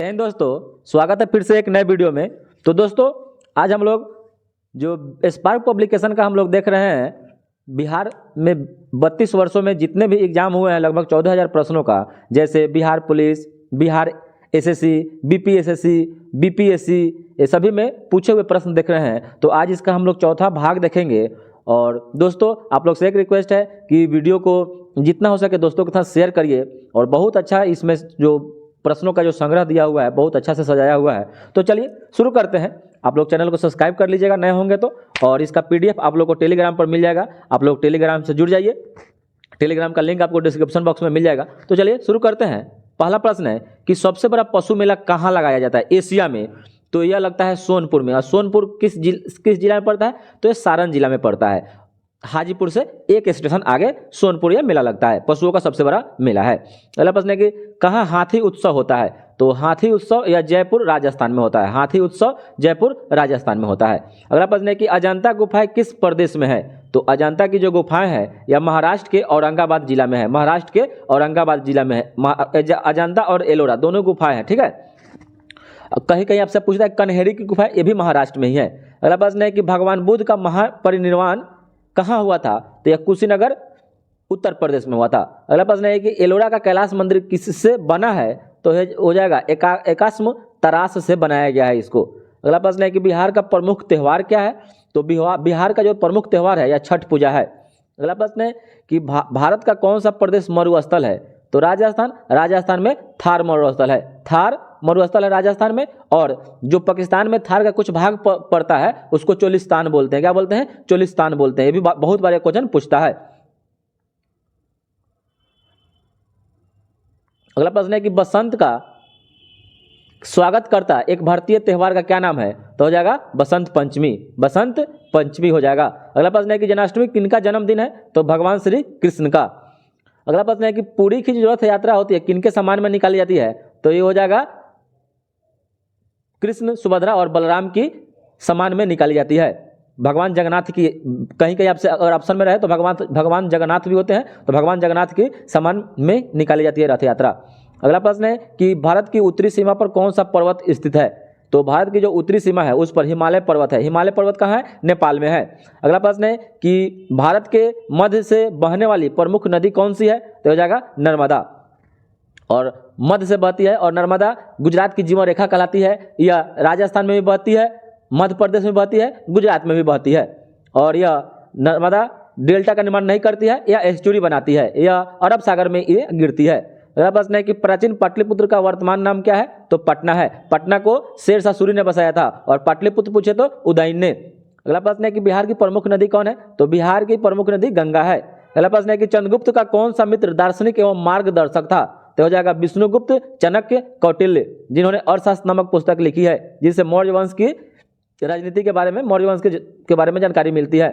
जय हिंद दोस्तों, स्वागत है फिर से एक नए वीडियो में। तो दोस्तों आज हम लोग जो स्पार्क पब्लिकेशन का हम लोग देख रहे हैं, बिहार में 32 वर्षों में जितने भी एग्जाम हुए हैं लगभग 14,000 प्रश्नों का, जैसे Bihar police, Bihar SSC, BPSSC, BPSC, ये सभी में पूछे हुए प्रश्न देख रहे हैं। तो आज इसका हम लोग चौथा भाग देखेंगे। और दोस्तों आप लोग से एक रिक्वेस्ट है कि वीडियो को जितना हो सके दोस्तों के साथ शेयर करिए। और बहुत अच्छा इसमें जो प्रश्नों का जो संग्रह दिया हुआ है बहुत अच्छा से सजाया हुआ है। तो चलिए शुरू करते हैं। आप लोग चैनल को सब्सक्राइब कर लीजिएगा नए होंगे तो, और इसका पीडीएफ आप लोग को टेलीग्राम पर मिल जाएगा। आप लोग टेलीग्राम से जुड़ जाइए, टेलीग्राम का लिंक आपको डिस्क्रिप्शन बॉक्स में मिल जाएगा। तो चलिए शुरू करते हैं। पहला प्रश्न है कि सबसे बड़ा पशु मेला कहाँ लगाया जाता है एशिया में? तो यह लगता है सोनपुर में। और सोनपुर किस जिला में पड़ता है? तो ये सारण जिला में पड़ता है। हाजीपुर से एक स्टेशन आगे सोनपुर यह मेला लगता है, पशुओं का सबसे बड़ा मेला है। अगला प्रश्न है कि कहाँ हाथी उत्सव होता है? तो हाथी उत्सव या जयपुर राजस्थान में होता है। हाथी उत्सव जयपुर राजस्थान में होता है। अगला प्रश्न है कि अजंता गुफाएं किस प्रदेश में है? तो अजंता की जो गुफाएं हैं यह महाराष्ट्र के औरंगाबाद जिला में है। महाराष्ट्र के औरंगाबाद जिला में है अजंता और एलोरा दोनों गुफाएं हैं। ठीक है। कहीं कहीं आपसे पूछता है कन्हेरी की गुफा, ये भी महाराष्ट्र में ही है। अगला प्रश्न है कि भगवान बुद्ध का महापरिनिर्वाण कहाँ हुआ था? तो यह कुशीनगर उत्तर प्रदेश में हुआ था। अगला प्रश्न है कि एलोरा का कैलाश मंदिर किससे बना है? तो हो जाएगा एकास्म तराश से बनाया गया है इसको। अगला प्रश्न है कि बिहार का प्रमुख त्यौहार क्या है? तो बिहार का जो प्रमुख त्यौहार है यह छठ पूजा है। अगला प्रश्न है कि भारत का कौन सा प्रदेश मरुस्थल है? तो राजस्थान। राजस्थान में थार मरुस्थल है। थार मरुस्थल है राजस्थान में। और जो पाकिस्तान में थार का कुछ भाग पड़ता है उसको चोलिस्तान बोलते हैं। क्या बोलते हैं? चोलिस्तान बोलते हैं। ये भी बहुत बार क्वेश्चन पूछता है। अगला प्रश्न है कि बसंत का स्वागत करता एक भारतीय त्यौहार का क्या नाम है? तो हो जाएगा बसंत पंचमी। बसंत पंचमी हो जाएगा। अगला प्रश्न है कि जन्माष्टमी किनका जन्मदिन है? तो भगवान श्री कृष्ण का। अगला प्रश्न है कि पुरी की जो रथ यात्रा होती है किनके सम्मान में निकाली जाती है? तो ये हो जाएगा कृष्ण, सुभद्रा और बलराम की सम्मान में निकाली जाती है। भगवान जगन्नाथ की कहीं कहीं आपसे अगर ऑप्शन में रहे तो भगवान जगन्नाथ भी होते हैं, तो भगवान जगन्नाथ की सम्मान में निकाली जाती है रथ यात्रा। अगला प्रश्न है कि भारत की उत्तरी सीमा पर कौन सा पर्वत स्थित है? तो भारत की जो उत्तरी सीमा है उस पर हिमालय पर्वत है। हिमालय पर्वत कहाँ है? नेपाल में है। अगला प्रश्न है कि भारत के मध्य से बहने वाली प्रमुख नदी कौन सी है? तो हो जाएगा नर्मदा। और मध्य से बहती है और नर्मदा गुजरात की जीवन रेखा कहलाती है। यह राजस्थान में भी बहती है, मध्य प्रदेश में बहती है, गुजरात में भी बहती है। और यह नर्मदा डेल्टा का निर्माण नहीं करती है, यह एस्चुरी बनाती है। यह अरब सागर में ये गिरती है। अगला प्रश्न है कि प्राचीन पाटलिपुत्र का वर्तमान नाम क्या है? तो पटना है। पटना को शेरशाह सूरी ने बसाया था। और पाटलिपुत्र पूछे तो उदयन ने। अगला प्रश्न है कि बिहार की प्रमुख नदी कौन है? तो बिहार की प्रमुख नदी गंगा है। अगला प्रश्न है कि चंद्रगुप्त का कौन सा मित्र दार्शनिक एवं मार्गदर्शक था? तो हो जाएगा विष्णुगुप्त, चाणक्य, कौटिल्य, जिन्होंने अर्थशास्त्र नामक पुस्तक लिखी है जिससे मौर्य वंश की राजनीति के बारे में, मौर्य वंश के बारे में जानकारी मिलती है।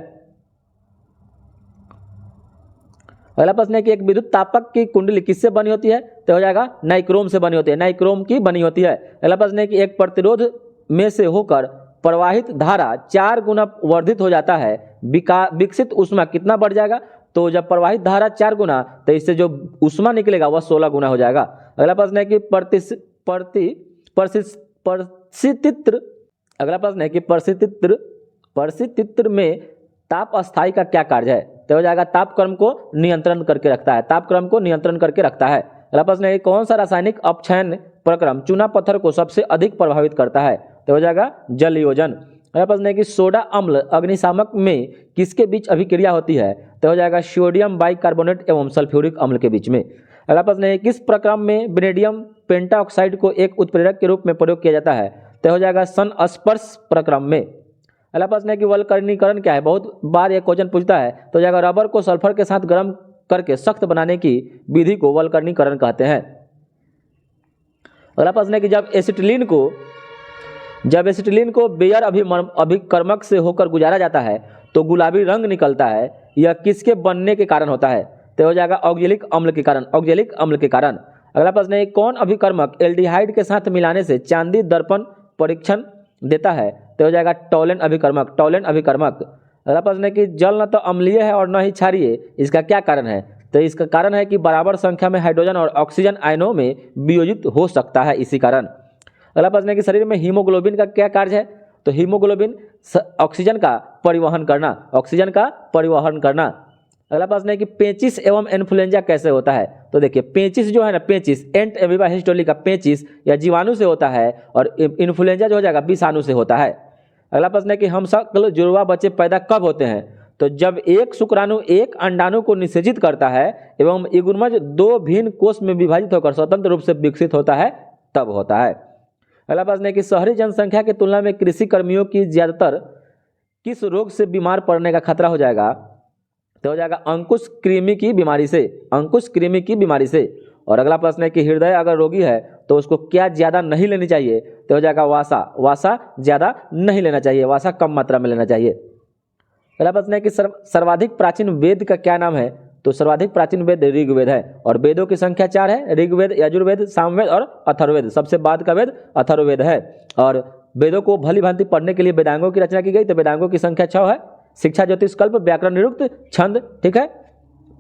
अगला प्रश्न है कि एक विद्युत तापक की कुंडली किससे बनी होती है? तो हो जाएगा नाइक्रोम से बनी होती है। नाइक्रोम की बनी होती है। अगला प्रश्न है कि एक प्रतिरोध में से होकर प्रवाहित धारा 4 गुना वर्धित हो जाता है, विकसित ऊष्मा कितना बढ़ जाएगा? तो जब प्रवाहित धारा 4 गुना तो इससे जो ऊष्मा निकलेगा वह 16 गुना हो जाएगा। अगला प्रश्न है कि परिस्थितित्र अगला प्रश्न है कि परिस्थितित्र में ताप अस्थाई का क्या कार्य है? तो हो जाएगा तापक्रम को नियंत्रण करके रखता है। तापक्रम को नियंत्रण करके रखता है। अगला प्रश्न है कि कौन सा रासायनिक अपक्षयन प्रक्रम चूना पत्थर को सबसे अधिक प्रभावित करता है? तो हो जाएगा जल योजन। अगला प्रश्न है कि सोडा अम्ल अग्निशामक में किसके बीच अभिक्रिया होती है? तो हो जाएगा सोडियम बाइकार्बोनेट एवं सल्फ्यूरिक अम्ल के बीच में। अगला प्रश्न है किस प्रक्रम में वेनेडियम पेंटाऑक्साइड को एक उत्प्रेरक के रूप में प्रयोग किया जाता है? तो हो जाएगा संस्पर्श प्रक्रम में। अगला प्रश्न है कि वल्कनीकरण क्या है? बहुत बार यह क्वेश्चन पूछता है। तो हो जाएगा रबर को सल्फर के साथ गर्म करके सख्त बनाने की विधि को वल्कनीकरण कहते हैं। अगला प्रश्न है कि जब एसिटिलीन को बेयर अभिकर्मक से होकर गुजारा जाता है तो गुलाबी रंग निकलता है, यह किसके बनने के कारण होता है? तो हो जाएगा ऑक्जेलिक अम्ल के कारण। ऑक्जेलिक अम्ल के कारण। अगला प्रश्न है कौन अभिकर्मक एल्डिहाइड के साथ मिलाने से चांदी दर्पण परीक्षण देता है? तो हो जाएगा टॉलेन अभिकर्मक। टॉलेन अभिकर्मक। अगला प्रश्न है कि जल न तो अम्लीय है और न ही क्षारीय, इसका क्या कारण है? तो इसका कारण है कि बराबर संख्या में हाइड्रोजन और ऑक्सीजन आयनों में वियोजित हो सकता है, इसी कारण। अगला प्रश्न है कि शरीर में हीमोग्लोबिन का क्या कार्य है? तो हीमोग्लोबिन ऑक्सीजन का परिवहन करना, ऑक्सीजन का परिवहन करना। अगला प्रश्न है कि पेचिस एवं इन्फ्लुएंजा कैसे होता है? तो देखिए पेचिस जो है ना, पेचिस एंट एमीबा हिस्टोली का पेचिस या जीवाणु से होता है और इन्फ्लुएंजा जो हो जाएगा विषाणु से होता है। अगला प्रश्न है कि हम सब जुड़वा बच्चे पैदा कब होते हैं? तो जब एक शुक्राणु एक अंडाणु को निषेचित करता है एवं युग्मज दो भिन्न कोष में विभाजित होकर स्वतंत्र रूप से विकसित होता है, तब होता है। अगला प्रश्न है कि शहरी जनसंख्या की तुलना में कृषि कर्मियों की ज्यादातर किस रोग से बीमार पड़ने का खतरा हो जाएगा? तो हो जाएगा अंकुश कृमि की बीमारी से, अंकुश कृमि की बीमारी से। और अगला प्रश्न है कि हृदय अगर रोगी है तो उसको क्या ज़्यादा नहीं लेनी चाहिए? तो हो जाएगा वासा, वासा ज़्यादा नहीं लेना चाहिए, वासा कम मात्रा में लेना चाहिए। अगला प्रश्न है कि सर्वाधिक प्राचीन वेद का क्या नाम है? तो सर्वाधिक प्राचीन वेद ऋग्वेद है और वेदों की संख्या 4 है, ऋग्वेद, यजुर्वेद, सामवेद और अथर्ववेद। सबसे बाद का वेद अथर्ववेद है। और वेदों को भली भांति पढ़ने के लिए वेदांगों की रचना की गई, तो वेदांगों की संख्या 6 है। शिक्षा, ज्योतिष, कल्प, व्याकरण, निरुक्त, छंद, ठीक है।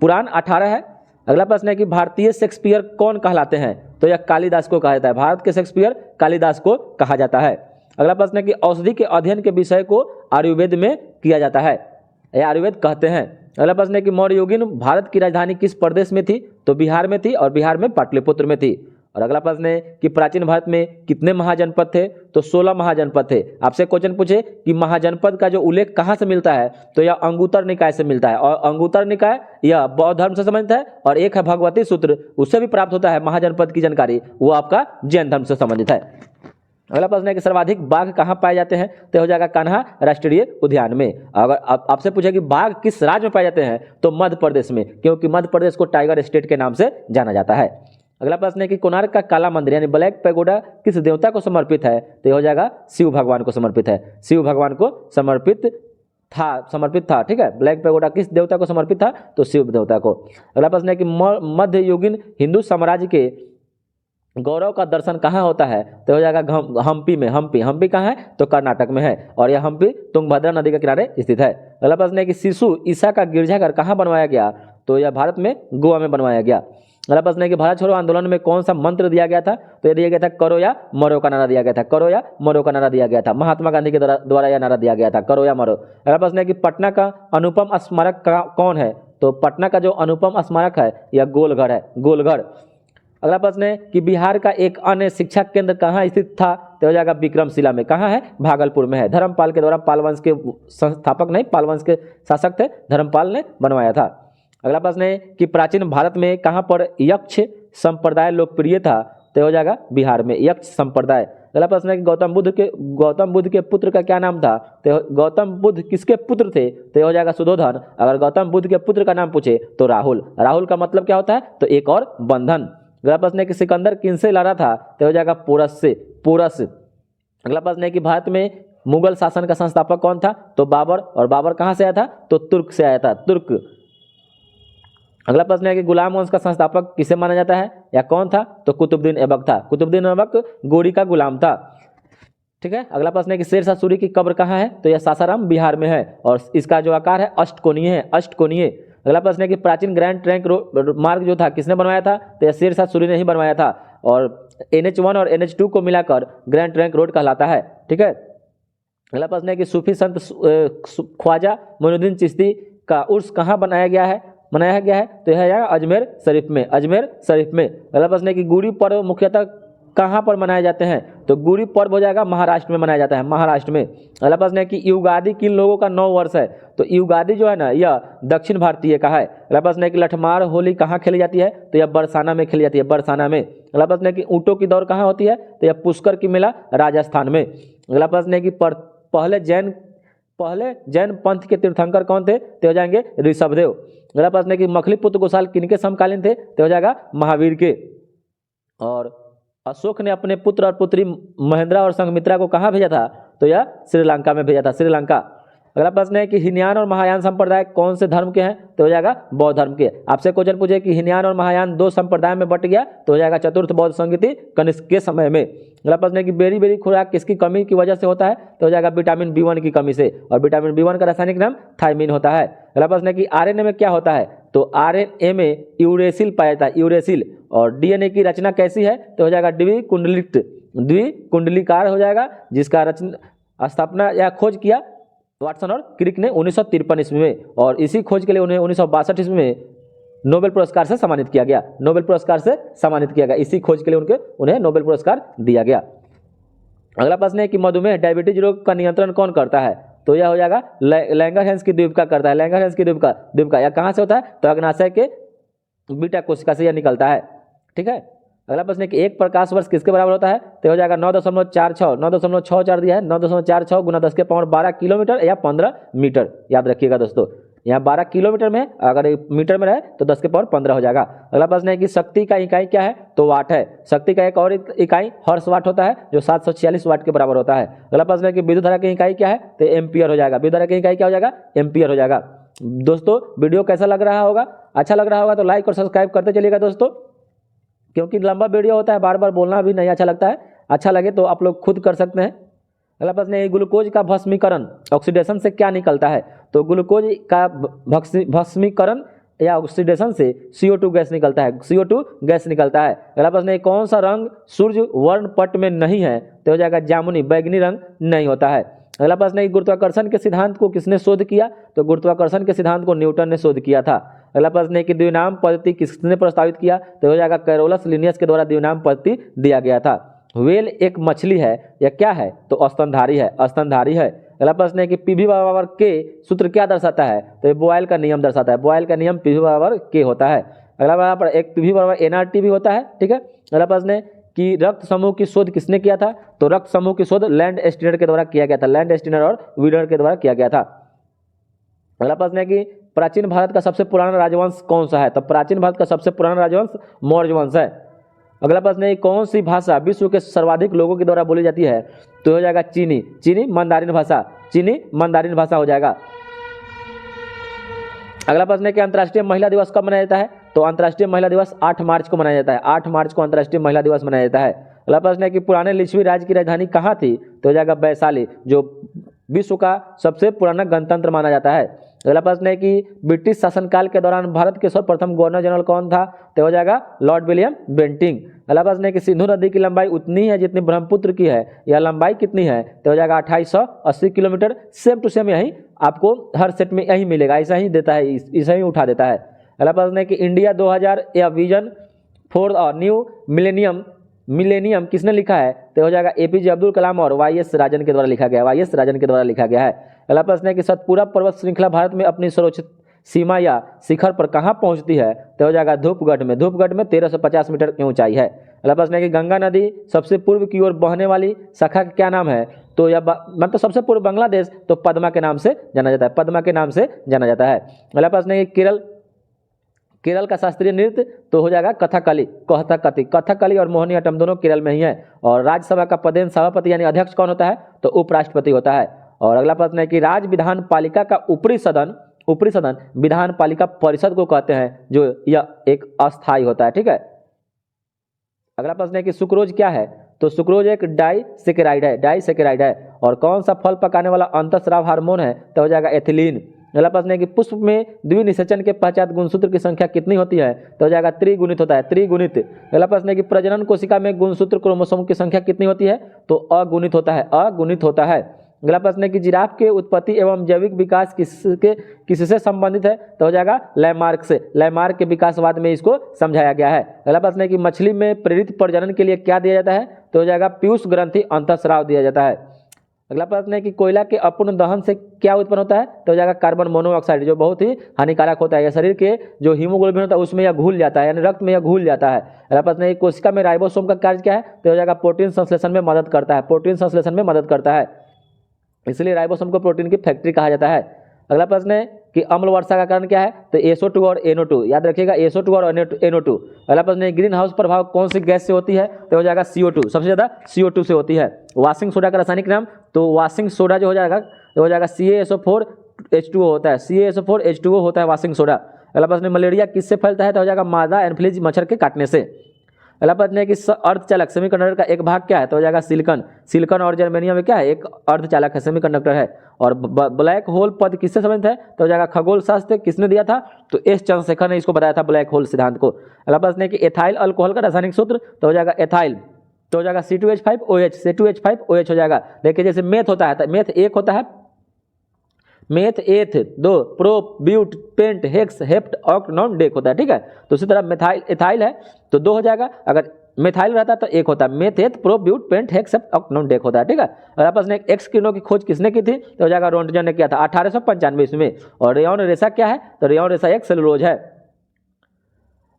पुराण 18 है। अगला प्रश्न है कि भारतीय शेक्सपियर कौन कहलाते हैं? तो यह कालिदास को कहा जाता है, भारत के शेक्सपियर कालिदास को कहा जाता है। अगला प्रश्न है कि औषधि के अध्ययन के विषय को आयुर्वेद में किया जाता है, यह आयुर्वेद कहते हैं। अगला प्रश्न है कि मौर्ययुगीन भारत की राजधानी किस प्रदेश में थी? तो बिहार में थी और बिहार में पाटलिपुत्र में थी। और अगला प्रश्न है कि प्राचीन भारत में कितने महाजनपद थे? तो 16 महाजनपद थे। आपसे क्वेश्चन पूछे कि महाजनपद का जो उल्लेख कहाँ से मिलता है? तो यह अंगुत्तर निकाय से मिलता है, और अंगुत्तर निकाय यह बौद्ध धर्म से संबंधित है, और एक है भगवती सूत्र, उससे भी प्राप्त होता है महाजनपद की जानकारी, वो आपका जैन धर्म से संबंधित है। अगला प्रश्न है कि सर्वाधिक बाघ कहाँ पाए जाते हैं? तो हो जाएगा कान्हा राष्ट्रीय उद्यान में। अगर आपसे पूछे कि बाघ किस राज्य में पाए जाते हैं? तो मध्य प्रदेश में, क्योंकि मध्य प्रदेश को टाइगर स्टेट के नाम से जाना जाता है। अगला प्रश्न है कि कोणार्क का काला मंदिर यानी ब्लैक पैगोडा किस देवता को समर्पित है? तो हो जाएगा शिव भगवान को समर्पित है, शिव भगवान को समर्पित था, ठीक है। ब्लैक पैगोडा किस देवता को समर्पित था? तो शिव देवता को। अगला प्रश्न है कि मध्ययुगीन हिंदू साम्राज्य के गौरव का दर्शन कहाँ होता है? तो हो जाएगा हम्पी में। हम्पी कहाँ है? तो कर्नाटक में है, और यह हम्पी तुंगभद्रा नदी के किनारे स्थित है। अगला प्रश्न है कि शिशु ईसा का गिरजाघर कहाँ बनवाया गया? तो यह भारत में गोवा में बनवाया गया। अगला प्रश्न है कि भारत छोड़ो आंदोलन में कौन सा मंत्र दिया गया था? तो यह दिया गया था करो या मरो का नारा दिया गया था, करो या मरो का नारा दिया गया था। महात्मा गांधी के द्वारा यह नारा दिया गया था, करो या मरो। अगला प्रश्न है कि पटना का अनुपम स्मारक कौन है? तो पटना का जो अनुपम स्मारक है यह गोलघर है, गोलघर। अगला प्रश्न है कि बिहार का एक अन्य शिक्षा केंद्र कहाँ स्थित था? तो हो जाएगा विक्रमशिला में। कहाँ है? भागलपुर में है। धर्मपाल के द्वारा, पाल वंश के संस्थापक नहीं, पाल वंश के शासक थे, धर्मपाल ने बनवाया था। अगला प्रश्न है कि प्राचीन भारत में कहाँ पर यक्ष संप्रदाय लोकप्रिय था? तो हो जाएगा बिहार में, यक्ष संप्रदाय। अगला प्रश्न है कि गौतम बुद्ध के पुत्र का क्या नाम था? तो गौतम बुद्ध किसके पुत्र थे? तो हो जाएगा सुधोधन। अगर गौतम बुद्ध के पुत्र का नाम पूछे तो राहुल। राहुल का मतलब क्या होता है? तो एक और बंधन। अगला प्रश्न है कि सिकंदर किनसे लड़ा था? तो हो जाएगा पोरस से, पोरस। अगला प्रश्न है कि भारत में मुगल शासन का संस्थापक कौन था? तो बाबर। और बाबर कहाँ से आया था? तो तुर्क से आया था, तुर्क। अगला प्रश्न है कि गुलाम वंश का संस्थापक किसे माना जाता है या कौन था? तो कुतुबुद्दीन ऐबक था, कुतुबुद्दीन ऐबक गोरी का गुलाम था, ठीक है। अगला प्रश्न है कि शेरशाह सूरी की कब्र कहाँ है? तो यह सासाराम बिहार में है, और इसका जो आकार है अष्टकोणीय है, अष्टकोणीय। अगला प्रश्न है कि प्राचीन ग्रैंड ट्रंक मार्ग जो था किसने बनवाया था? तो यह शेरशाह सूरी ने ही बनवाया था, और NH1 और NH2 को मिलाकर ग्रैंड ट्रंक रोड कहलाता है, ठीक है। अगला प्रश्न है कि सूफी संत ख्वाजा मोइनुद्दीन चिश्ती का उर्स कहाँ मनाया गया है? तो यह है अजमेर शरीफ में, अजमेर शरीफ में। अगला प्रश्न है कि गुड़ी पर्व मुख्यतः कहाँ पर मनाए जाते हैं? तो गुड़ी पर्व हो जाएगा महाराष्ट्र में मनाया जाता है, महाराष्ट्र में। अगला प्रश्न है कि युगादि किन लोगों का 9 वर्ष है? तो युगादि जो है ना यह दक्षिण भारतीय का है। अगला प्रश्न है कि लठमार होली कहाँ खेली जाती है? तो यह बरसाना में खेली जाती है, बरसाना में। अगला प्रश्न है कि ऊँटों की दौड़ कहाँ होती है? तो यह पुष्कर की मेला राजस्थान में। अगला प्रश्न है कि पहले जैन पंथ के तीर्थंकर कौन थे? तो हो जाएंगे ऋषभदेव। अगला प्रश्न है कि मखली पुत्र गोसाल किनके समकालीन थे? तो हो जाएगा महावीर के। और अशोक ने अपने पुत्र और पुत्री महेंद्रा और संघमित्रा को कहाँ भेजा था? तो यह श्रीलंका में भेजा था, श्रीलंका। अगला प्रश्न है कि हीनयान और महायान संप्रदाय कौन से धर्म के हैं? तो हो जाएगा बौद्ध धर्म के। आपसे क्वेश्चन पूछे कि हीनयान और महायान 2 संप्रदाय में बट गया, तो हो जाएगा चतुर्थ बौद्ध संगति कनिष्क के समय में। अगला प्रश्न है कि बेरी खुराक किसकी कमी की वजह से होता है? तो हो जाएगा विटामिन B1 की कमी से, और विटामिन B1 का रासायनिक नाम थायमीन होता है। अगला प्रश्न है कि RNA में क्या होता है? तो RNA में यूरेसिल पाया जाता है, यूरेसिल। और DNA की रचना कैसी है? तो हो जाएगा द्विकुंडलित, द्विकुंडलीकार हो जाएगा, जिसका स्थापना या खोज किया वाटसन और क्रिक ने 1953 ईस्वी में, और इसी खोज के लिए उन्हें 1962 ईस्वी में नोबेल पुरस्कार से सम्मानित किया गया। नोबेल पुरस्कार से सम्मानित किया गया, इसी खोज के लिए उन्हें नोबेल पुरस्कार दिया गया। अगला प्रश्न है कि मधुमेह डायबिटीज रोग का नियंत्रण कौन करता है? तो यह हो जाएगा लैंगरहैंस की द्वीपिका करता है। लैंगरहैंस की द्वीपिका यह कहाँ से होता है? तो अग्नाशय के बीटा कोशिका से यह निकलता है। ठीक है। अगला प्रश्न है कि एक प्रकाश वर्ष किसके बराबर होता है? तो हो जाएगा 9.46 9.64 दिया है, 9.46 गुना 10⁻12 किलोमीटर या 15 मीटर। याद रखिएगा दोस्तों, यहाँ 12 किलोमीटर में, अगर मीटर में रहे तो 10⁻15 हो जाएगा। अगला प्रश्न है कि शक्ति का इकाई क्या है? तो वाट है। शक्ति का एक और इकाई हर्स वाट होता है, जो 746 वाट के बराबर होता है। अगला प्रश्न है कि विद्युत धारा की इकाई क्या है? तो एम्पियर हो जाएगा। विद्युत धारा की इकाई क्या हो जाएगा? एम्पियर हो जाएगा। दोस्तों वीडियो कैसा लग रहा होगा? अच्छा लग रहा होगा तो लाइक और सब्सक्राइब करते चलिएगा दोस्तों, क्योंकि लंबा वीडियो होता है, बार बार बोलना भी नहीं अच्छा लगता है। अच्छा लगे तो आप लोग खुद कर सकते हैं। अगला प्रश्न है ग्लूकोज का भस्मीकरण ऑक्सीडेशन से क्या निकलता है? तो ग्लूकोज का भस्मीकरण या ऑक्सीडेशन से CO2 गैस निकलता है। CO2 गैस निकलता है। अगला प्रश्न है कौन सा रंग सूर्य वर्णपट में नहीं है? तो हो जाएगा जामुनी, बैगनी रंग नहीं होता है। अगला प्रश्न है गुरुत्वाकर्षण के सिद्धांत को किसने शोध किया? तो गुरुत्वाकर्षण के सिद्धांत को न्यूटन ने शोध किया था। अगला प्रश्न है कि द्विनाम पद्धति किसने प्रस्तावित किया? तो हो जाएगा कैरोलस लिनियस के द्वारा द्विनाम पद्धति दिया गया था। व्हेल एक मछली है या क्या है? तो स्तनधारी है, स्तनधारी है। अगला प्रश्न है कि PV बराबर के सूत्र क्या दर्शाता है? तो ये बॉयल का नियम दर्शाता है। बॉयल का नियम PV बराबर के होता है। अगला बराबर एक PV बराबर NRT भी होता है। ठीक है। अगला प्रश्न है कि रक्त समूह की शोध किसने किया था? तो रक्त समूह की शोध लैंड स्टीनर के द्वारा किया गया था। लैंड स्टीनर और वीडर के द्वारा किया गया था। अगला प्रश्न है कि प्राचीन भारत का सबसे पुराना राजवंश कौन सा है? तो प्राचीन भारत का सबसे पुराना राजवंश मौर्य वंश है। अगला प्रश्न है कौन सी भाषा विश्व के सर्वाधिक लोगों के द्वारा बोली जाती है? तो हो जाएगा चीनी, चीनी मंदारिन भाषा, चीनी मंदारिन भाषा हो जाएगा। अगला प्रश्न है कि अंतर्राष्ट्रीय महिला दिवस कब मनाया जाता है? तो अंतर्राष्ट्रीय महिला दिवस 8 मार्च को मनाया जाता है। 8 मार्च को अंतर्राष्ट्रीय महिला दिवस मनाया जाता है। अगला प्रश्न है कि पुराने लिच्छवी राज्य की राजधानी कहाँ थी? तो हो जाएगा वैशाली, जो विश्व का सबसे पुराना गणतंत्र माना जाता है। अगला प्रश्न है कि ब्रिटिश शासनकाल के दौरान भारत के सर्वप्रथम गवर्नर जनरल कौन था? तो हो जाएगा लॉर्ड विलियम बेंटिंग। अगला प्रश्न है कि सिंधु नदी की लंबाई उतनी है जितनी ब्रह्मपुत्र की है, यह लंबाई कितनी है? तो हो जाएगा 2880 किलोमीटर। सेम टू सेम यही आपको हर सेट में यही मिलेगा, ऐसा ही देता है, ऐसा ही उठा देता है। अगला प्रश्न है कि इंडिया 2000 या विजन फॉर न्यू मिलेनियम किसने लिखा है? तो हो जाएगा APJ अब्दुल कलाम और YS राजन के द्वारा लिखा गया है। YS राजन के द्वारा लिखा गया है। अगला प्रश्न है कि सतपुरा पर्वत श्रृंखला भारत में अपनी सर्वोच्च सीमा या शिखर पर कहाँ पहुंचती है? तो हो जाएगा धूपगढ़ में। धूपगढ़ में 1350 मीटर की ऊंचाई है। अगला प्रश्न है कि गंगा नदी सबसे पूर्व की ओर बहने वाली शाखा का क्या नाम है? तो यह मतलब सबसे पूर्व बांग्लादेश, तो पद्मा के नाम से जाना जाता है, पद्मा के नाम से जाना जाता है। अगला प्रश्न है कि केरल का शास्त्रीय नृत्य तो हो जाएगा कथकली, कथकली और मोहिनीअट्टम दोनों केरल में ही है। और राज्यसभा का पदेन सभापति यानी अध्यक्ष कौन होता है? तो उपराष्ट्रपति होता है। और अगला प्रश्न है कि राज्य विधान पालिका का ऊपरी सदन विधान पालिका परिषद को कहते हैं, जो यह एक अस्थायी होता है। ठीक है। अगला प्रश्न है कि सुक्रोज क्या है? तो सुक्रोज एक डाइसेकेराइड है। और कौन सा फल पकाने वाला अंतःस्राव हार्मोन है? तो हो जाएगा एथिलीन। अगला प्रश्न है कि पुष्प में द्विनिषेचन के पश्चात गुणसूत्र की संख्या कितनी होती है? तो हो जाएगा त्रिगुणित होता है, त्रिगुणित। अगला प्रश्न है कि प्रजनन कोशिका में गुणसूत्र क्रोमोसोम की संख्या कितनी होती है? तो अगुणित होता है, अगुणित होता है। अगला प्रश्न है कि जिराफ के उत्पत्ति एवं जैविक विकास किससे संबंधित है? तो हो जाएगा लैमार्क से। लैमार्क के विकासवाद में इसको समझाया गया है। अगला प्रश्न है कि मछली में प्रेरित प्रजनन के लिए क्या दिया जाता है? तो हो जाएगा पीयूष ग्रंथि अंतःस्राव दिया जाता है। अगला प्रश्न है कि कोयला के अपूर्ण दहन से क्या उत्पन्न होता है? तो हो जाएगा कार्बन मोनोऑक्साइड, जो बहुत ही हानिकारक होता है। यह शरीर के जो हीमोग्लोबिन होता है उसमें यह घुल जाता है, यानी रक्त में यह घुल जाता है। अगला प्रश्न है कि कोशिका में राइबोसोम का कार्य क्या है? तो हो जाएगा प्रोटीन संश्लेषण में मदद करता है, प्रोटीन संश्लेषण में मदद करता है, इसलिए राइबोसोम को प्रोटीन की फैक्ट्री कहा जाता है। अगला प्रश्न है कि अम्ल वर्षा का कारण क्या है? तो SO2 और NO2। याद रखिएगा SO2 और NO2। अगला प्रश्न है ग्रीन हाउस प्रभाव कौन सी गैस से होती है? तो हो जाएगा CO2, सबसे ज़्यादा CO2 से होती है। वाशिंग सोडा का रासायनिक नाम? तो वाशिंग सोडा जो हो जाएगा CaSO4H2O होता है, CaSO4H2O होता है वाशिंग सोडा। अगला प्रश्न है मलेरिया किससे फैलता है? तो हो जाएगा मादा एनफ्लूएंजा मच्छर के काटने से। अगला प्रश्न है कि अर्धचालक सेमीकंडक्टर का एक भाग क्या है? तो हो जाएगा सिलिकॉन और जर्मेनियम में क्या है? एक अर्धचालक है, सेमीकंडक्टर है। और ब्लैक होल पद किससे संबंधित है? तो हो जाएगा खगोल शास्त्र। किसने दिया था? तो S चंद्रशेखर ने इसको बताया था ब्लैक होल सिद्धांत को। अगला प्रश्न है कि एथाइल अल्कोहल का रासायनिक सूत्र? तो हो जाएगा एथाइल तो हो जाएगा C2H5OH, C2H5OH हो जाएगा। देखिए जैसे मेथ होता है तो मेथ एक होता है, meth eth 2, prop but pent hex hept oct non dec होता है, ठीक है। तो उसी तरह मेथाइल एथाइल है तो 2 हो जाएगा, अगर मेथाइल रहता है तो 1 होता है, meth eth prop but pent hex hept oct non dec होता है, ठीक है। और आपस में एक्स किरणों की खोज किसने की थी, तो हो जाएगा रोंटगन ने किया था 1895 में। और रेयॉन रेशा क्या है, तो रेयॉन रेशा एक सेलुलोज है।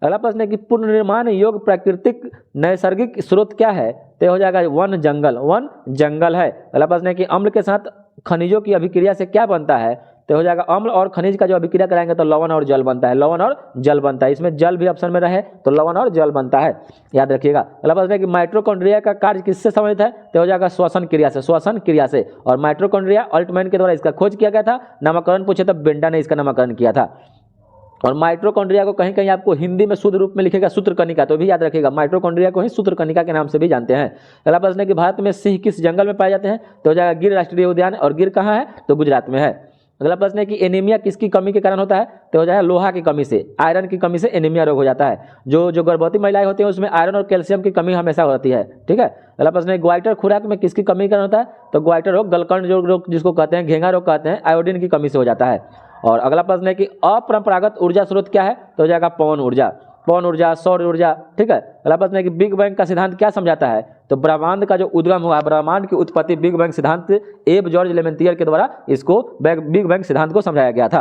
अगला प्रश्न है कि पुनर्निर्माण योग्य प्राकृतिक नैसर्गिक स्रोत क्या है, तो हो जाएगा वन जंगल, वन जंगल है। अगला प्रश्न है कि अम्ल के साथ खनिजों की अभिक्रिया से क्या बनता है, तो हो जाएगा अम्ल और खनिज का जो अभिक्रिया कराएंगे तो लवण और जल बनता है, लवण और जल बनता है। इसमें जल भी ऑप्शन में रहे तो लवण और जल बनता है, याद रखिएगा। अगला प्रश्न है कि माइटोकॉन्ड्रिया का कार्य किससे संबंधित है, तो हो जाएगा श्वसन क्रिया से, श्वसन क्रिया से। और माइटोकॉन्ड्रिया अल्टमैन के द्वारा इसका खोज किया गया था, नामकरण पूछे तो बेंडा ने इसका नामकरण किया था। और माइटोकॉन्ड्रिया को कहीं कहीं आपको हिंदी में शुद्ध रूप में लिखेगा सूत्रकणिका, तो भी याद रखिएगा माइटोकॉन्ड्रिया को ही सूत्रकणिका के नाम से भी जानते हैं। अगला प्रश्न है कि भारत में सिंह किस जंगल में पाए जाते हैं, तो हो जाएगा गिर राष्ट्रीय उद्यान, और गिर कहाँ है, तो गुजरात में है। अगला प्रश्न है कि एनीमिया किसकी कमी के कारण होता है, तो हो जाएगा लोहा की कमी से, आयरन की कमी से एनीमिया रोग हो जाता है। जो गर्भवती महिलाएं होती हैं उसमें आयरन और कैल्शियम की कमी हमेशा होती है, ठीक है। अगला प्रश्न है ग्वाइटर खुराक में किसकी कमी के कारण होता है, तो ग्वाइटर रोग गलकंड जो रोग जिसको कहते हैं, घेंगा रोग कहते हैं, आयोडीन की कमी से हो जाता है। और अगला प्रश्न है कि अपरंपरागत ऊर्जा स्रोत क्या है, तो हो जाएगा पवन ऊर्जा, पवन ऊर्जा, सौर ऊर्जा, ठीक है। अगला प्रश्न है कि बिग बैंग का सिद्धांत क्या समझाता है, तो ब्रह्मांड का जो उद्गम हुआ, ब्रह्मांड की उत्पत्ति बिग बैंग सिद्धांत एब जॉर्ज लेमेंटियर के द्वारा इसको बिग बैंग सिद्धांत को समझाया गया था।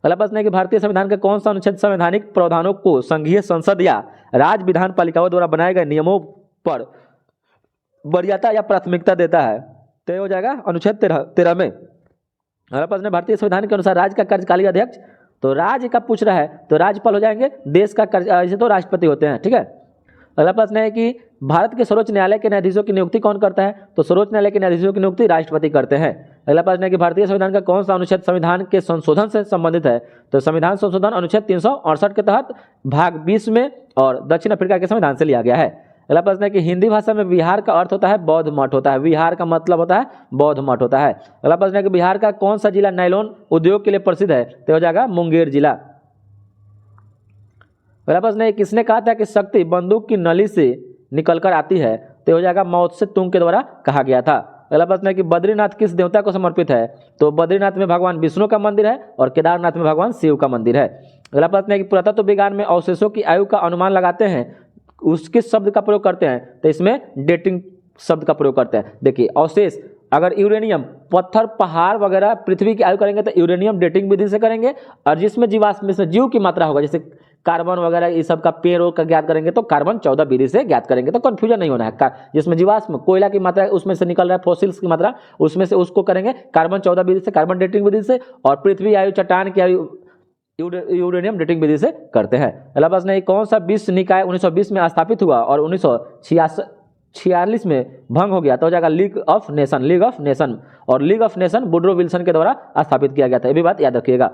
अगला प्रश्न है कि भारतीय संविधान का कौन सा अनुच्छेद संवैधानिक प्रावधानों को संघीय संसद या राज्य विधान पालिकाओं द्वारा बनाए गए नियमों पर वरीयता या प्राथमिकता देता है, तो हो जाएगा अनुच्छेद 13 में। अगला प्रश्न है भारतीय संविधान के अनुसार राज्य का कार्यकारी अध्यक्ष, तो राज्य का पूछ रहा है तो राज्यपाल हो जाएंगे, देश का ऐसे तो राष्ट्रपति होते हैं, ठीक है। अगला प्रश्न है कि भारत के सर्वोच्च न्यायालय के न्यायाधीशों की नियुक्ति कौन करता है, तो सर्वोच्च न्यायालय के न्यायाधीशों की नियुक्ति राष्ट्रपति करते हैं। अगला प्रश्न है कि भारतीय संविधान का कौन सा अनुच्छेद संविधान के संशोधन से संबंधित है, तो संविधान संशोधन अनुच्छेद 368 के तहत भाग 20 में और दक्षिण अफ्रीका के संविधान से लिया गया है। अगला प्रश्न है कि हिंदी भाषा में बिहार का अर्थ होता है बौद्ध मठ होता है, बिहार का मतलब होता है बौद्ध मठ होता है। अगला प्रश्न है कि बिहार का कौन सा जिला नायलॉन उद्योग के लिए प्रसिद्ध है, तो हो जाएगा मुंगेर जिला। अगला प्रश्न है किसने कहा था कि शक्ति बंदूक की नली से निकलकर आती है, तो हो जाएगा माओ त्से तुंग के द्वारा कहा गया था। अगला प्रश्न है कि बद्रीनाथ किस देवता को समर्पित है, तो बद्रीनाथ में भगवान विष्णु का मंदिर है और केदारनाथ में भगवान शिव का मंदिर है। अगला प्रश्न है कि पुरातत्व विज्ञान में अवशेषों की आयु का अनुमान लगाते हैं, उसके शब्द का प्रयोग करते हैं, तो इसमें डेटिंग शब्द का प्रयोग करते हैं। देखिए अवशेष, अगर यूरेनियम, पत्थर, पहाड़ वगैरह पृथ्वी की आयु करेंगे तो यूरेनियम डेटिंग विधि से करेंगे, और जिसमें जीवाश्म में से जीव की मात्रा होगा जैसे कार्बन वगैरह ये सब का पेड़ का ज्ञात करेंगे तो कार्बन 14 विधि से ज्ञात करेंगे, तो कंफ्यूजन नहीं होना है। जिसमें जीवाश्म कोयला की मात्रा उसमें से निकल रहा है, फॉसिल्स की मात्रा उसमें से उसको करेंगे कार्बन 14 विधि से, कार्बन डेटिंग विधि से, और पृथ्वी आयु चट्टान की आयु यूरेनियम डेटिंग विधि से करते हैं। अगला प्रश्न है कौन सा विश्व निकाय 1920 में स्थापित हुआ और 1946 में भंग हो गया, तो हो जाएगा League of Nation, League of Nation. और League of Nation Woodrow Wilson के द्वारा स्थापित किया गया था, ये भी बात याद रखिएगा।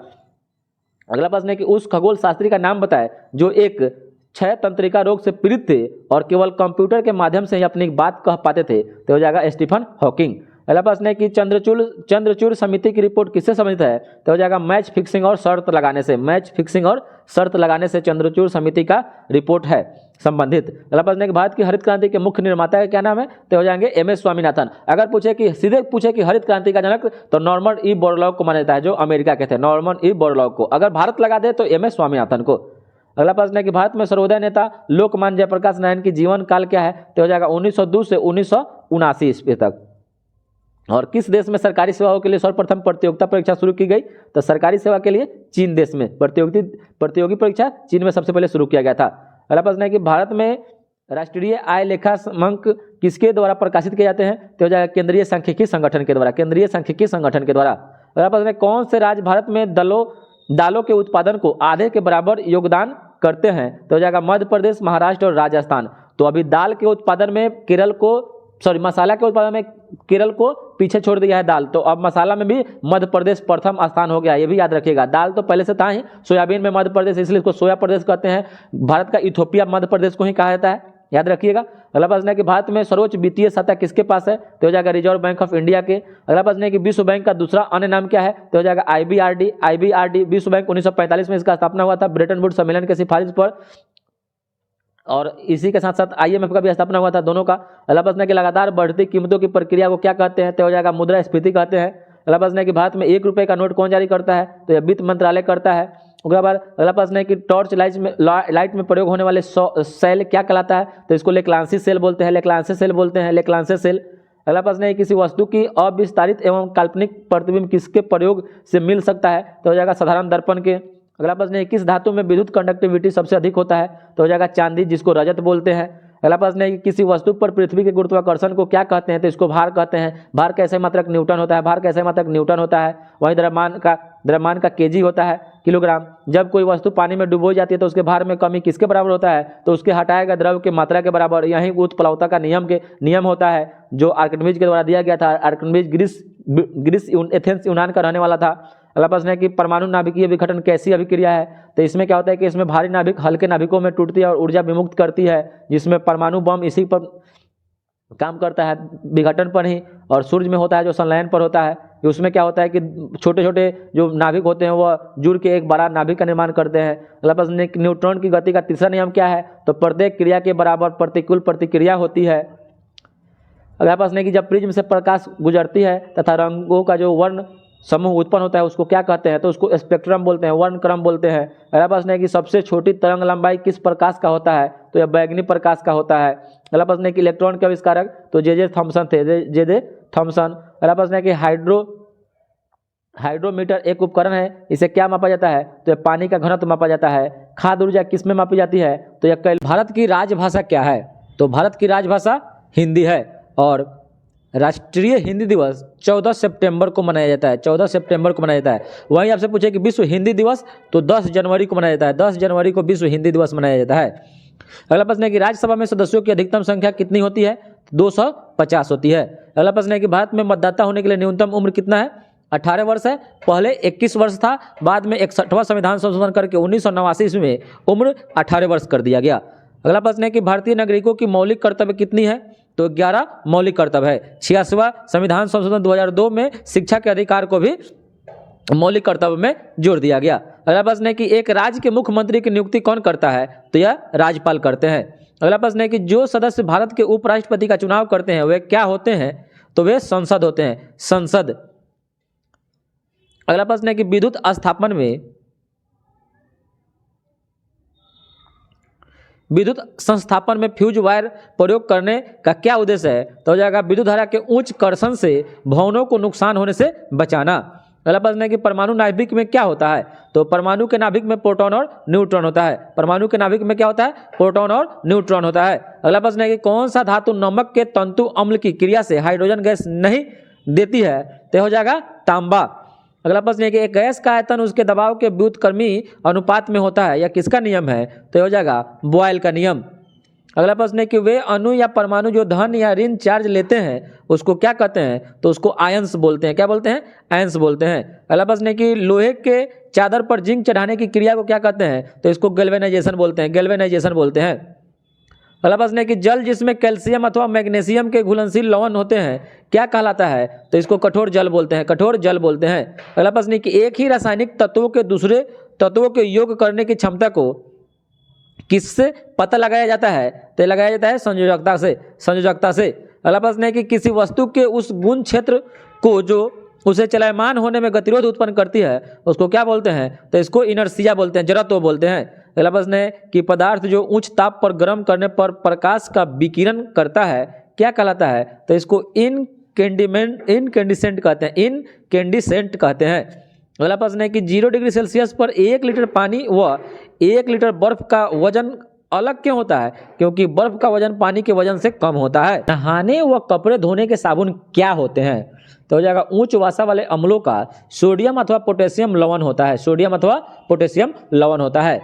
अगला प्रश्न है कि उस खगोल शास्त्री का नाम बताए जो एक क्षय तंत्रिका रोग से पीड़ित थे और केवल कंप्यूटर के माध्यम से ही अपनी बात कह पाते थे, तो हो जाएगा स्टीफन हॉकिंग। अगला प्रश्न है कि चंद्रचूड़ समिति की रिपोर्ट किससे संबंधित है, तो हो जाएगा मैच फिक्सिंग और शर्त लगाने से, मैच फिक्सिंग और शर्त लगाने से चंद्रचूड़ समिति का रिपोर्ट है संबंधित। अगला प्रश्न है कि भारत की हरित क्रांति के मुख्य निर्माता का क्या नाम है, तो हो जाएंगे MS स्वामीनाथन। अगर पूछे कि सीधे पूछे कि हरित क्रांति का जनक, तो नॉर्मन ई बोरलॉग को माना जाता है, जो अमेरिका के थे, नॉर्मन ई बोरलॉग को। अगर भारत लगा दे तो MS स्वामीनाथन को। अगला प्रश्न है कि भारत में सर्वोदय नेता लोकमान्य जयप्रकाश नारायण की जीवन काल क्या है, तो हो जाएगा 1902 से 1979 ईस्वी तक। और किस देश में सरकारी सेवाओं के लिए सर्वप्रथम प्रतियोगिता परीक्षा शुरू की गई, तो सरकारी सेवा के लिए चीन देश में प्रतियोगी परीक्षा चीन में सबसे पहले शुरू किया गया था। अगला प्रश्न है कि भारत में राष्ट्रीय आय लेखांकन किसके द्वारा प्रकाशित किए जाते हैं, तो हो जाएगा केंद्रीय सांख्यिकी संगठन के द्वारा, केंद्रीय सांख्यिकी संगठन के द्वारा। अगला प्रश्न है कौन से राज्य भारत में दालों के उत्पादन को आधे के बराबर योगदान करते हैं, तो हो जाएगा मध्य प्रदेश, महाराष्ट्र और राजस्थान। तो अभी दाल के उत्पादन में मसाला के उत्पादन में केरल को पीछे छोड़ दिया है दाल, तो अब मसाला में भी मध्य प्रदेश प्रथम स्थान हो गया, ये भी याद रखिएगा। दाल तो पहले से था ही, सोयाबीन में मध्य प्रदेश, इसलिए इसको सोया प्रदेश कहते हैं। भारत का इथोपिया मध्य प्रदेश को ही कहा जाता है, याद रखिएगा। अगला प्रश्न है कि भारत में सर्वोच्च वित्तीय सत्ता किसके पास है, तो हो जाएगा रिजर्व बैंक ऑफ इंडिया के। अगला प्रश्न है कि विश्व बैंक का दूसरा अन्य नाम क्या है, तो हो जाएगा IBRD। विश्व बैंक 1945 में इसका स्थापना हुआ था ब्रेटन वुड्स सम्मेलन की सिफारिश पर। और इसी के साथ साथ IMF का भी स्थापना हुआ था, दोनों का। अगला प्रश्न है कि लगातार बढ़ती कीमतों की प्रक्रिया को क्या कहते हैं? तो हो जाएगा मुद्रास्फीति कहते हैं। अगला प्रश्न है कि भारत में 1 रुपये का नोट कौन जारी करता है? तो यह वित्त मंत्रालय करता है। उसके बाद अगला प्रश्न है कि टॉर्च लाइट में प्रयोग होने वाले सेल क्या कहलाता है? तो इसको लेक्लांसी सेल बोलते हैं, लेक्लांसी सेल बोलते हैं, लेक्लांसी सेल। अगला प्रश्न है किसी वस्तु की अविस्तारित एवं काल्पनिक प्रतिबिंब किसके प्रयोग से मिल सकता है? तो हो जाएगा साधारण दर्पण के। अगला प्रश्न है किस धातु में विद्युत कंडक्टिविटी सबसे अधिक होता है? तो हो जाएगा चांदी, जिसको रजत बोलते हैं। अगला प्रश्न है कि किसी वस्तु पर पृथ्वी के गुरुत्वाकर्षण को क्या कहते हैं? तो इसको भार कहते हैं। भार कैसे मात्रक न्यूटन होता है? भार कैसे मात्रक न्यूटन होता है। वहीं द्रव्यमान का केजी होता है, किलोग्राम। जब कोई वस्तु पानी में डुबोई जाती है तो उसके भार में कमी किसके बराबर होता है? तो उसके हटाए गए द्रव्य की मात्रा के बराबर। यही उत्प्लावता का नियम होता है, जो आर्किमिडीज के द्वारा दिया गया था। आर्किमिडीज ग्रीस एथेंस यूनान का रहने वाला था। अगला प्रश्न है कि परमाणु नाभिकीय विघटन कैसी अभिक्रिया है? तो इसमें क्या होता है कि इसमें भारी नाभिक हल्के नाभिकों में टूटती है और ऊर्जा विमुक्त करती है, जिसमें परमाणु बम इसी पर काम करता है, विघटन पर ही। और सूर्य में होता है जो संलयन पर होता है। उसमें क्या होता है कि छोटे छोटे जो नाभिक होते हैं वह जुड़ के एक बड़ा नाभिक का निर्माण करते हैं। अगला प्रश्न है कि न्यूट्रॉन की गति का तीसरा नियम क्या है? तो प्रत्येक क्रिया के बराबर प्रतिकूल प्रतिक्रिया होती है। अगला प्रश्न है कि जब प्रिज्म से प्रकाश गुजरती है तथा रंगों का जो वर्ण समूह उत्पन्न होता है उसको क्या कहते हैं? तो उसको स्पेक्ट्रम बोलते हैं, वर्णक्रम बोलते हैं। अगला प्रश्न है कि सबसे छोटी तरंग लंबाई किस प्रकाश का होता है? तो यह बैगनी प्रकाश का होता है। अगला प्रश्न है कि इलेक्ट्रॉन के आविष्कारक? तो जे थॉमसन थे, जे थॉमसन। अगला प्रश्न है कि हाइड्रोमीटर एक उपकरण है, इसे क्या मापा जाता है? तो यह पानी का घनत्व मापा जाता है। खाद्य ऊर्जा किस में मापी जाती है? तो यह भारत की राजभाषा क्या है? तो भारत की राजभाषा हिंदी है। और राष्ट्रीय हिंदी दिवस 14 सितंबर को मनाया जाता है, 14 सितंबर को मनाया जाता है। वहीं आपसे पूछे कि विश्व हिंदी दिवस, तो 10 जनवरी को मनाया जाता है, 10 जनवरी को विश्व हिंदी दिवस मनाया जाता है। अगला प्रश्न है कि राज्यसभा में सदस्यों की अधिकतम संख्या कितनी होती है? 250 होती है। अगला प्रश्न है कि भारत में मतदाता होने के लिए न्यूनतम उम्र कितना है? 18 वर्ष है। पहले 21 वर्ष था, बाद में 61वां संविधान संशोधन करके 1989 ईस्वी में उम्र 18 वर्ष कर दिया गया। अगला प्रश्न है कि भारतीय नागरिकों की मौलिक कर्तव्य कितनी है? तो 11 मौलिक कर्तव्य है। 86वां संविधान संशोधन 2002 में शिक्षा के अधिकार को भी मौलिक कर्तव्य में जोड़ दिया गया। अगला प्रश्न है कि एक राज्य के मुख्यमंत्री की नियुक्ति कौन करता है? तो यह राज्यपाल करते हैं। अगला प्रश्न है कि जो सदस्य भारत के उपराष्ट्रपति का चुनाव करते हैं वे क्या होते हैं? तो वे संसद होते हैं, संसद। अगला प्रश्न है कि विद्युत संस्थापन में फ्यूज वायर प्रयोग करने का क्या उद्देश्य है? तो हो जाएगा विद्युत धारा के उच्च कर्षण से भवनों को नुकसान होने से बचाना। अगला प्रश्न है कि परमाणु नाभिक में क्या होता है? तो परमाणु के नाभिक में प्रोटॉन और न्यूट्रॉन होता है। परमाणु के नाभिक में क्या होता है? प्रोटॉन और न्यूट्रॉन होता है। अगला प्रश्न है कि कौन सा धातु नमक के तंतु अम्ल की क्रिया से हाइड्रोजन गैस नहीं देती है? तो हो जाएगा तांबा। अगला प्रश्न है कि एक गैस का आयतन उसके दबाव के व्युत्क्रमी अनुपात में होता है, यह किसका नियम है? तो हो जाएगा बॉयल का नियम। अगला प्रश्न है कि वे अणु या परमाणु जो धन या ऋण चार्ज लेते हैं उसको क्या कहते हैं? तो उसको आयंस बोलते हैं। क्या बोलते हैं? आयंस बोलते हैं। अगला प्रश्न है कि लोहे के चादर पर जिंक चढ़ाने की क्रिया को क्या कहते हैं? तो इसको गैल्वेनाइजेशन बोलते हैं, गैल्वेनाइजेशन बोलते हैं। अगला प्रश्न है कि जल जिसमें कैल्शियम अथवा मैग्नीशियम के घुलनशील लवण होते हैं क्या कहलाता है? तो इसको कठोर जल बोलते हैं, कठोर जल बोलते हैं। अगला प्रश्न है कि एक ही रासायनिक तत्वों के दूसरे तत्वों के योग करने की क्षमता को किससे पता लगाया जाता है? तो लगाया जाता है संयोजकता से, संयोजकता से। अगला प्रश्न है कि किसी वस्तु के उस गुण क्षेत्र को जो उसे चलायमान होने में गतिरोध उत्पन्न करती है उसको क्या बोलते हैं? तो इसको इनर्शिया बोलते हैं, जड़त्व बोलते हैं। अगला प्रश्न है कि पदार्थ जो उच्च ताप पर गर्म करने पर प्रकाश का विकिरण करता है क्या कहलाता है? तो इसको इनकेंडिसेंट कहते हैं, इनकेंडिसेंट कहते हैं। अगला प्रश्न है कि 0 डिग्री सेल्सियस पर 1 लीटर पानी व 1 लीटर बर्फ का वजन अलग क्यों होता है? क्योंकि बर्फ का वजन पानी के वजन से कम होता है। नहाने व कपड़े धोने के साबुन क्या होते हैं? तो हो जाएगा उच्च वासा वाले अम्लों का सोडियम अथवा पोटेशियम लवण होता है, सोडियम अथवा पोटेशियम लवण होता है।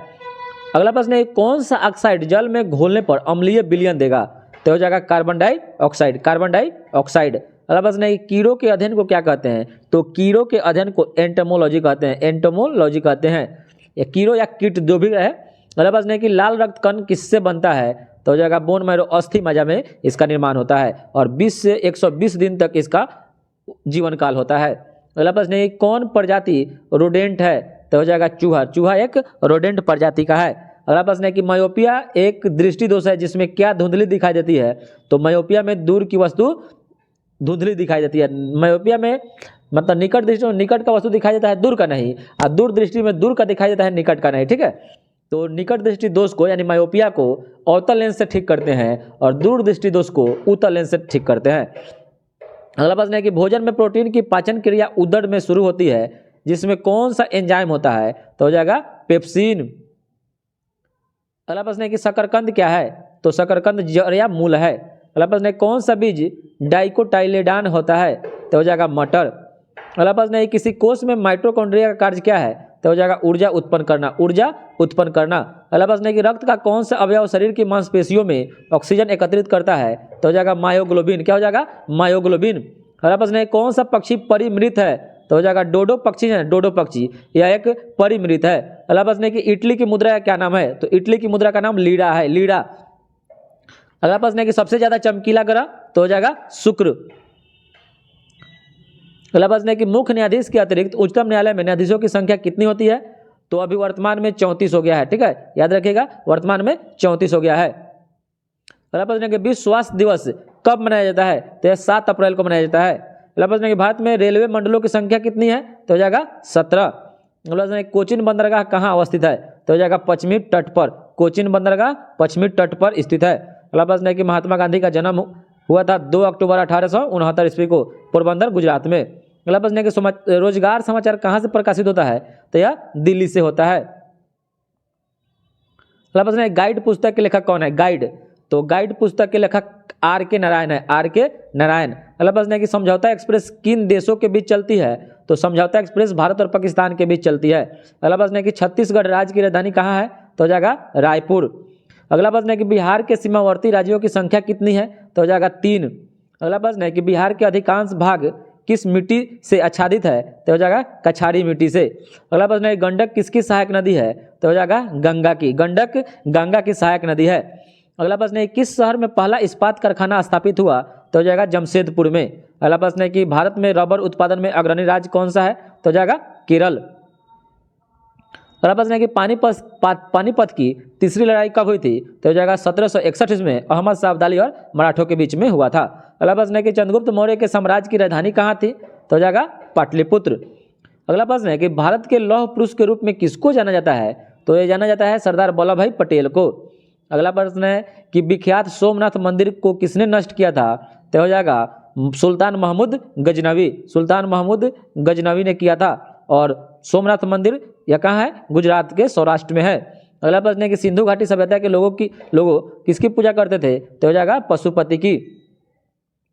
अगला प्रश्न है कौन सा ऑक्साइड जल में घोलने पर अम्लीय विलयन देगा? तो हो जाएगा कार्बन डाइऑक्साइड, कार्बन डाइऑक्साइड। अगला प्रश्न है कीड़ों के अध्ययन को क्या कहते हैं? तो कीड़ों के अध्ययन को एंटोमोलॉजी कहते हैं, एंटोमोलॉजी कहते हैं। या कीड़ों या कीट जो भी रहे। अगला प्रश्न है कि लाल रक्त कण किससे बनता है? तो हो जाएगा बोन मैरो, अस्थि मज्जा में इसका निर्माण होता है और 20 से 120 दिन तक इसका जीवन काल होता है। अगला प्रश्न है कौन प्रजाति रोडेंट है? तो हो जाएगा चूहा, चूहा एक रोडेंट प्रजाति का है। अगला प्रश्न है कि मायोपिया एक दृष्टि दोष है जिसमें क्या धुंधली दिखाई देती है? तो मायोपिया में दूर की वस्तु धुंधली दिखाई देती है। मायोपिया में मतलब निकट दृष्टि में निकट का वस्तु दिखाई देता है, दूर का नहीं, और दूर दृष्टि में दूर का दिखाई देता है, निकट का नहीं। ठीक है, तो निकट दृष्टि दोष को यानी मायोपिया को अवतल लेंस से ठीक करते हैं और दूर दृष्टि दोष को उत्तल लेंस से ठीक करते हैं। अगला प्रश्न है कि भोजन में प्रोटीन की पाचन क्रिया उदर में शुरू होती है जिसमें कौन सा एंजाइम होता है? तो हो जाएगा पेप्सिन। अगला प्रश्न है कि शकरकंद क्या है? तो शकरकंद जड़ या मूल है। अगला प्रश्न है कौन सा बीज डाइकोटाइलेडान होता है? तो हो जाएगा मटर। अगला प्रश्न है किसी कोष में माइटोकॉन्ड्रिया का कार्य क्या है? तो हो जाएगा ऊर्जा उत्पन्न करना, ऊर्जा उत्पन्न करना। अगला प्रश्न है कि रक्त का कौन सा अवयव शरीर की मांसपेशियों में ऑक्सीजन एकत्रित करता है? तो हो जाएगा मायोग्लोबिन। क्या हो जाएगा? मायोग्लोबिन। अगला प्रश्न है कौन सा पक्षी परिमृत है? तो हो जाएगा डोडो पक्षी है, डोडो पक्षी यह एक परिमृत है। अगला प्रश्न है कि इटली की मुद्रा का क्या नाम है? तो इटली की मुद्रा का नाम लीड़ा है, लीड़ा। अगला प्रश्न है कि सबसे ज्यादा चमकीला ग्रह? तो हो जाएगा शुक्र। अगला प्रश्न है कि मुख्य न्यायाधीश के अतिरिक्त उच्चतम न्यायालय में न्यायाधीशों की संख्या कितनी होती है? तो अभी वर्तमान में 34 हो गया है। ठीक है, याद रखिएगा वर्तमान में 34 हो गया है। अगला प्रश्न है कि विश्व स्वास्थ्य दिवस कब मनाया जाता है? तो यह 7 अप्रैल को मनाया जाता है। अगला प्रश्न है कि भारत में रेलवे मंडलों की संख्या कितनी है? तो हो जाएगा 17। अगला प्रश्न है कोचीन बंदरगाह कहाँ अवस्थित है? तो हो जाएगा पश्चिमी तट पर। कोचीन बंदरगाह पश्चिमी तट पर स्थित है। अगला प्रश्न है कि महात्मा गांधी का जन्म हुआ था 2 अक्टूबर 1869 ईस्वी को पोरबंदर गुजरात में। अगला प्रश्न है कि रोजगार समाचार कहाँ से प्रकाशित होता है? तो यह दिल्ली से होता है। अगला प्रश्न है गाइड पुस्तक के लेखक कौन है? गाइड, तो गाइड पुस्तक के लेखक R.K. नारायण है, R.K. नारायण। अगला प्रश्न है कि समझौता एक्सप्रेस किन देशों के बीच चलती है? तो समझौता एक्सप्रेस भारत और पाकिस्तान के बीच चलती है। अगला प्रश्न है कि छत्तीसगढ़ राज्य की राजधानी कहाँ है? तो हो जाएगा रायपुर। अगला प्रश्न है कि बिहार के सीमावर्ती राज्यों की संख्या कितनी है? तो हो जाएगा 3। अगला प्रश्न है कि बिहार के अधिकांश भाग किस मिट्टी से आच्छादित है? तो हो जाएगा कछारी मिट्टी से। अगला प्रश्न है गंडक किसकी सहायक नदी है? तो हो जाएगा गंगा की, गंडक गंगा की सहायक नदी है। अगला प्रश्न है किस शहर में पहला इस्पात कारखाना स्थापित हुआ? तो हो जाएगा जमशेदपुर में। अगला प्रश्न है कि भारत में रबर उत्पादन में अग्रणी राज्य कौन सा है? तो हो जाएगा केरल। अगला प्रश्न है कि पानीपत की तीसरी लड़ाई कब हुई थी? तो हो जाएगा 1761 ईस्वी में अहमद शाह अब्दाली और मराठों के बीच में हुआ था। अगला प्रश्न है कि चंद्रगुप्त मौर्य के साम्राज्य की राजधानी कहाँ थी? तो हो जाएगा पाटलिपुत्र। अगला प्रश्न है कि भारत के लौह पुरुष के रूप में किसको जाना जाता है? तो ये जाना जाता है सरदार वल्लभ भाई पटेल को। अगला प्रश्न है कि विख्यात सोमनाथ मंदिर को किसने नष्ट किया था? तो हो जाएगा सुल्तान महमूद गजनवी, सुल्तान महमूद गजनवी ने किया था। और सोमनाथ मंदिर यह कहाँ है? गुजरात के सौराष्ट्र में है। अगला प्रश्न है कि सिंधु घाटी सभ्यता के लोगों किसकी पूजा करते थे? तो हो जाएगा पशुपति की।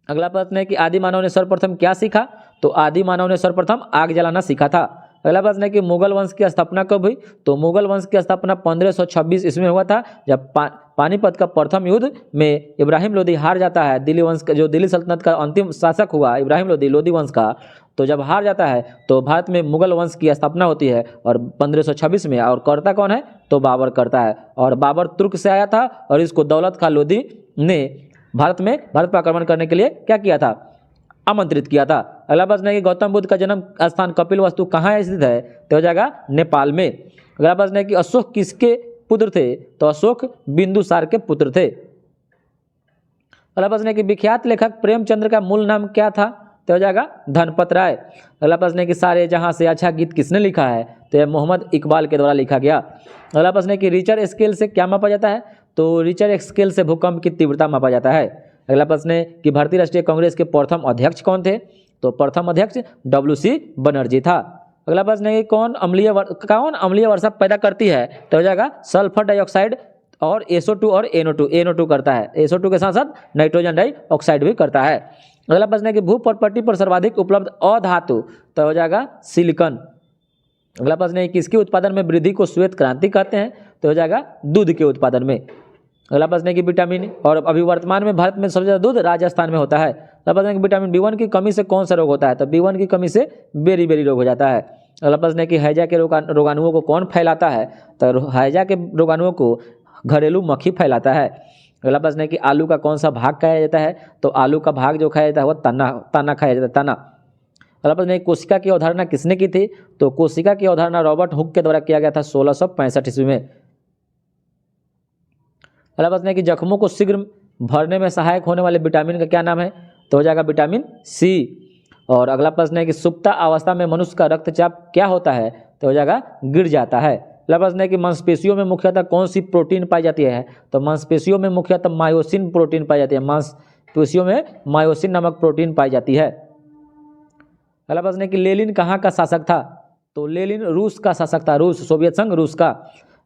अगला प्रश्न है कि आदि मानव ने सर्वप्रथम क्या सीखा? तो आदि मानव ने सर्वप्रथम आग जलाना सीखा था। अगला प्रश्न है कि मुगल वंश की स्थापना कब हुई? तो मुगल वंश की स्थापना 1526 ईस्वी में हुआ था, जब पानीपत का प्रथम युद्ध में इब्राहिम लोदी हार जाता है। दिल्ली वंश का जो दिल्ली सल्तनत का अंतिम शासक हुआ इब्राहिम लोदी वंश का, तो जब हार जाता है तो भारत में मुगल वंश की स्थापना होती है और 1526 में। और करता कौन है? तो बाबर करता है। और बाबर तुर्क से आया था और इसको दौलत खां लोदी ने भारत पर आक्रमण करने के लिए क्या किया था? आमंत्रित किया था। अगला प्रश्न है कि गौतम बुद्ध का जन्म स्थान कपिलवस्तु कहाँ स्थित है? तो हो जाएगा नेपाल में। अगला प्रश्न है कि अशोक किसके पुत्र थे? तो अशोक बिंदुसार के पुत्र थे। अगला प्रश्न है कि विख्यात लेखक प्रेमचंद्र का मूल नाम क्या था? तो हो जाएगा धनपत राय। अगला प्रश्न है कि सारे जहां से अच्छा गीत किसने लिखा है? तो यह मोहम्मद इकबाल के द्वारा लिखा गया। अगला प्रश्न है कि रिचर स्केल से क्या मापा जाता है? तो रिचर स्केल से भूकंप की तीव्रता मापा जाता है। अगला प्रश्न है कि भारतीय राष्ट्रीय कांग्रेस के प्रथम अध्यक्ष कौन थे? तो प्रथम अध्यक्ष WC बनर्जी था। अगला प्रश्न है कि कौन अम्लीय वर्षा पैदा करती है? तो हो जाएगा सल्फर डाइऑक्साइड और SO2 और NO2 करता है। SO2 के साथ साथ नाइट्रोजन डाइऑक्साइड भी करता है। अगला प्रश्न है कि भूप्रपट्टी पर सर्वाधिक उपलब्ध अधातु? तो हो जाएगा सिलिकॉन। अगला प्रश्न है किसके उत्पादन में वृद्धि को श्वेत क्रांति कहते हैं? तो हो जाएगा दूध के उत्पादन में। अगला प्रश्न है कि विटामिन, और अभी वर्तमान में भारत में सबसे ज़्यादा दूध राजस्थान में होता है। अगला प्रश्न है कि विटामिन B1 की कमी से कौन सा रोग होता है? तो B1 की कमी से बेरी रोग हो जाता है। अगला प्रश्न है कि हैजा के रोगाणुओं को कौन फैलाता है? तो हैजा के रोगाणुओं को घरेलू मक्खी फैलाता है। अगला प्रश्न है कि आलू का कौन सा भाग खाया जाता है? तो आलू का भाग जो खाया जाता है वो तना खाया जाता है, तना। अगला प्रश्न है कोशिका की अवधारणा किसने की थी? तो कोशिका की अवधारणा रॉबर्ट हुक के द्वारा किया गया था 1665 ईस्वी में। अगला प्रश्न है कि जख्मों को शीघ्र भरने में सहायक होने वाले विटामिन का क्या नाम है? तो हो जाएगा विटामिन सी। और अगला प्रश्न है कि सुप्ता अवस्था में मनुष्य का रक्तचाप क्या होता है? तो हो जाएगा गिर जाता है। अगला प्रश्न है कि मांसपेशियों में मुख्यतः कौन सी प्रोटीन पाई जाती है? तो मांसपेशियों में मुख्यतः मायोसिन प्रोटीन पाई जाती है। मांसपेशियों में मायोसिन नामक प्रोटीन पाई जाती है। अगला प्रश्न है कि लेनिन कहाँ का शासक था? तो लेनिन रूस का शासक था, रूस, सोवियत संघ रूस का।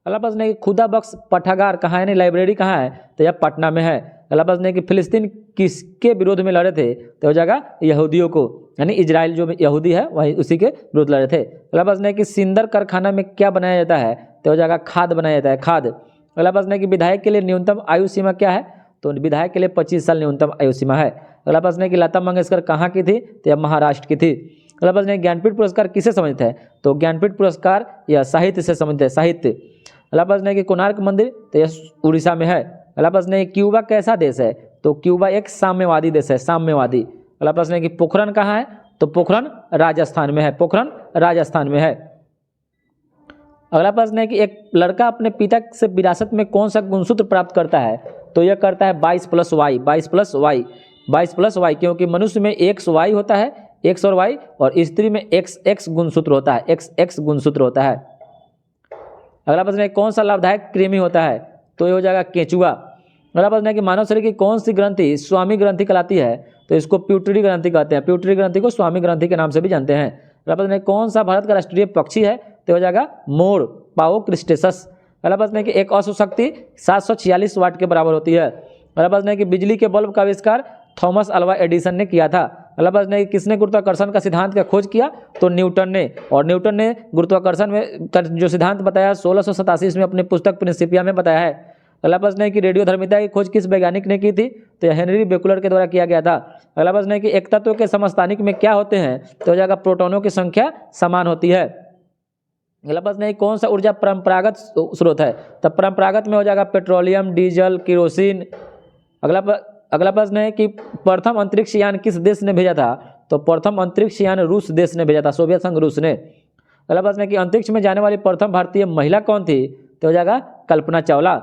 अगला प्रश्न है कि खुदा बख्श पठागार कहाँ है, यानी लाइब्रेरी कहाँ है? तो यह पटना में है। अगला प्रश्न है कि फिलिस्तीन किसके विरोध में लड़े थे? तो हो जाएगा यहूदियों को, यानी इजराइल जो यहूदी है वही उसी के विरोध लड़े थे। अगला प्रश्न है कि सिंदर कारखाना में क्या बनाया जाता है? तो हो जाएगा खाद बनाया जाता है, खाद। अगला प्रश्न है कि विधायक के लिए न्यूनतम आयु सीमा क्या है? तो विधायक के लिए 25 साल न्यूनतम आयु सीमा है। अगला प्रश्न है कि लता मंगेशकर कहाँ की थी? तो यह महाराष्ट्र की थी। अगला प्रश्न है ज्ञानपीठ पुरस्कार किसे संबंधित है? तो ज्ञानपीठ पुरस्कार यह साहित्य से संबंधित है, साहित्य। अगला प्रश्न है कि कोणार्क मंदिर, तो यह उड़ीसा में है। अगला प्रश्न है क्यूबा कैसा देश है? तो क्यूबा एक साम्यवादी देश है, साम्यवादी। अगला प्रश्न है कि पोखरण कहाँ है? तो पोखरण राजस्थान में है, पोखरण राजस्थान में है। अगला प्रश्न है कि एक लड़का अपने पिता से विरासत में कौन सा गुणसूत्र प्राप्त करता है? तो यह करता है 22+y, 22+y, 22+y, क्योंकि मनुष्य में XY होता है, X और Y, और स्त्री में XX गुणसूत्र होता है, XX गुणसूत्र होता है। अगला प्रश्न है कौन सा लाभदायक कृमि होता है? तो ये हो जाएगा केंचुआ। अगला प्रश्न है कि मानव शरीर की कौन सी ग्रंथि स्वामी ग्रंथि कहलाती है? तो इसको प्यूटरी ग्रंथि कहते हैं, प्यूटरी ग्रंथि को स्वामी ग्रंथि के नाम से भी जानते हैं। अगला प्रश्न है कौन सा भारत का राष्ट्रीय पक्षी है? तो हो जाएगा मोर, पाओ क्रिस्टेसस। अगला प्रश्न है कि एक औसत शक्ति 746 वाट के बराबर होती है। अगला प्रश्न है कि बिजली के बल्ब का आविष्कार थॉमस अल्वा एडिसन ने किया था। अगला प्रश्न है कि किसने गुरुत्वाकर्षण का सिद्धांत का खोज किया? तो न्यूटन ने। और न्यूटन ने गुरुत्वाकर्षण में जो सिद्धांत बताया 1687 में अपनी पुस्तक प्रिंसिपिया में बताया है। अगला प्रश्न है कि रेडियोधर्मिता की खोज किस वैज्ञानिक ने की थी? तो हेनरी बेकुलर के द्वारा किया गया था। अगला प्रश्न है कि एक तत्व के समस्थानिक में क्या होते हैं? तो हो जाएगा प्रोटॉनों की संख्या समान होती है। अगला प्रश्न है कौन सा ऊर्जा परंपरागत स्रोत है? तो परंपरागत में हो जाएगा पेट्रोलियम, डीजल, केरोसिन। अगला प्रश्न है कि प्रथम अंतरिक्ष यान किस देश ने भेजा था? तो प्रथम अंतरिक्ष यान रूस देश ने भेजा था, सोवियत संघ रूस ने। अगला प्रश्न है कि अंतरिक्ष में जाने वाली प्रथम भारतीय महिला कौन थी? तो हो जाएगा कल्पना चावला।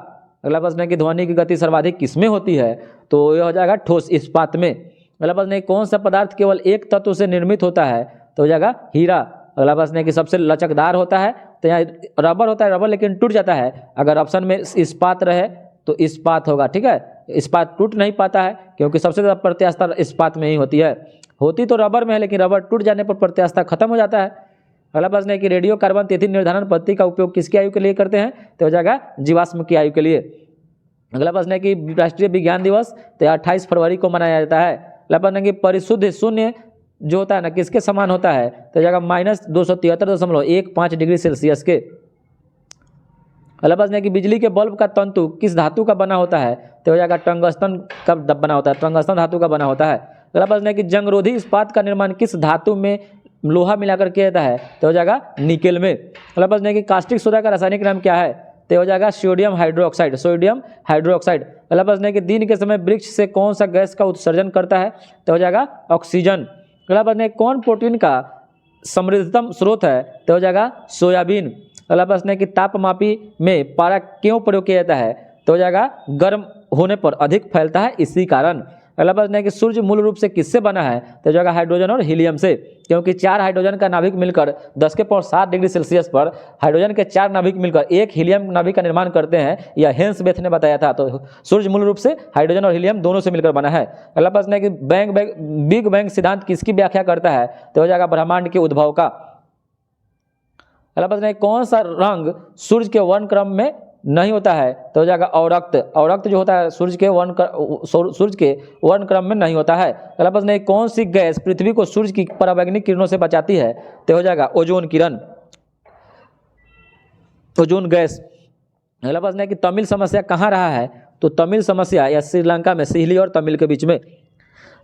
अगला प्रश्न है कि ध्वनि की गति सर्वाधिक किसमें होती है? तो यह हो जाएगा ठोस इस्पात में। अगला प्रश्न है कौन सा पदार्थ केवल एक तत्व से निर्मित होता है? तो हो जाएगा हीरा। अगला प्रश्न है कि सबसे लचकदार होता है? तो यहाँ रबर होता है, रबर लेकिन टूट जाता है। अगर ऑप्शन में इस्पात रहे तो इस्पात होगा, ठीक है। इस्पात टूट नहीं पाता है क्योंकि सबसे ज़्यादा प्रत्यास्था इस्पात में ही होती है। होती तो रबर में है लेकिन रबर टूट जाने पर प्रत्यास्था खत्म हो जाता है। अगला प्रश्न है कि रेडियो कार्बन तिथि निर्धारण पद्धति का उपयोग किसकी आयु के लिए करते हैं? तो हो जाएगा जीवाश्म की आयु के लिए। अगला प्रश्न है कि राष्ट्रीय विज्ञान दिवस तो 28 फरवरी को मनाया जाता है। अगला प्रश्न है कि परिशुद्ध शून्य जो होता है ना किसके समान होता है? तो हो जाएगा -273.15 डिग्री सेल्सियस के। अगला प्रश्न है कि बिजली के बल्ब का तंतु किस धातु का बना होता है? तो हो जाएगा टंगस्टन का बना होता है, टंगस्टन धातु का बना होता है। अगला प्रश्न है कि जंगरोधी इस्पात का निर्माण किस धातु में लोहा मिलाकर किया जाता है? तो हो जाएगा निकेल में। अगला प्रश्न है कि कास्टिक सोडा का रासायनिक नाम क्या है? तो हो जाएगा सोडियम हाइड्रोक्साइड, सोडियम हाइड्रोक्साइड। अगला प्रश्न है कि दिन के समय वृक्ष से कौन सा गैस का उत्सर्जन करता है? तो हो जाएगा ऑक्सीजन। अगला प्रश्न है कौन प्रोटीन का समृद्धतम स्रोत है? तो हो जाएगा सोयाबीन। अगला प्रश्न है कि तापमापी में पारा क्यों प्रयोग किया जाता है? तो हो जाएगा गर्म होने पर अधिक फैलता है इसी कारण। अगला प्रश्न है कि सूर्य मूल रूप से किससे बना है? तो हो जाएगा हाइड्रोजन और हीलियम से, क्योंकि 4 हाइड्रोजन का नाभिक मिलकर 10⁻⁷ डिग्री सेल्सियस पर हाइड्रोजन के 4 नाभिक मिलकर एक हीलियम नाभिक का निर्माण करते हैं, यह हेंस बेथ ने बताया था। तो सूर्य मूल रूप से हाइड्रोजन और हीलियम दोनों से मिलकर बना है। अगला प्रश्न है कि बिग बैंग सिद्धांत किसकी व्याख्या करता है? तो हो जाएगा ब्रह्मांड के उद्भव का। अगला प्रश्न है कौन सा रंग सूर्य के वर्णक्रम में नहीं होता है? तो हो जाएगा औरक्त। औरक्त जो होता है सूर्य के वर्णक्रम में नहीं होता है। अगला प्रश्न है कौन सी गैस पृथ्वी को सूर्य की पराबैंगनी किरणों से बचाती है? तो हो जाएगा ओजोन किरण, ओजोन गैस। अगला प्रश्न है कि तमिल समस्या कहाँ रहा है? तो तमिल समस्या या श्रीलंका में, सिहली और तमिल के बीच में।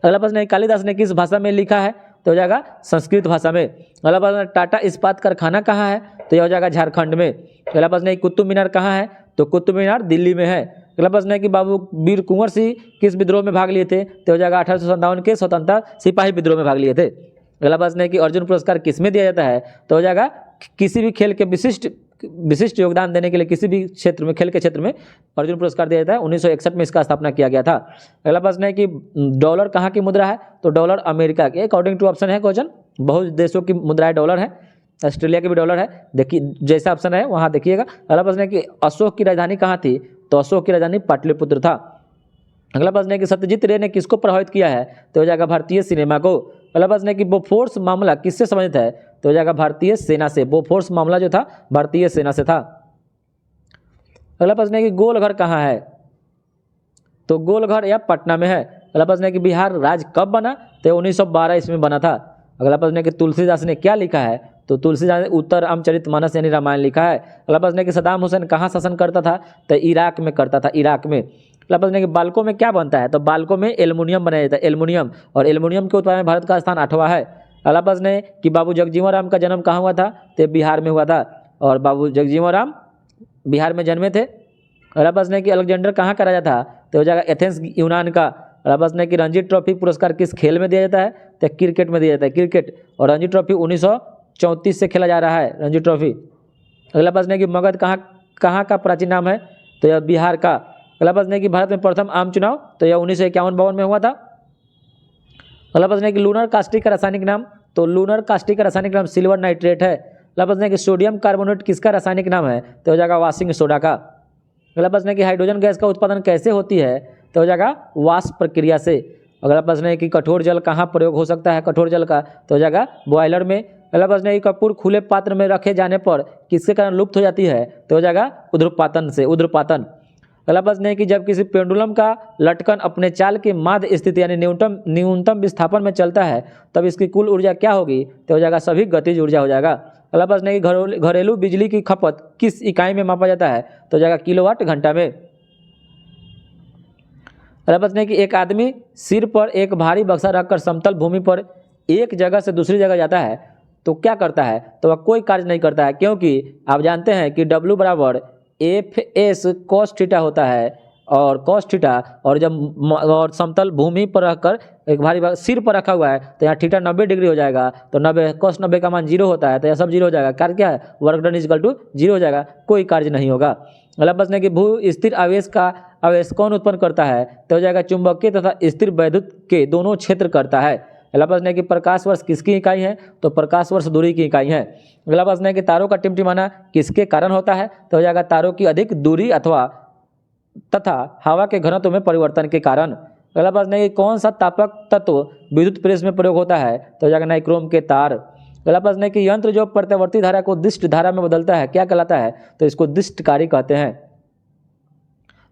अगला प्रश्न है कालिदास ने किस भाषा में लिखा है? तो हो जाएगा संस्कृत भाषा में। अगला प्रश्न है टाटा इस्पात कारखाना कहाँ है? तो यह हो जाएगा झारखंड में। अगला प्रश्न है कुतुब मीनार कहाँ है? तो कुतुब मीनार दिल्ली में है। अगला प्रश्न है कि बाबू वीर कुंवर सिंह किस विद्रोह में भाग लिए थे? तो हो जाएगा 1857 के स्वतंत्रता सिपाही विद्रोह में भाग लिए थे। अगला प्रश्न है कि अर्जुन पुरस्कार किसमें दिया जाता है? तो हो जाएगा किसी भी खेल के विशिष्ट विशिष्ट योगदान देने के लिए किसी भी क्षेत्र में, खेल के क्षेत्र में अर्जुन पुरस्कार दिया जाता है। 1961 में इसका स्थापना किया गया था। अगला प्रश्न है कि डॉलर कहाँ की मुद्रा है? तो डॉलर अमेरिका की। अकॉर्डिंग टू ऑप्शन है क्वेश्चन, बहुत देशों की मुद्राएं डॉलर है, ऑस्ट्रेलिया की भी डॉलर है। देखिए जैसा ऑप्शन है वहाँ देखिएगा। अगला प्रश्न है कि अशोक की राजधानी कहाँ थी? तो अशोक की राजधानी पाटलिपुत्र था। अगला प्रश्न है कि सत्यजीत रे ने किसको प्रभावित किया है? तो हो जाएगा भारतीय सिनेमा को। अगला प्रश्न है कि बोफोर्स मामला किससे संबंधित है? तो हो जाएगा भारतीय सेना से। बोफोर्स मामला जो था भारतीय सेना से था। अगला प्रश्न है कि गोलघर कहाँ है? तो गोलघर या पटना में है। अगला प्रश्न है कि बिहार राज्य कब बना? तो 1912 इसमें बना था। अगला प्रश्न है कि तुलसीदास ने क्या लिखा है? तो तुलसीदास ने उत्तर रामचरितमानस यानी रामायण लिखा है। अगला प्रश्न है कि सद्दाम हुसैन कहाँ शासन करता था? तो इराक में करता था, इराक में। अगला प्रश्न है कि बाल्को में क्या बनता है? तो बाल्को में एल्युमिनियम बनाया जाता है, एल्युमिनियम, और एल्युमिनियम के उत्पादन में भारत का स्थान 8वां है। अगला प्रश्न है कि बाबू जगजीवन राम का जन्म कहाँ हुआ था? तो बिहार में हुआ था, और बाबू जगजीवन राम बिहार में जन्मे थे। अगला प्रश्न है कि अलेक्जेंडर कहाँ का राजा था? तो हो जाएगा एथेंस यूनान का। अगला प्रश्न है कि रणजी ट्रॉफी पुरस्कार किस खेल में दिया जाता है? तो क्रिकेट में दिया जाता है, क्रिकेट। और रणजी ट्रॉफी 1934 से खेला जा रहा है, रणजी ट्रॉफी। अगला प्रश्न है कि मगध कहाँ का प्राचीन नाम है? तो यह बिहार का। अगला प्रश्न है कि भारत में प्रथम आम चुनाव? तो यह 1951-52 में हुआ था। अगला प्रश्न है कि लूनर कास्टिक का रासायनिक नाम? तो लूनर कास्टिक का रासायनिक नाम सिल्वर नाइट्रेट है। अगला प्रश्न है कि सोडियम कार्बोनेट किसका रासायनिक नाम है? तो हो जाएगा वाशिंग सोडा का। अगला प्रश्न है कि हाइड्रोजन गैस का उत्पादन कैसे होती है? तो हो जाएगा वाष्प प्रक्रिया से। अगला प्रश्न है कि कठोर जल कहाँ प्रयोग हो सकता है कठोर जल का? तो हो जाएगा बॉयलर में। अगला प्रश्न है कि कपूर खुले पात्र में रखे जाने पर किसके कारण लुप्त हो जाती है? तो हो जाएगा ऊध्र्वपातन से, ऊध्र्वपातन। अगला प्रश्न है कि जब किसी पेंडुलम का लटकन अपने चाल के माध्य स्थिति यानी न्यूनतम विस्थापन में चलता है तब इसकी कुल ऊर्जा क्या होगी? तो हो जाएगा सभी गतिज ऊर्जा हो जाएगा। अगला प्रश्न है कि घरेलू बिजली की खपत किस इकाई में मापा जाता है? तो हो जाएगा किलोवाट घंटा में। अगला प्रश्न है कि एक आदमी सिर पर एक भारी बक्सा रखकर समतल भूमि पर एक जगह से दूसरी जगह जाता है तो क्या करता है? तो वह कोई कार्य नहीं करता है, क्योंकि आप जानते हैं कि W बराबर FS cos थीटा होता है, और cos थीटा, और जब समतल भूमि पर रखकर एक भारी सिर पर रखा हुआ है तो यहाँ थीटा 90 डिग्री हो जाएगा, तो 90 cos 90 का मान 0 होता है, तो यह सब 0 हो जाएगा। कार्य क्या है? वर्क डन इक्वल टू 0 हो जाएगा, कोई कार्य नहीं होगा। अगला प्रश्न है कि भू स्थिर आवेश का आवेश कौन उत्पन्न करता है? तो हो जाएगा चुंबकीय तथा स्थिर वैद्युत के दोनों क्षेत्र करता है। अगला प्रश्न है कि प्रकाश वर्ष किसकी इकाई है? तो प्रकाश वर्ष दूरी की इकाई है। अगला प्रश्न है कि तारों का टिमटिमाना किसके कारण होता है? तो हो जाएगा तारों की अधिक दूरी तथा हवा के घनत्व में परिवर्तन के कारण। अगला प्रश्न है कि कौन सा तापक तत्व विद्युत प्रेस में प्रयोग होता है? तो हो जाएगा नाइक्रोम के तार। अगला प्रश्न है कि यंत्र जो प्रत्यावर्ती धारा को दिष्ट धारा में बदलता है क्या कहलाता है? तो इसको दिष्टकारी कहते हैं।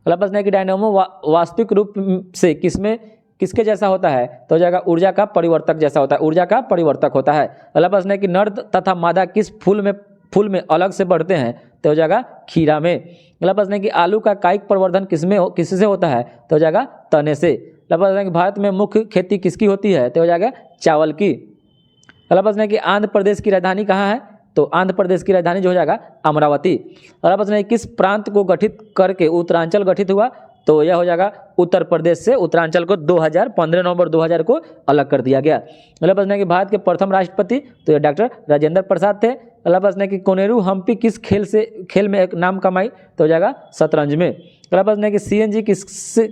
अगला प्रश्न है कि डायनामो वास्तविक रूप से किसके जैसा होता है? तो हो जाएगा ऊर्जा का परिवर्तक जैसा होता है, ऊर्जा का परिवर्तक होता है। अगला प्रश्न है कि नर तथा मादा किस फूल में अलग से बढ़ते हैं? तो हो जाएगा खीरा में। अगला प्रश्न है कि आलू का कायिक प्रवर्धन किससे होता है? तो हो जाएगा तने से। अगला प्रश्न है कि भारत में मुख्य खेती किसकी होती है? तो हो जाएगा चावल की। अगला प्रश्न है कि आंध्र प्रदेश की राजधानी कहाँ है? तो आंध्र प्रदेश की राजधानी जो हो जाएगा अमरावती। अगला प्रश्न है किस प्रांत को गठित करके उत्तरांचल गठित हुआ? तो यह हो जाएगा उत्तर प्रदेश से उत्तरांचल को 15 नवंबर 2000 को अलग कर दिया गया। अगला प्रश्न है कि भारत के प्रथम राष्ट्रपति तो यह डॉक्टर राजेंद्र प्रसाद थे। अगला प्रश्न है कि कोनेरू हम्पी किस खेल में एक नाम कमाई? तो हो जाएगा शतरंज में। अगला प्रश्न है कि CNG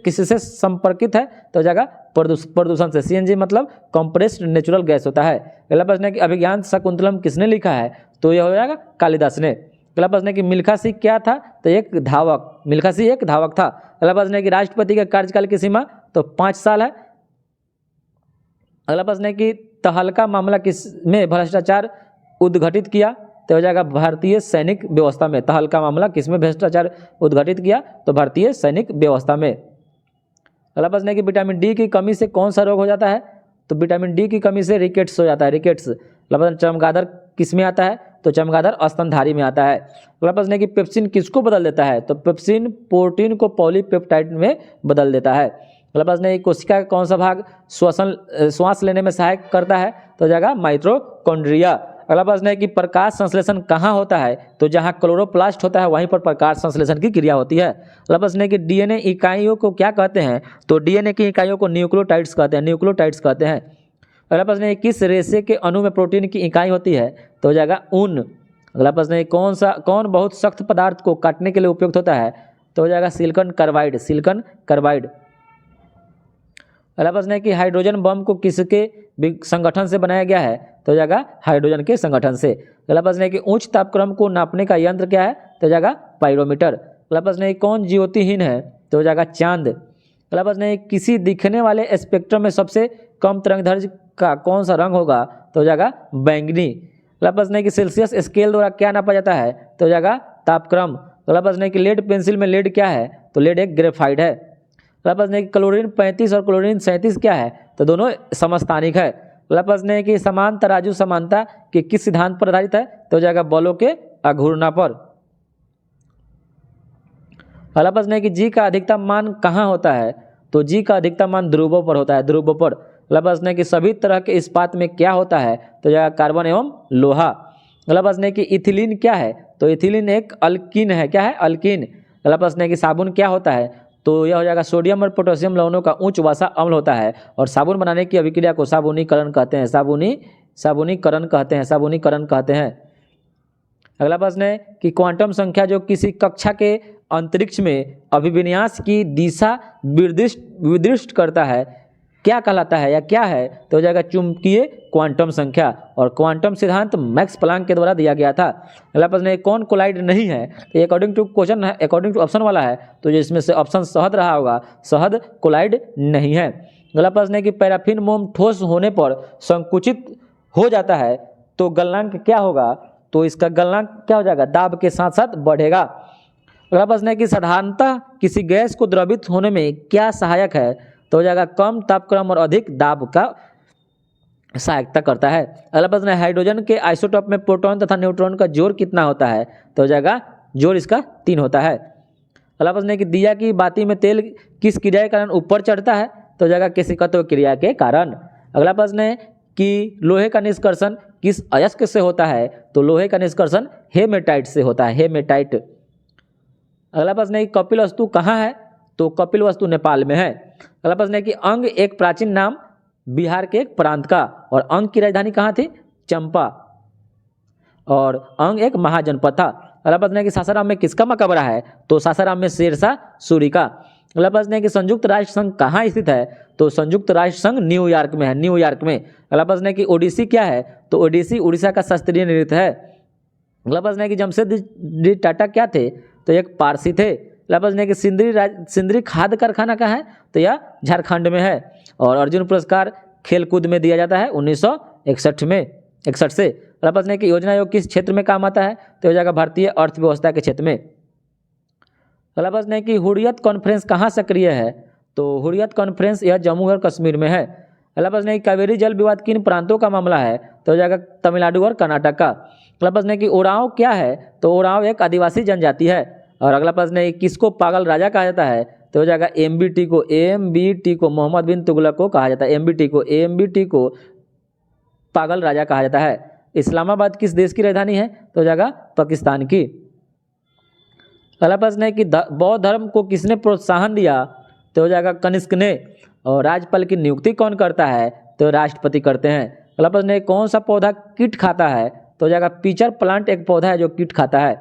किससे संपर्कित है? तो हो जाएगा प्रदूषण से। CNG मतलब कंप्रेस्ड नेचुरल गैस होता है। अगला प्रश्न है कि अभिज्ञान शाकुंतलम किसने लिखा है? तो यह हो जाएगा कालिदास ने। अगला प्रश्न है कि मिल्खा सिंह क्या था? तो एक धावक, मिल्खा सिंह एक धावक था। अगला प्रश्न है कि राष्ट्रपति के कार्यकाल की सीमा तो 5 साल है। अगला प्रश्न है कि तहलका मामला किसमें भ्रष्टाचार उद्घटित किया? तो हो जाएगा भारतीय सैनिक व्यवस्था में। तहलका मामला किसमें भ्रष्टाचार उद्घटित किया? तो भारतीय सैनिक व्यवस्था में। अगला प्रश्न है कि विटामिन डी की कमी से कौन सा रोग हो जाता है? तो विटामिन डी की कमी से रिकेट्स हो जाता है, रिकेट्स। अगला प्रश्न चमगादड़ किस में आता है? तो चमगादड़ स्तनधारी में आता है। अगला प्रश्न है कि पेप्सिन किसको बदल देता है? तो पेप्सिन प्रोटीन को पॉलीपेप्टाइड में बदल देता है। अगला प्रश्न है कि कोशिका का कौन सा भाग श्वास लेने में सहायक करता है? तो हो जाएगा माइटोकॉन्ड्रिया। अगला प्रश्न है कि प्रकाश संश्लेषण कहाँ होता है? तो जहाँ क्लोरोप्लास्ट होता है वहीं पर प्रकाश संश्लेषण की क्रिया होती है। अगला प्रश्न है कि डीएनए इकाइयों को क्या कहते हैं? तो डीएनए की इकाइयों को न्यूक्लियोटाइड्स कहते हैं, न्यूक्लियोटाइड्स कहते हैं। अगला प्रश्न है किस रेशे के अणु में प्रोटीन की इकाई होती है? तो हो जाएगा ऊन। अगला प्रश्न है कौन बहुत सख्त पदार्थ को काटने के लिए उपयुक्त होता है, तो हो जाएगा सिलिकॉन कार्बाइड, सिलिकॉन कार्बाइड। अगला प्रश्न है कि हाइड्रोजन बम को किसके संगठन से बनाया गया है, तो हो जाएगा हाइड्रोजन के संगठन से। अगला प्रश्न है कि उच्च तापक्रम को नापने का यंत्र क्या है, तो हो जाएगा पाइरोमीटर। अगला प्रश्न है कौन ज्योतिहीन है, तो हो जाएगा चांद। अगला प्रश्न है किसी दिखने वाले स्पेक्ट्रम में सबसे कम तरंगदैर्घ्य का कौन सा रंग होगा, तो हो जाएगा बैंगनी। अगला प्रश्न है कि सेल्सियस स्केल द्वारा क्या नापा जाता है, तो हो जाएगा तापक्रम। अगला प्रश्न है कि लेड पेंसिल में लेड क्या है, तो लेड एक ग्रेफाइट है। अगला प्रश्न है कि क्लोरीन 35 और क्लोरीन 37 क्या है, तो दोनों समस्थानिक है। अगला प्रश्न है कि समान तराजू समानता के किस सिद्धांत पर आधारित है, तो हो जाएगा बलों के अघूर्णन पर। अगला प्रश्न है कि जी का अधिकतम मान कहाँ होता है, तो जी का अधिकतम मान ध्रुवों पर होता है, ध्रुवों पर। अगला प्रश्न है कि सभी तरह के इस्पात में क्या होता है, तो जाएगा कार्बन एवं लोहा। अगला प्रश्न है कि इथिलीन क्या है, तो इथिलीन एक अल्कीन है, क्या है, अल्कीन। अगला प्रश्न है कि साबुन क्या होता है, तो यह हो जाएगा सोडियम और पोटेशियम लवणों का उच्च वसा अम्ल होता है और साबुन बनाने की अभिक्रिया को साबुनीकरण कहते हैं, साबुनीकरण कहते हैं, साबुनीकरण कहते हैं। अगला प्रश्न है कि क्वांटम संख्या जो किसी कक्षा के अंतरिक्ष में अभिविन्यास की दिशा निर्दिष्ट करता है क्या कहलाता है या क्या है, तो हो जाएगा चुंबकीय क्वांटम संख्या। और क्वांटम सिद्धांत मैक्स प्लांक के द्वारा दिया गया था। अगला प्रश्न है कौन कोलाइड नहीं है, तो अकॉर्डिंग टू क्वेश्चन है, अकॉर्डिंग टू ऑप्शन वाला है, तो जो इसमें से ऑप्शन शहद रहा होगा, शहद कोलाइड नहीं है। अगला प्रश्न है कि पैराफिन मोम ठोस होने पर संकुचित हो जाता है तो गलनांक क्या होगा, तो इसका गलनांक क्या हो जाएगा, दाब के साथ साथ बढ़ेगा। अगला प्रश्न है कि साधारणतः किसी गैस को द्रवित होने में क्या सहायक है, तो हो जाएगा कम तापक्रम और अधिक दाब का सहायता करता है। अगला प्रश्न है हाइड्रोजन के आइसोटोप में प्रोटॉन तथा न्यूट्रॉन का जोड़ कितना होता है, तो हो जाएगा जोड़ इसका 3 होता है। अगला प्रश्न है कि दिया की बाती में तेल किस क्रिया के कारण ऊपर चढ़ता है, तो हो जाएगा केशिकत्व क्रिया के कारण। अगला प्रश्न है कि लोहे का निष्कर्षण किस अयस्क से होता है, तो लोहे का निष्कर्षण हेमेटाइट से होता है, हेमेटाइट। अगला प्रश्न है कि कपिल वस्तु कहाँ है, तो कपिल वस्तु नेपाल में है। अगला प्रश्न है कि अंग एक प्राचीन नाम बिहार के एक प्रांत का, और अंग की राजधानी कहाँ थी, चंपा, और अंग एक महाजनपद था। अगला प्रश्न है कि सासाराम में किसका मकबरा है, तो सासाराम में शेरशाह सूरी का। अगला प्रश्न है कि संयुक्त राष्ट्र संघ कहाँ स्थित है, तो संयुक्त राष्ट्र संघ न्यूयॉर्क में है, न्यूयॉर्क में। अगला प्रश्न है कि ओडिसी क्या है, तो ओडिसी उड़ीसा का शास्त्रीय नृत्य है। अगला प्रश्न है कि जमशेदजी टाटा क्या थे, तो एक पारसी थे। अगला प्रश्न है कि सिंदरी खाद कारखाना कहाँ है, तो यह झारखंड में है। और अर्जुन पुरस्कार खेलकूद में दिया जाता है 1961 से। अगला प्रश्न है कि योजना आयोग किस क्षेत्र में काम आता है, तो हो जाएगा भारतीय अर्थव्यवस्था के क्षेत्र में। अगला प्रश्न है कि हुर्रियत कॉन्फ्रेंस कहाँ सक्रिय है, तो हुर्रियत कॉन्फ्रेंस यह जम्मू और कश्मीर में है। अगला प्रश्न है कि कावेरी जल विवाद किन प्रांतों का मामला है, तो हो जाएगा तमिलनाडु और कर्नाटक का। अगला प्रश्न है कि ओरांव क्या है, तो ओरांव एक आदिवासी जनजाति है। और अगला प्रश्न है किसको पागल राजा कहा जाता है, तो हो जाएगा एमबीटी को मोहम्मद बिन तुगलक को कहा जाता है, एमबीटी को पागल राजा कहा जाता है। इस्लामाबाद किस देश की राजधानी है, तो हो जाएगा पाकिस्तान की। अगला प्रश्न है कि बौद्ध धर्म को किसने प्रोत्साहन दिया, तो हो जाएगा कनिष्क ने। और राज्यपाल की नियुक्ति कौन करता है, तो राष्ट्रपति करते हैं। अगला प्रश्न है कौन सा पौधा कीट खाता है, तो हो जाएगा पीचर प्लांट एक पौधा है जो कीट खाता है।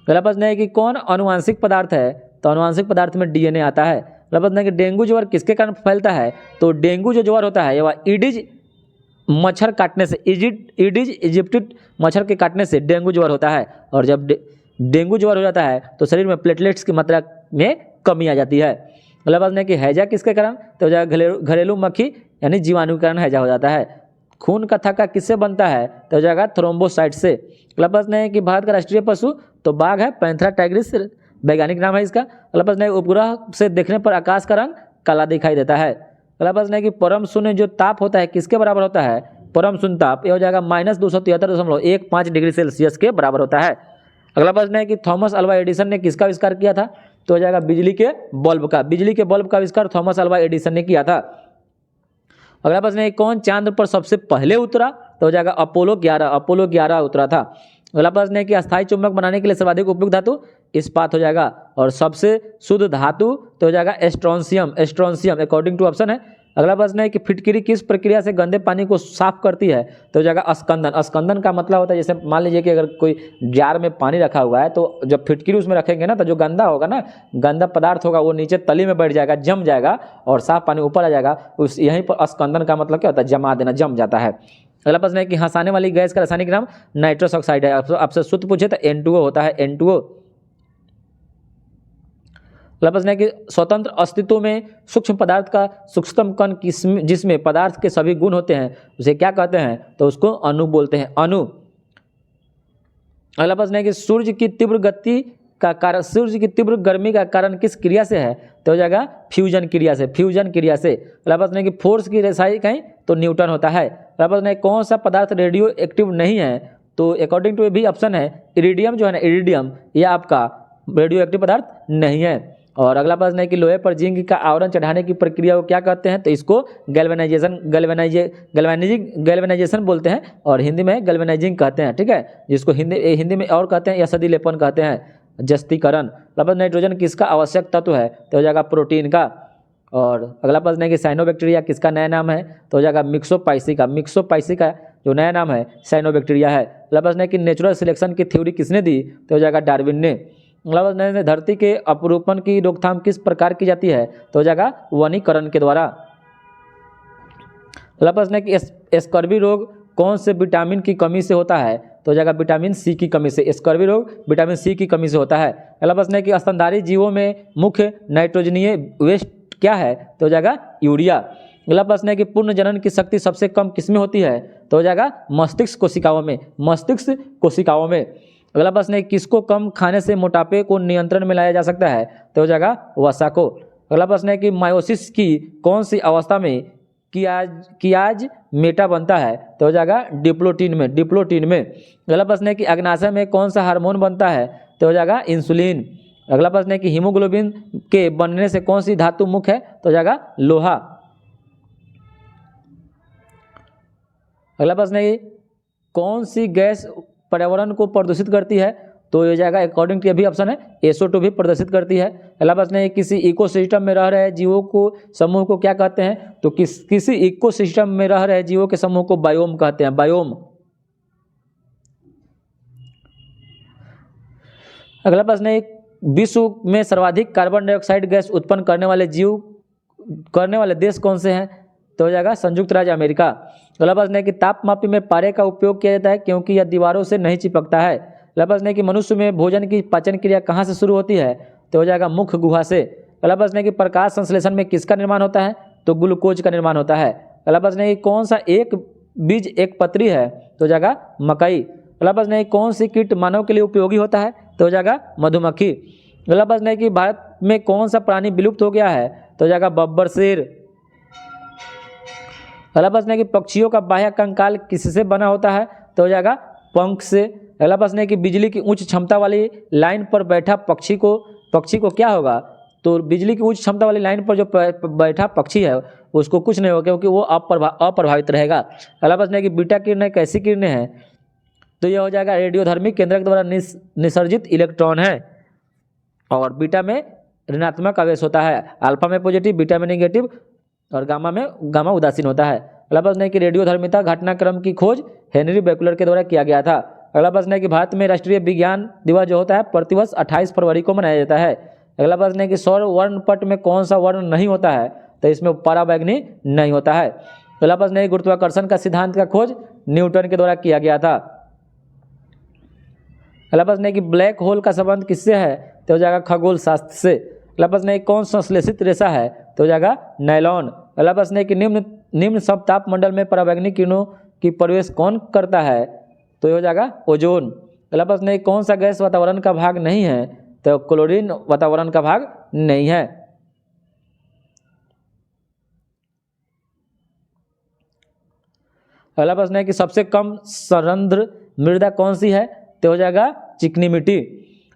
अगला प्रश्न है कि कौन अनुवांशिक पदार्थ है, तो अनुवांशिक पदार्थ में डीएनए आता है। अगला प्रश्न है कि डेंगू ज्वर किसके कारण फैलता है, तो डेंगू जो ज्वर होता है वह ईडिज मच्छर काटने से, ईडिज इजिप्टिड मच्छर के काटने से डेंगू ज्वर होता है। और जब डेंगू ज्वर हो जाता है तो शरीर में प्लेटलेट्स की मात्रा में कमी आ जाती है। अगला प्रश्न है कि हैजा किसके कारण, तो हो जाएगा घरेलू मक्खी यानी जीवाणु के कारण हैजा हो जाता है। खून का थक्का किससे बनता है, तो हो जाएगा थ्रोम्बोसाइट से। अगला प्रश्न है कि भारत का राष्ट्रीय पशु, तो बाघ है, पैंथरा टाइग्रिस वैज्ञानिक नाम है इसका। अगला प्रश्न है उपग्रह से देखने पर आकाश का रंग काला दिखाई देता है। अगला प्रश्न है कि परम शून्य जो ताप होता है किसके बराबर होता है, परम शून्य ताप यह हो जाएगा -273.15 डिग्री सेल्सियस के बराबर होता है। अगला प्रश्न है कि थॉमस अल्वा एडिसन ने किसका आविष्कार किया था, तो हो जाएगा बिजली के बल्ब का आविष्कार थॉमस अल्वा एडिसन ने किया था। अगला प्रश्न है कौन चांद पर सबसे पहले उतरा, तो हो जाएगा अपोलो 11 उतरा था। अगला प्रश्न है कि अस्थायी चुंबक बनाने के लिए सर्वाधिक उपयुक्त धातु इस्पात हो जाएगा। और सबसे शुद्ध धातु तो हो जाएगा स्ट्रोंशियम, अकॉर्डिंग टू ऑप्शन है अगला प्रश्न है कि फिटकिरी किस प्रक्रिया से गंदे पानी को साफ करती है? तो हो जाएगा स्कंदन। स्कंदन का मतलब होता है जैसे मान लीजिए कि अगर कोई जार में पानी रखा हुआ है तो जब फिटकिरी उसमें रखेंगे ना तो जो गंदा होगा ना, गंदा पदार्थ होगा वो नीचे तली में बैठ जाएगा, जम जाएगा और साफ पानी ऊपर आ जाएगा। उस यहीं पर स्कंदन का मतलब क्या होता है? जमा देना, जम जाता है। अगला प्रश्न है कि हंसाने वाली गैस का रासायनिक नाम नाइट्रस ऑक्साइड है। आपसे शुद्ध पूछे तो N2O होता है, N2O। अगला प्रश्न है कि स्वतंत्र अस्तित्व में सूक्ष्म पदार्थ का सूक्ष्मतम कण जिसमें पदार्थ के सभी गुण होते हैं उसे क्या कहते हैं? तो उसको अणु बोलते हैं, अणु। अगला प्रश्न है कि सूर्य की तीव्र गर्मी का कारण किस क्रिया से है? तो हो जाएगा फ्यूजन क्रिया से, फ्यूजन क्रिया से। अगला प्रश्न है कि फोर्स की रेसाई कहीं तो न्यूटन होता है। अगला प्रश्न है कौन सा पदार्थ रेडियो एक्टिव नहीं है? तो अकॉर्डिंग टू भी ऑप्शन है इरिडियम, जो है ना इरिडियम, यह आपका रेडियो एक्टिव पदार्थ नहीं है। और अगला प्रश्न है कि लोहे पर जिंक का आवरण चढ़ाने की प्रक्रिया को क्या कहते हैं? तो इसको गैल्वेनाइजेशन बोलते हैं और हिंदी में गैल्वेनाइजिंग कहते हैं, ठीक है, जिसको हिंदी में और कहते हैं या सदी लेपन कहते हैं, जस्तीकरण। मतलब नाइट्रोजन किसका आवश्यक तत्व है? तो हो जाएगा प्रोटीन का। और अगला प्रश्न है कि साइनोबैक्टीरिया किसका नया नाम है? तो हो जाएगा मिक्सोपाइसी का। मिक्सोपाइसी का जो नया नाम है साइनोबैक्टीरिया है। अगला प्रश्न है कि नेचुरल सिलेक्शन की थ्योरी किसने दी? तो हो जाएगा डार्विन ने। अगला प्रश्न है धरती के अपरूपण की रोकथाम किस प्रकार की जाती है? तो हो जाएगा वनीकरण के द्वारा। अगला प्रश्न है कि स्कर्वी रोग कौन से विटामिन की कमी से होता है? तो हो जाएगा विटामिन सी की कमी से। स्कर्वी रोग विटामिन सी की कमी से होता है। अगला प्रश्न है कि स्तनधारी जीवों में मुख्य नाइट्रोजनीय वेस्ट क्या है? तो हो जाएगा यूरिया। अगला प्रश्न है कि पूर्ण जनन की शक्ति सबसे कम किसमें होती है? तो हो जाएगा मस्तिष्क कोशिकाओं में, मस्तिष्क कोशिकाओं में। अगला प्रश्न है किसको कम खाने से मोटापे को नियंत्रण में लाया जा सकता है? तो हो जाएगा वसा को। अगला प्रश्न है कि मायोसिस की कौन सी अवस्था में कियाज मेटा बनता है? तो हो जाएगा डिप्लोटीन में, डिप्लोटीन में। अगला प्रश्न है कि अग्नाशय में कौन सा हार्मोन बनता है? तो हो जाएगा इंसुलिन। अगला प्रश्न है कि हीमोग्लोबिन के बनने से कौन सी धातु मुख्य है? तो हो जाएगा लोहा। अगला प्रश्न है कौन सी गैस पर्यावरण को प्रदूषित करती है? तो ये जाएगा अकॉर्डिंग टू भी ऑप्शन है SO2 भी प्रदर्शित करती है। अगला प्रश्न है किसी इकोसिस्टम में रह रहे जीवों को समूह को क्या कहते हैं? तो किसी इकोसिस्टम में रह रहे जीवों के समूह को बायोम कहते हैं, बायोम। अगला प्रश्न है विश्व में सर्वाधिक कार्बन डाइऑक्साइड गैस उत्पन्न करने वाले देश कौन से हैं? तो हो जाएगा संयुक्त राज्य अमेरिका। अगला प्रश्न है कि तापमापी में पारे का उपयोग किया जाता है क्योंकि यह दीवारों से नहीं चिपकता है। अगला प्रश्न है कि मनुष्य में भोजन की पाचन क्रिया कहाँ से शुरू होती है? तो हो जाएगा मुख गुहा से। अगला प्रश्न है कि प्रकाश संश्लेषण में किसका निर्माण होता है? तो ग्लूकोज का निर्माण होता है। अगला प्रश्न है कि कौन सा एक बीज एक पत्री है? तो हो जाएगा मकई। अगला प्रश्न है कौन सी कीट मानव के लिए उपयोगी होता है? तो हो जाएगा मधुमक्खी। अगला प्रश्न है कि भारत में कौन सा प्राणी विलुप्त हो गया है? तो हो जाएगा बब्बर शेर। अगला प्रश्न है कि पक्षियों का बाह्य कंकाल किससे बना होता है? तो हो जाएगा पंख से। अगला प्रश्न है कि बिजली की उच्च क्षमता वाली लाइन पर बैठा पक्षी को क्या होगा? तो बिजली की उच्च क्षमता वाली लाइन पर जो बैठा पक्षी है उसको कुछ नहीं होगा क्योंकि वो अप्रभावित रहेगा। अगला प्रश्न है कि बीटा किरणें कैसी किरणें हैं? तो यह हो जाएगा रेडियोधर्मी केंद्रक द्वारा निसर्जित इलेक्ट्रॉन है। और बीटा में ऋणात्मक आवेश होता है, अल्फा में पॉजिटिव, बीटा में नेगेटिव और गामा उदासीन होता है। अगला प्रश्न है कि रेडियोधर्मिता घटनाक्रम की खोज हेनरी बेकुलर के द्वारा किया गया था। अगला प्रश्न है कि भारत में राष्ट्रीय विज्ञान दिवस जो होता है प्रतिवर्ष 28 फरवरी को मनाया जाता है। अगला प्रश्न है कि सौर वर्णपट में कौन सा वर्ण नहीं होता है? तो इसमें पराबैंगनी नहीं होता है। अगला प्रश्न है गुरुत्वाकर्षण का सिद्धांत का खोज न्यूटन के द्वारा किया गया था। अगला प्रश्न है कि ब्लैक होल का संबंध किससे है? तो हो जाएगा खगोल शास्त्र से। अगला प्रश्न है कौन संश्लेषित रेशा है? तो हो जाएगा नायलॉन। अगला प्रश्न है कि निम्न समताप मंडल में पराबैंगनी किरणों की प्रवेश कौन करता है? तो ये हो जाएगा ओजोन। अगला प्रश्न है कौन सा गैस वातावरण का भाग नहीं है? तो क्लोरीन वातावरण का भाग नहीं है। अगला प्रश्न है कि सबसे कम सरंध्र मृदा कौन सी है? तो हो जाएगा चिकनी मिट्टी।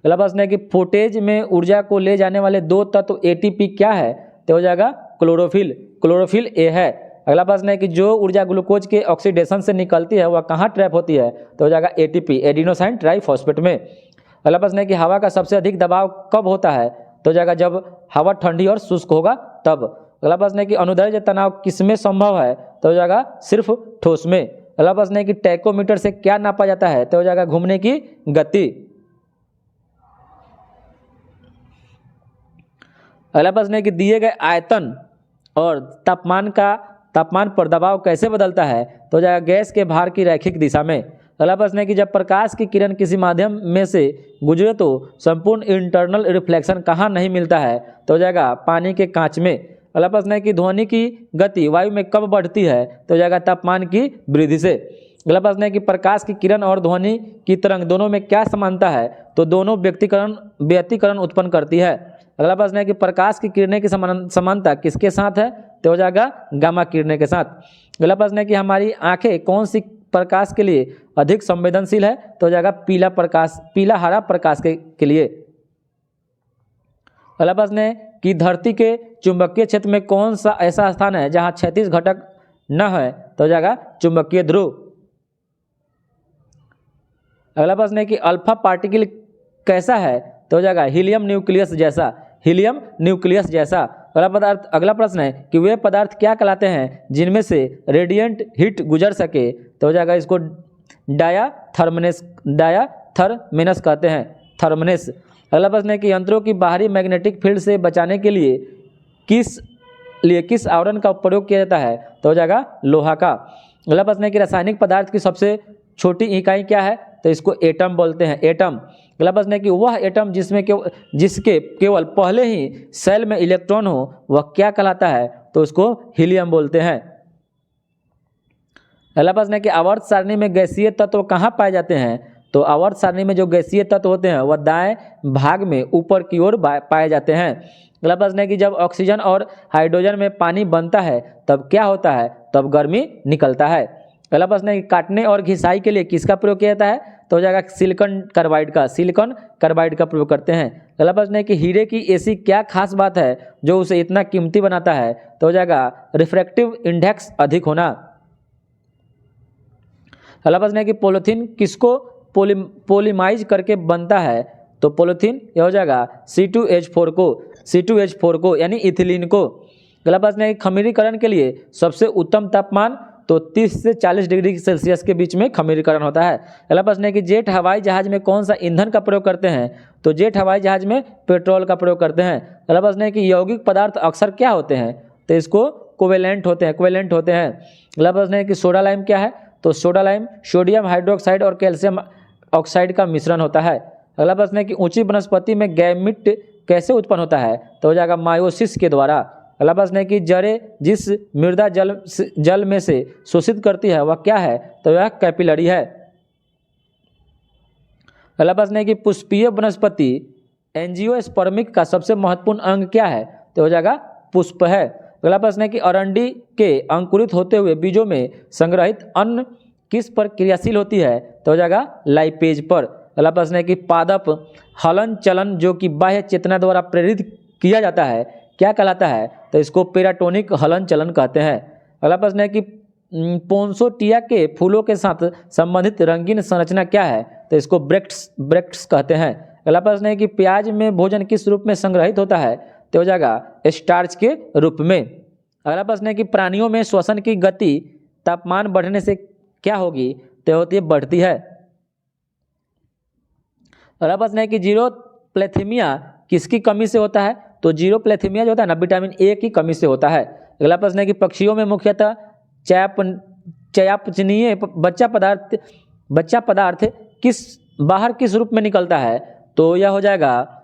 अगला प्रश्न है कि फुटेज में ऊर्जा को ले जाने वाले दो तत्व ATP क्या है? तो हो जाएगा क्लोरोफिल, क्लोरोफिल A है। अगला प्रश्न है कि जो ऊर्जा ग्लूकोज के ऑक्सीडेशन से निकलती है वह कहाँ ट्रैप होती है? तो हो जाएगा ATP, एडिनोसाइन ट्राइफॉस्फेट में। अगला प्रश्न है कि हवा का सबसे अधिक दबाव कब होता है? तो हो जाएगा जब हवा ठंडी और शुष्क होगा तब। अगला प्रश्न है कि अनुदैर्ध्य तनाव किसमें संभव है, तो हो जाएगा सिर्फ ठोस में। अगला प्रश्न है कि टैकोमीटर से क्या नापा जाता है, तो हो जाएगा घूमने की गति। अगला प्रश्न है कि दिए गए आयतन और तापमान पर दबाव कैसे बदलता है, तो हो जाएगा गैस के भार की रैखिक दिशा में। अगला प्रश्न है कि जब प्रकाश की किरण किसी माध्यम में से गुजरे तो संपूर्ण इंटरनल रिफ्लेक्शन कहाँ नहीं मिलता है, तो हो जाएगा पानी के कांच में। अगला प्रश्न है कि ध्वनि की गति वायु में कब बढ़ती है, तो हो जाएगा तापमान की वृद्धि से। अगला प्रश्न है कि प्रकाश की किरण और ध्वनि की तरंग दोनों में क्या समानता है, तो दोनों व्यतिकरण उत्पन्न करती है। अगला प्रश्न है कि प्रकाश की किरणें की समानता किसके साथ है, तो हो जाएगा गामा किरणें के साथ। अगला प्रश्न है कि हमारी आंखें कौन सी प्रकाश के लिए अधिक संवेदनशील है, तो हो जाएगा पीला हरा प्रकाश के लिए। अगला प्रश्न है कि धरती के चुंबकीय क्षेत्र में कौन सा ऐसा स्थान है जहां क्षैतिज घटक न है, तो हो जाएगा चुंबकीय ध्रुव। अगला प्रश्न है कि अल्फा पार्टिकल कैसा है, तो हो जाएगा हीलियम न्यूक्लियस जैसा। अगला प्रश्न है कि वे पदार्थ क्या कहलाते हैं जिनमें से रेडिएंट हीट गुजर सके, तो हो जाएगा इसको डायाथर्मनेस कहते हैं, थर्मनेस। अगला प्रश्न है कि यंत्रों की बाहरी मैग्नेटिक फील्ड से बचाने के लिए किस आवरण का प्रयोग किया जाता है, तो हो जाएगा लोहा का। अगला प्रश्न है कि रासायनिक पदार्थ की सबसे छोटी इकाई क्या है, तो इसको एटम बोलते हैं, एटम। अगला प्रश्न है कि वह एटम जिसके केवल पहले ही सेल में इलेक्ट्रॉन हो वह क्या कहलाता है, तो उसको हीलियम बोलते हैं। अगला प्रश्न है कि आवर्त सारणी में गैसीय तत्व कहाँ पाए जाते हैं, तो आवर्त सारणी में जो गैसीय तत्व होते हैं वह दाएं भाग में ऊपर की ओर पाए जाते हैं। अगला प्रश्न है कि जब ऑक्सीजन और हाइड्रोजन में पानी बनता है तब क्या होता है, तब गर्मी निकलता है। अगला प्रश्न है कि काटने और घिसाई के लिए किसका प्रयोग किया जाता है, तो हो जाएगा सिलिकॉन कार्बाइड का प्रयोग करते हैं। अगला प्रश्न है कि हीरे की ऐसी क्या खास बात है जो उसे इतना कीमती बनाता है, तो हो जाएगा रिफ्रैक्टिव इंडेक्स अधिक होना। अगला प्रश्न है कि पॉलीथीन किसको पॉलीमाइज करके बनता है, तो पॉलीथीन यह हो जाएगा C2H4 को यानी इथिलीन को। अगला प्रश्न है कि खमीरीकरण के लिए सबसे उत्तम तापमान, तो 30 से 40 डिग्री सेल्सियस के बीच में खमीरीकरण होता है। अगला प्रश्न है कि जेट हवाई जहाज में कौन सा ईंधन का प्रयोग करते हैं, तो जेट हवाई जहाज में पेट्रोल का प्रयोग करते हैं। अगला प्रश्न है कि यौगिक पदार्थ अक्सर क्या होते हैं, तो इसको कोवेलेंट होते हैं। अगला प्रश्न है कि सोडा लाइम क्या है, तो सोडा लाइम सोडियम हाइड्रोक्साइड और कैल्शियम ऑक्साइड का मिश्रण होता है। अगला प्रश्न है कि ऊंची वनस्पति में गैमीट कैसे उत्पन्न होता है, तो हो जाएगा मायोसिस के द्वारा। अगला प्रश्न है कि जड़ें जिस मृदा जल में से शोषित करती है वह क्या है, तो वह कैपिलरी है। अगला प्रश्न है कि पुष्पीय वनस्पति एंजियोस्पर्मिक का सबसे महत्वपूर्ण अंग क्या है, तो हो जाएगा पुष्प है। अगला प्रश्न है कि अरंडी के अंकुरित होते हुए बीजों में संग्रहित अन्न किस पर क्रियाशील होती है, तो हो जाएगा लाइपेज पर। अगला प्रश्न है कि पादप हलन चलन जो कि बाह्य चेतना द्वारा प्रेरित किया जाता है क्या कहलाता है, तो इसको पेराटोनिक हलन चलन कहते हैं। अगला प्रश्न है कि पोन्सोटिया के फूलों के साथ संबंधित रंगीन संरचना क्या है, तो इसको ब्रेक्ट्स कहते हैं। अगला प्रश्न है कि प्याज में भोजन किस रूप में संग्रहित होता है, तो हो जाएगा स्टार्च के रूप में। अगला प्रश्न है कि प्राणियों में श्वसन की गति तापमान बढ़ने से क्या होगी, तो होती है बढ़ती है। अगला प्रश्न है कि जीरोप्लेथीमिया किसकी कमी से होता है, तो जीरोप्लेथीमिया जो होता है ना विटामिन ए की कमी से होता है। अगला प्रश्न है कि पक्षियों में मुख्यतः चयापचयनीय बच्चा पदार्थ बाहर किस रूप में निकलता है, तो यह हो जाएगा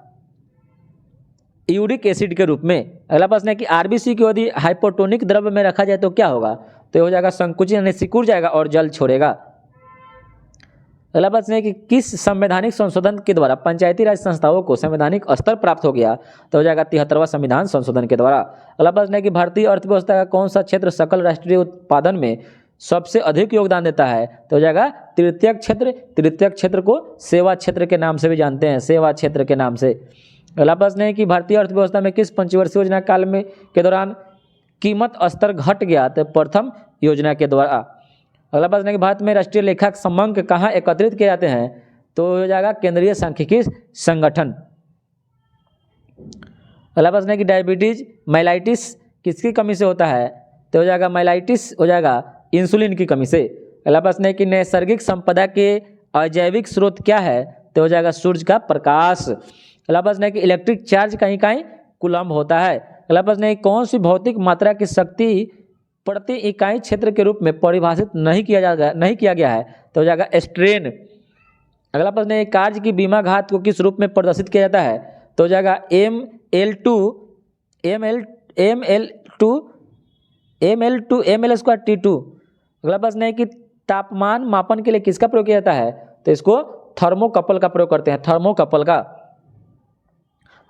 यूरिक एसिड के रूप में। अगला प्रश्न है कि आरबीसी को यदि हाइपोटोनिक द्रव्य में रखा जाए तो क्या होगा, तो यह हो जाएगा संकुचित यानी सिकुड़ जाएगा और जल छोड़ेगा। अगला प्रश्न है कि किस संवैधानिक संशोधन के द्वारा पंचायती राज संस्थाओं को संवैधानिक स्तर प्राप्त हो गया, तो हो जाएगा 73वां संविधान संशोधन के द्वारा। अगला प्रश्न है कि भारतीय अर्थव्यवस्था का कौन सा क्षेत्र सकल राष्ट्रीय उत्पादन में सबसे अधिक योगदान देता है, तो हो जाएगा तृतीयक क्षेत्र को सेवा क्षेत्र के नाम से भी जानते हैं, सेवा क्षेत्र के नाम से। अगला प्रश्न है कि भारतीय अर्थव्यवस्था में किस पंचवर्षीय योजना काल में के दौरान कीमत स्तर घट गया, तो प्रथम योजना के द्वारा। अगला प्रश्न है कि भारत में राष्ट्रीय लेखांकन समंक कहाँ एकत्रित किए जाते हैं, तो हो जाएगा केंद्रीय सांख्यिकी संगठन। अगला प्रश्न है कि डायबिटीज मेलाइटिस किसकी कमी से होता है? तो हो जाएगा माइलाइटिस हो जाएगा इंसुलिन की कमी से। अगला प्रश्न है कि नैसर्गिक संपदा के अजैविक स्रोत क्या है? तो हो जाएगा सूर्य का प्रकाश। अगला प्रश्न है कि इलेक्ट्रिक चार्ज कहीं कहीं कूलम्ब होता है। अगला प्रश्न है कौन सी भौतिक मात्रा की शक्ति प्रति इकाई क्षेत्र के रूप में परिभाषित नहीं किया गया है? तो हो जाएगा स्ट्रेन। अगला प्रश्न है कार्य की बीमा घात को किस रूप में प्रदर्शित किया जाता है? तो हो जाएगा ml स्क्वायर T2। अगला प्रश्न है कि तापमान मापन के लिए किसका प्रयोग किया जाता है? तो इसको थर्मोकपल का प्रयोग करते हैं, थर्मोकपल का।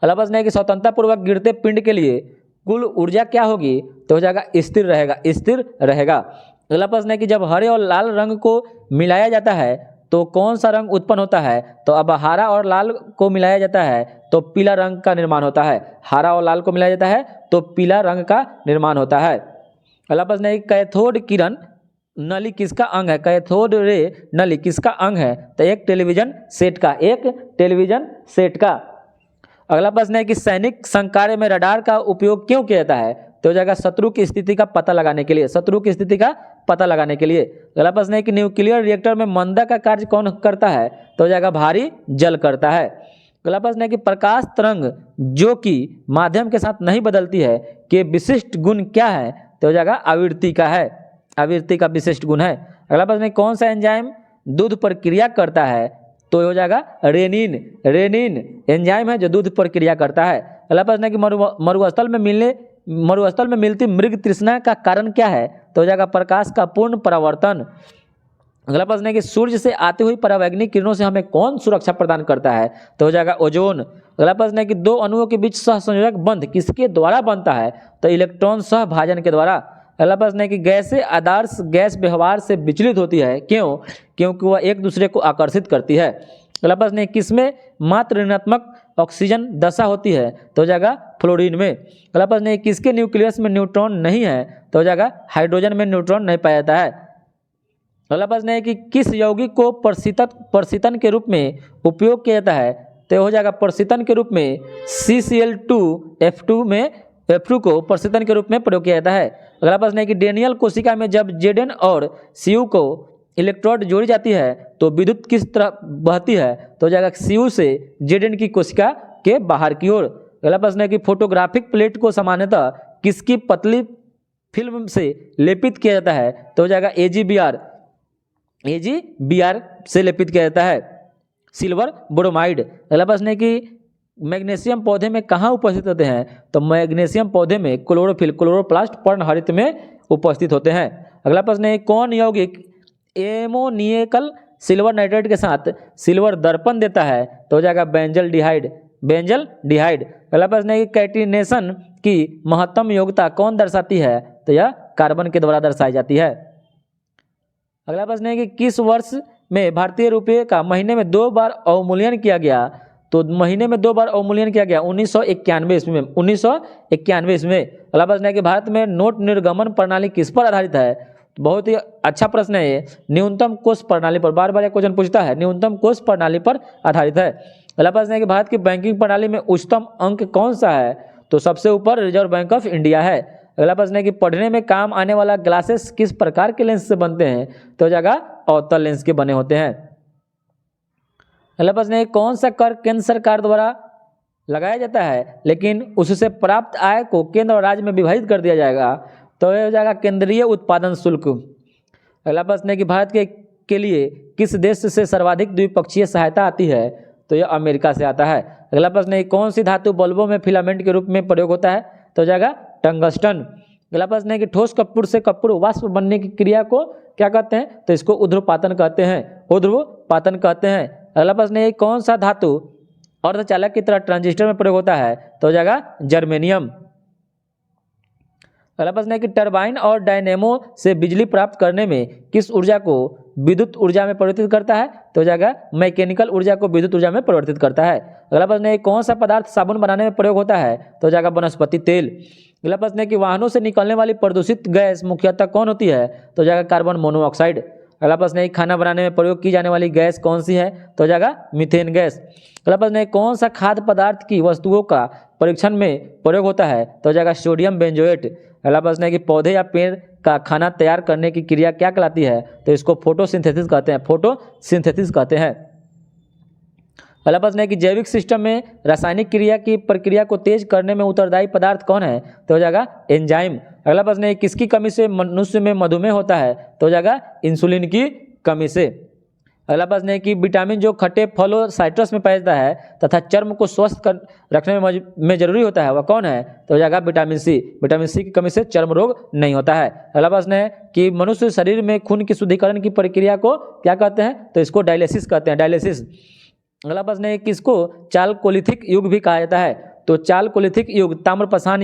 अगला प्रश्न है कि स्वतंत्रता पूर्वक गिरते पिंड के लिए कुल ऊर्जा क्या होगी? तो हो जाएगा स्थिर रहेगा, स्थिर रहेगा। अगला प्रश्न है कि जब हरे और लाल रंग को मिलाया जाता है तो कौन सा रंग उत्पन्न होता है? तो अब हरा और लाल को मिलाया जाता है तो पीला रंग का निर्माण होता है। हरा और लाल को मिलाया जाता है तो पीला रंग का निर्माण होता है। अगला प्रश्न है कि कैथोड किरण नली किसका अंग है? कैथोड रे नली किसका अंग है? तो एक टेलीविजन सेट का, एक टेलीविजन सेट का। अगला प्रश्न है कि सैनिक संकार्य में रडार का उपयोग क्यों किया जाता है? तो हो जाएगा शत्रु की स्थिति का पता लगाने के लिए, शत्रु की स्थिति का पता लगाने के लिए। अगला प्रश्न है कि न्यूक्लियर रिएक्टर में मंदा का कार्य कौन करता है? तो हो जाएगा भारी जल करता है। अगला प्रश्न है कि प्रकाश तरंग जो कि माध्यम के साथ नहीं बदलती है के विशिष्ट गुण क्या है? तो हो जाएगा आवृत्ति का है, आवृत्ति का विशिष्ट गुण है। अगला प्रश्न है कौन सा एंजाइम दूध पर क्रिया करता है? तो हो जाएगा रेनिन। रेनिन एंजाइम है जो दूध पर क्रिया करता है। अगला प्रश्न है कि मरुस्थल में मिलती मृग तृष्णा का कारण क्या है? तो हो जाएगा प्रकाश का पूर्ण परावर्तन। अगला प्रश्न है कि सूर्य से आती हुई परावैंगनिक किरणों से हमें कौन सुरक्षा प्रदान करता है? तो हो जाएगा ओजोन। अगला प्रश्न है कि दो अणुओं के बीच सहसंयोजक बंध किसके द्वारा बनता है? तो इलेक्ट्रॉन सहभाजन के द्वारा। अगला प्रश्न है कि गैसें आदर्श गैस व्यवहार से विचलित होती है, क्यों? क्योंकि वह एक दूसरे को आकर्षित करती है। अगला प्रश्न है किसमें मात्र ऋणात्मक ऑक्सीजन दशा होती है? तो हो जाएगा फ्लोरीन में। अगला प्रश्न है किसके न्यूक्लियस में न्यूट्रॉन नहीं है? तो हो जाएगा हाइड्रोजन में न्यूट्रॉन नहीं पाया जाता है। अगला प्रश्न है कि किस यौगिक को प्रशीतन के रूप में उपयोग किया जाता है? तो हो जाएगा प्रशीतन के रूप में CCl2F2 को प्रशीतन के रूप में प्रयोग किया जाता है। अगला प्रश्न है कि डेनियल कोशिका में जब Zn और Cu को इलेक्ट्रोड जोड़ी जाती है तो विद्युत किस तरह बहती है? तो हो जाएगा Cu से Zn की कोशिका के बाहर की ओर। अगला प्रश्न है कि फोटोग्राफिक प्लेट को सामान्यतः किसकी पतली फिल्म से लेपित किया जाता है? तो हो जाएगा AgBr से लेपित किया जाता है, सिल्वर ब्रोमाइड। अगला प्रश्न है कि मैग्नीशियम पौधे में कहाँ उपस्थित होते हैं? तो मैग्नीशियम पौधे में क्लोरोफिल, क्लोरोप्लास्ट, पर्णहरित में उपस्थित होते हैं। अगला प्रश्न है कौन यौगिक एमोनियकल सिल्वर नाइट्रेट के साथ सिल्वर दर्पण देता है? तो हो जाएगा बेंजल डिहाइड, बेंजल डिहाइड। अगला प्रश्न है कि कैटिनेशन की महत्तम योग्यता कौन दर्शाती है? तो यह कार्बन के द्वारा दर्शाई जाती है। अगला प्रश्न है कि किस वर्ष में भारतीय रुपये का महीने में 2 बार अवमूल्यन किया गया? तो महीने में 2 बार अवमूल्यन किया गया 1991 ईस्वी में, 1991 ईस्वी में। अगला प्रश्न है कि भारत में नोट निर्गमन प्रणाली किस पर आधारित है? तो बहुत ही अच्छा प्रश्न है ये, न्यूनतम कोष प्रणाली पर। बार बार यह क्वेश्चन पूछता है, न्यूनतम कोष प्रणाली पर आधारित है। अगला प्रश्न है कि भारत की बैंकिंग प्रणाली में उच्चतम अंक कौन सा है? तो सबसे ऊपर रिजर्व बैंक ऑफ इंडिया है। अगला प्रश्न है कि पढ़ने में काम आने वाला ग्लासेस किस प्रकार के लेंस से बनते हैं? तो जगह अवतल लेंस के बने होते हैं। अगला प्रश्न है कौन सा कर केंद्र सरकार द्वारा लगाया जाता है लेकिन उससे प्राप्त आय को केंद्र और राज्य में विभाजित कर दिया जाएगा? तो यह हो जाएगा केंद्रीय उत्पादन शुल्क। अगला प्रश्न है कि भारत के लिए किस देश से सर्वाधिक द्विपक्षीय सहायता आती है? तो यह अमेरिका से आता है। अगला प्रश्न है कौन सी धातु बल्बों में फिलामेंट के रूप में प्रयोग होता है? तो हो जाएगा टंगस्टन। अगला प्रश्न है कि ठोस कपूर से कपूर वाष्प बनने की क्रिया को क्या कहते हैं? तो इसको ऊर्ध्वपातन कहते हैं, ऊर्ध्वपातन कहते हैं। अगला प्रश्न है कौन सा धातु अर्धचालक की तरह ट्रांजिस्टर में प्रयोग होता है? तो हो जाएगा जर्मेनियम। अगला प्रश्न है कि टरबाइन और डायनेमो से बिजली प्राप्त करने में किस ऊर्जा को विद्युत ऊर्जा में परिवर्तित करता है? तो हो जाएगा मैकेनिकल ऊर्जा को विद्युत ऊर्जा में परिवर्तित करता है। अगला प्रश्न है कौन सा पदार्थ साबुन बनाने में प्रयोग होता है? तो हो जाएगा वनस्पति तेल। अगला प्रश्न है कि वाहनों से निकलने वाली प्रदूषित गैस मुख्यतः कौन होती है? तो हो जाएगा कार्बन मोनोऑक्साइड। अगला प्रश्न है खाना बनाने में प्रयोग की जाने वाली गैस कौन सी है? तो हो जाएगा मीथेन गैस। अगला प्रश्न है कौन सा खाद्य पदार्थ की वस्तुओं का परीक्षण में प्रयोग होता है? तो हो जाएगा सोडियम बेंजोएट। अगला प्रश्न है कि पौधे या पेड़ का खाना तैयार करने की क्रिया क्या कहलाती है? तो इसको फोटोसिंथेसिस कहते हैं, फोटोसिंथेसिस कहते हैं। अगला प्रश्न है कि जैविक सिस्टम में रासायनिक क्रिया की प्रक्रिया को तेज करने में उत्तरदायी पदार्थ कौन है? तो हो जाएगा एंजाइम। अगला प्रश्न है किसकी कमी से मनुष्य में मधुमेह होता है? तो हो जाएगा इंसुलिन की कमी से। अगला प्रश्न है कि विटामिन जो खट्टे फलों साइट्रस में पाया जाता है तथा चर्म को स्वस्थ रखने में जरूरी होता है, वह कौन है? तो हो जाएगा विटामिन सी। विटामिन सी की कमी से चर्म रोग नहीं होता है। अगला प्रश्न है कि मनुष्य शरीर में खून की शुद्धिकरण की प्रक्रिया को क्या कहते हैं? तो इसको डायलिसिस कहते हैं, डायलिसिस। अगला प्रश्न है किसको चालकोलिथिक युग भी कहा जाता है? तो चालकोलिथिक युग ताम्रपाषाण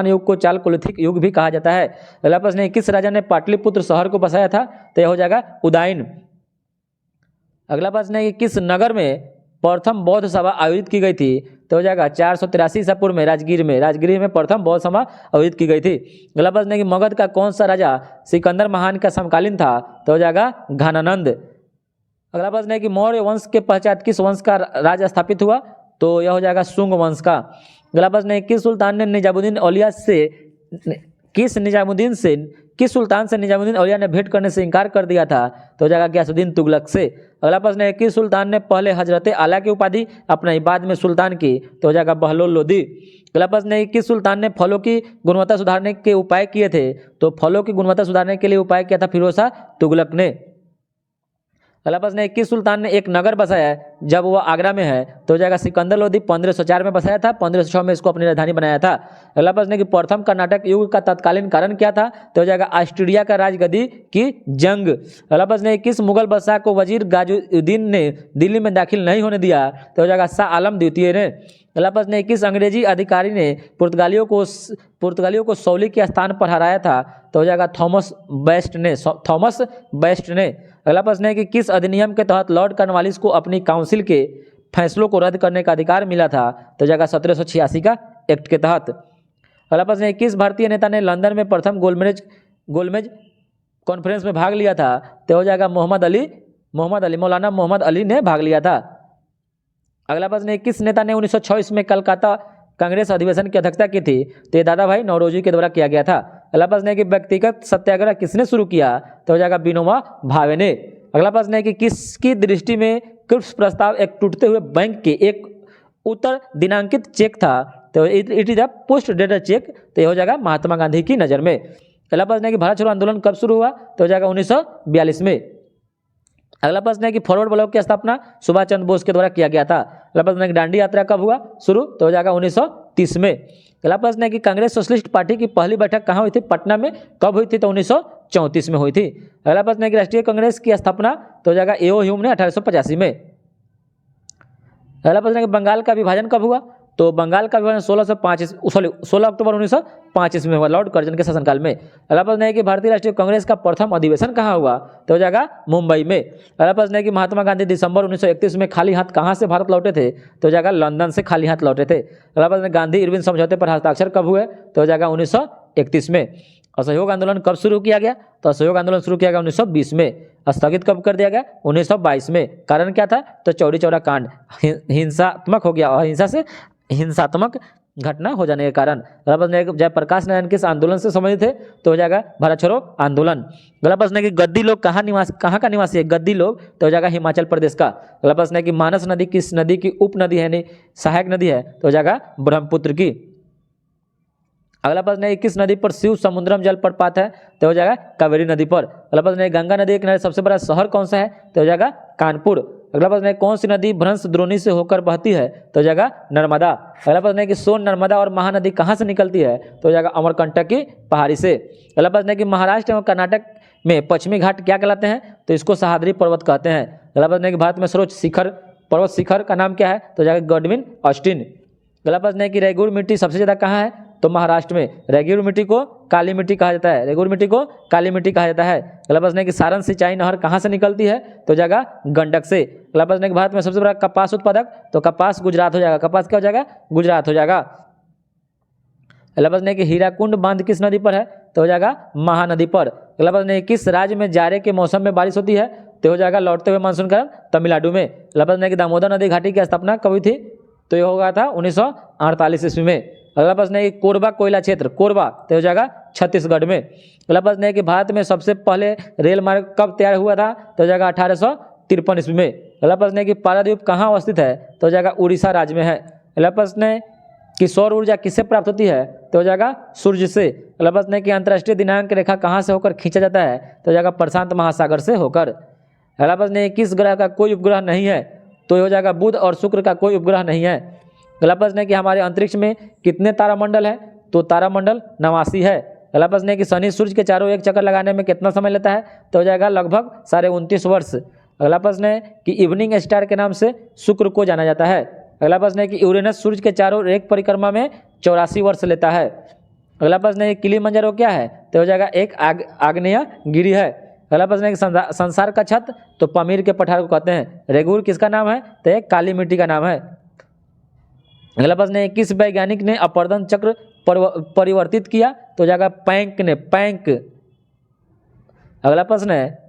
युग को चालकोलिथिक युग भी कहा जाता है। अगला प्रश्न है किस राजा ने पाटलिपुत्र शहर को बसाया था? तो यह हो जाएगा उदयन। अगला प्रश्न है कि किस नगर में प्रथम बौद्ध सभा आयोजित की गई थी? तो हो जाएगा 483 ईसा पूर्व में राजगीर में प्रथम बौद्ध सभा आयोजित की गई थी। अगला प्रश्न है कि मगध का कौन सा राजा सिकंदर महान का समकालीन था? तो हो जाएगा घनानंद। अगला प्रश्न है कि मौर्य वंश के पश्चात किस वंश का राज स्थापित हुआ? तो यह हो जाएगा शुंग वंश का। अगला प्रश्न है किस सुल्तान ने निजामुद्दीन औलिया ने भेंट करने से इनकार कर दिया था? तो हो जाएगा गयासुद्दीन तुगलक से। अगला प्रश्न है किस सुल्तान ने पहले हजरत आला की उपाधि अपनाई बाद में सुल्तान की? तो हो जाएगा बहलोल लोदी। अगला प्रश्न है किस सुल्तान ने फलों की गुणवत्ता सुधारने के उपाय किए थे? तो फलों की गुणवत्ता सुधारने के लिए उपाय किया था फिरोज शाह तुगलक ने। अगला प्रश्न है किस सुल्तान ने एक नगर बसाया है जब वह आगरा में है? तो हो जाएगा सिकंदर लोदी 1504 में बसाया था, 1506 में इसको अपनी राजधानी बनाया था। अगला प्रश्न है कि प्रथम कर्नाटक युग का तत्कालीन कारण क्या था? तो हो जाएगा ऑस्ट्रेलिया का राजगद्दी की जंग। अगला प्रश्न है किस मुगल बादशाह को वजीर गाजुद्दीन ने दिल्ली में दाखिल नहीं होने दिया? तो हो जाएगा शाह आलम द्वितीय ने। अगला प्रश्न है किस अंग्रेजी अधिकारी ने पुर्तगालियों को सौली के स्थान पर हराया था? तो हो जाएगा थॉमस बेस्ट ने। अगला प्रश्न है कि किस अधिनियम के तहत लॉर्ड कॉर्नवालिस को अपनी काउंसिल के फैसलों को रद्द करने का अधिकार मिला था? तो हो जाएगा 1786 का एक्ट के तहत। अगला प्रश्न है किस भारतीय नेता ने लंदन में प्रथम गोलमेज कॉन्फ्रेंस में भाग लिया था? तो हो जाएगा मौलाना मोहम्मद अली ने भाग लिया था। अगला प्रश्न है किस नेता ने 1926 में कलकत्ता कांग्रेस अधिवेशन की अध्यक्षता की थी? तो ये दादा भाई नौरोजी के द्वारा किया गया था। अगला प्रश्न है कि व्यक्तिगत सत्याग्रह किसने शुरू किया? तो हो जाएगा विनोबा भावे ने। अगला प्रश्न है कि किसकी दृष्टि में क्रिप्स प्रस्ताव एक टूटते हुए बैंक के एक उत्तर दिनांकित चेक था? तो it is a post dated cheque. तो ये हो जाएगा महात्मा गांधी की नज़र में। अगला प्रश्न है कि भारत छोड़ो आंदोलन कब शुरू हुआ? तो हो जाएगा 1942 में। अगला प्रश्न है कि फॉरवर्ड ब्लॉक की स्थापना सुभाष चंद्र बोस के द्वारा किया गया था। अगला प्रश्न है कि दांडी यात्रा कब हुआ शुरू? तो हो जाएगा 1930 में। अगला प्रश्न है कि कांग्रेस सोशलिस्ट पार्टी की पहली बैठक कहाँ हुई थी? पटना में। कब हुई थी? तो 1934 में हुई थी। अगला प्रश्न है कि राष्ट्रीय कांग्रेस की स्थापना तो हो जाएगा एओ ह्यूम ने 1885 में। अगला प्रश्न है कि बंगाल का विभाजन कब हुआ? तो बंगाल का विभाजन 16 अक्टूबर 1925 में हुआ, लॉर्ड कर्जन के शासनकाल में। अगला प्रश्न है कि भारतीय राष्ट्रीय कांग्रेस का प्रथम अधिवेशन कहाँ हुआ? तो हो जाएगा मुंबई में। अगला प्रश्न है कि महात्मा गांधी दिसंबर 1931 में खाली हाथ कहाँ से भारत लौटे थे? तो हो जाएगा लंदन से खाली हाथ लौटे थे। अगला प्रश्न है गांधी इरविन समझौते पर हस्ताक्षर कब हुए? तो हो जाएगा 1931 में। असहयोग आंदोलन कब शुरू किया गया? तो असहयोग आंदोलन शुरू किया गया 1920 में। स्थगित कब कर दिया गया? 1922 में। कारण क्या था? तो चौरी चौरा कांड हिंसात्मक हो गया, अहिंसा से हिंसात्मक घटना हो जाने के कारण। अगला प्रश्न है जयप्रकाश नारायण किस आंदोलन से संबंधित थे? तो हो जाएगा भारत छोड़ो आंदोलन। अगला प्रश्न है कि गद्दी लोग कहाँ का निवासी है? गद्दी लोग तो हो जाएगा हिमाचल प्रदेश का। अगला प्रश्न है कि मानस नदी किस नदी की उप नदी है, यानी सहायक नदी है? तो हो जाएगा ब्रह्मपुत्र की। अगला प्रश्न है किस नदी पर शिव समुद्रम जल प्रपात है? तो हो जाएगा कावेरी नदी पर। अगला प्रश्न है गंगा नदी के किनारे सबसे बड़ा शहर कौन सा है? तो हो जाएगा कानपुर। अगला प्रश्न है कौन सी नदी भ्रंश द्रोणी से होकर बहती है? तो हो जाएगा नर्मदा। अगला प्रश्न है कि सोन, नर्मदा और महानदी कहाँ से निकलती है? तो हो जाएगा अमरकंटक की पहाड़ी से। अगला प्रश्न है कि महाराष्ट्र एवं कर्नाटक में पश्चिमी घाट क्या कहलाते हैं? तो इसको सह्याद्री पर्वत कहते हैं। अगला प्रश्न है कि भारत में सर्वोच्च पर्वत शिखर का नाम क्या है? तो हो जाएगा गॉडविन ऑस्टिन। अगला प्रश्न है कि रेगुर मिट्टी सबसे ज़्यादा कहाँ है? तो महाराष्ट्र में। रेगुर मिट्टी को काली मिट्टी कहा जाता है, रेगुर मिट्टी को काली मिट्टी कहा जाता है। अगला प्रश्न है कि सारण सिंचाई नहर कहाँ से निकलती है? तो जाएगा गंडक से। अगला प्रश्न है कि भारत में सबसे बड़ा कपास उत्पादक? तो कपास गुजरात हो जाएगा। कपास क्या हो जाएगा? गुजरात हो जाएगा। अगला प्रश्न है कि हीराकुंड बांध किस नदी पर है? तो हो जाएगा महानदी पर। अगला प्रश्न है किस राज्य में जाड़े के मौसम में बारिश होती है? तो हो जाएगा लौटते हुए मानसून का तमिलनाडु में। अगला प्रश्न है कि दामोदर नदी घाटी की स्थापना कब हुई थी? तो ये होगा था 1948 ईस्वी में। अगला प्रश्न है कि कोरबा कोयला क्षेत्र, कोरबा तो हो जाएगा छत्तीसगढ़ में। अगला प्रश्न है कि भारत में सबसे पहले रेल मार्ग कब तैयार हुआ था, तो हो जाएगा 1853 ईस्वी में। अगला प्रश्न है कि पारादीप कहाँ अवस्थित है, तो हो जाएगा उड़ीसा राज्य में है। अगला प्रश्न है कि सौर ऊर्जा किससे प्राप्त होती है, तो हो जाएगा सूर्य से। अगला प्रश्न है कि अंतर्राष्ट्रीय दिनांक रेखा कहाँ से होकर खींचा जाता है, तो हो जाएगा प्रशांत महासागर से होकर। अगला प्रश्न है किस ग्रह का कोई उपग्रह नहीं है, तो हो जाएगा बुध और शुक्र का कोई उपग्रह नहीं है। अगला प्रश्न है कि हमारे अंतरिक्ष में कितने तारामंडल है, तो तारामंडल 89 है। अगला प्रश्न है कि शनि सूर्य के चारों एक चक्कर लगाने में कितना समय लेता है, तो हो जाएगा लगभग 29.5 वर्ष। अगला प्रश्न है कि इवनिंग स्टार के नाम से शुक्र को जाना जाता है। अगला प्रश्न है कि यूरेनस सूर्य के चारों एक परिक्रमा में 84 वर्ष लेता है। अगला प्रश्न है कि किलिमंजारो क्या है, तो हो जाएगा एक आग्नेयगिरि है। अगला प्रश्न है कि संसार का छत, तो पमीर के पठार को कहते हैं। रेगुर किसका नाम है, तो एक काली मिट्टी का नाम है। अगला प्रश्न है किस वैज्ञानिक ने अपवर्तन चक्र परिवर्तित किया, तो हो जाएगा पैंक ने, पैंक। अगला प्रश्न है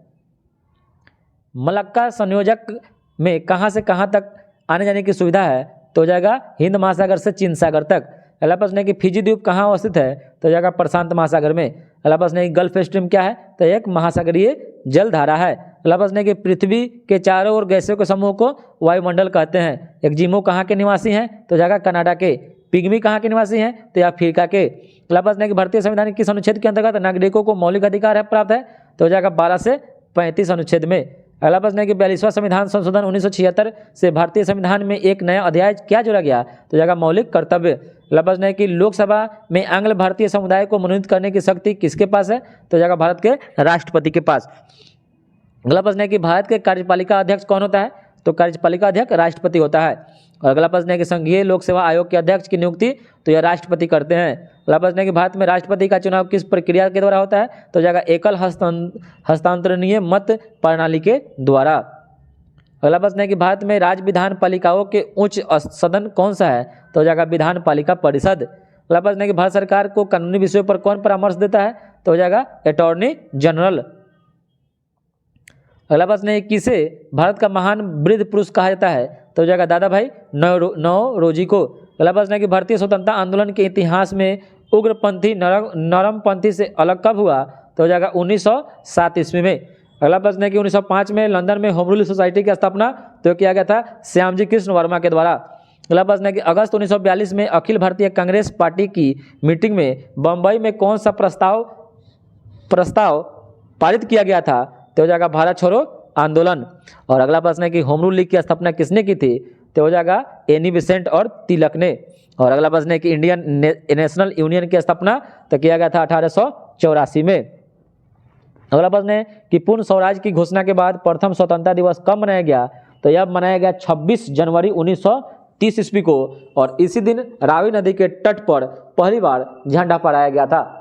मलक्का संयोजक में कहाँ से कहाँ तक आने जाने की सुविधा है, तो हो जाएगा हिंद महासागर से चीन सागर तक। अगला प्रश्न है कि फिजी द्वीप कहाँ अवस्थित है, तो हो जाएगा प्रशांत महासागर में। अगला प्रश्न है कि गल्फ स्ट्रीम क्या है, तो एक महासागरीय जलधारा है। अगला प्रश्न है कि पृथ्वी के चारों ओर गैसों के समूह को वायुमंडल कहते हैं। एक जीमो कहाँ के निवासी हैं, तो हो जाएगा कनाडा के। पिग्मी कहाँ के निवासी हैं, तो अफ्रीका के। अगला प्रश्न है कि भारतीय संविधान के किस अनुच्छेद के अंतर्गत नागरिकों को मौलिक अधिकार है प्राप्त है, तो हो जाएगा 12 से 35 अनुच्छेद में। अगला प्रश्न है कि 42वां संविधान संशोधन 1976 से भारतीय संविधान में एक नया अध्याय क्या जोड़ा गया, तो हो जाएगा मौलिक कर्तव्य। अगला प्रश्न है कि लोकसभा में आंग्ल भारतीय समुदाय को मनोनीत करने की शक्ति किसके पास है, तो हो जाएगा भारत के राष्ट्रपति के पास। अगला प्रश्न है कि भारत के कार्यपालिका अध्यक्ष कौन होता है, तो कार्यपालिका अध्यक्ष राष्ट्रपति होता है। और अगला प्रश्न है कि संघीय लोक सेवा आयोग के अध्यक्ष की नियुक्ति तो यह राष्ट्रपति करते हैं। अगला प्रश्न है कि भारत में राष्ट्रपति का चुनाव किस प्रक्रिया के द्वारा होता है, तो हो जाएगा एकल हस्तांतरणीय मत प्रणाली के द्वारा। अगला प्रश्न है कि भारत में राज्य विधान पालिकाओं के उच्च सदन कौन सा है, तो हो जाएगा विधान पालिका परिषद। अगला प्रश्न है कि भारत सरकार को कानूनी विषयों पर कौन परामर्श देता है, तो हो जाएगा अटॉर्नी जनरल। अगला प्रश्न है किसे भारत का महान वृद्ध पुरुष कहा जाता है, तो हो जाएगा दादा भाई नौरोजी को। अगला प्रश्न है कि भारतीय स्वतंत्रता आंदोलन के इतिहास में उग्रपंथी नरमपंथी से अलग कब हुआ, तो हो जाएगा 1907 ईस्वी में। अगला प्रश्न है कि 1905 में लंदन में होम रूल सोसाइटी की स्थापना तो किया गया था श्यामजी कृष्ण वर्मा के द्वारा। अगला प्रश्न है कि अगस्त 1942 में अखिल भारतीय कांग्रेस पार्टी की मीटिंग में बम्बई में कौन सा प्रस्ताव पारित किया गया था, तो हो जाएगा भारत छोड़ो आंदोलन। और अगला प्रश्न है कि होम रूल लीग की स्थापना किसने की थी, तो हो जाएगा एनी बेसेंट और तिलक ने। और अगला प्रश्न है कि इंडियन नेशनल यूनियन की स्थापना तो किया गया था 1884 में। अगला प्रश्न है कि पूर्ण स्वराज की घोषणा के बाद प्रथम स्वतंत्रता दिवस कब मनाया गया, तो यह मनाया गया 26 जनवरी 1930 ईस्वी को। और इसी दिन रावी नदी के तट पर पहली बार झंडा फहराया गया था।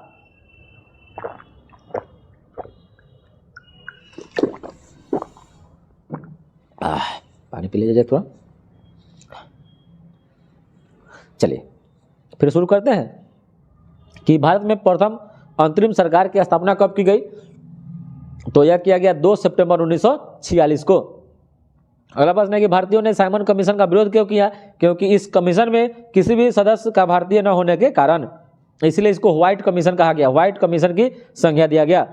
पानी पी लीजिए थोड़ा। चलिए फिर शुरू करते हैं कि भारत में प्रथम अंतरिम सरकार की स्थापना कब की गई, तो यह किया गया 2 सितंबर 1946 को। अगला प्रश्न है कि भारतीयों ने साइमन कमीशन का विरोध क्यों किया, क्योंकि इस कमीशन में किसी भी सदस्य का भारतीय न होने के कारण, इसलिए इसको व्हाइट कमीशन कहा गया, व्हाइट कमीशन की संज्ञा दिया गया।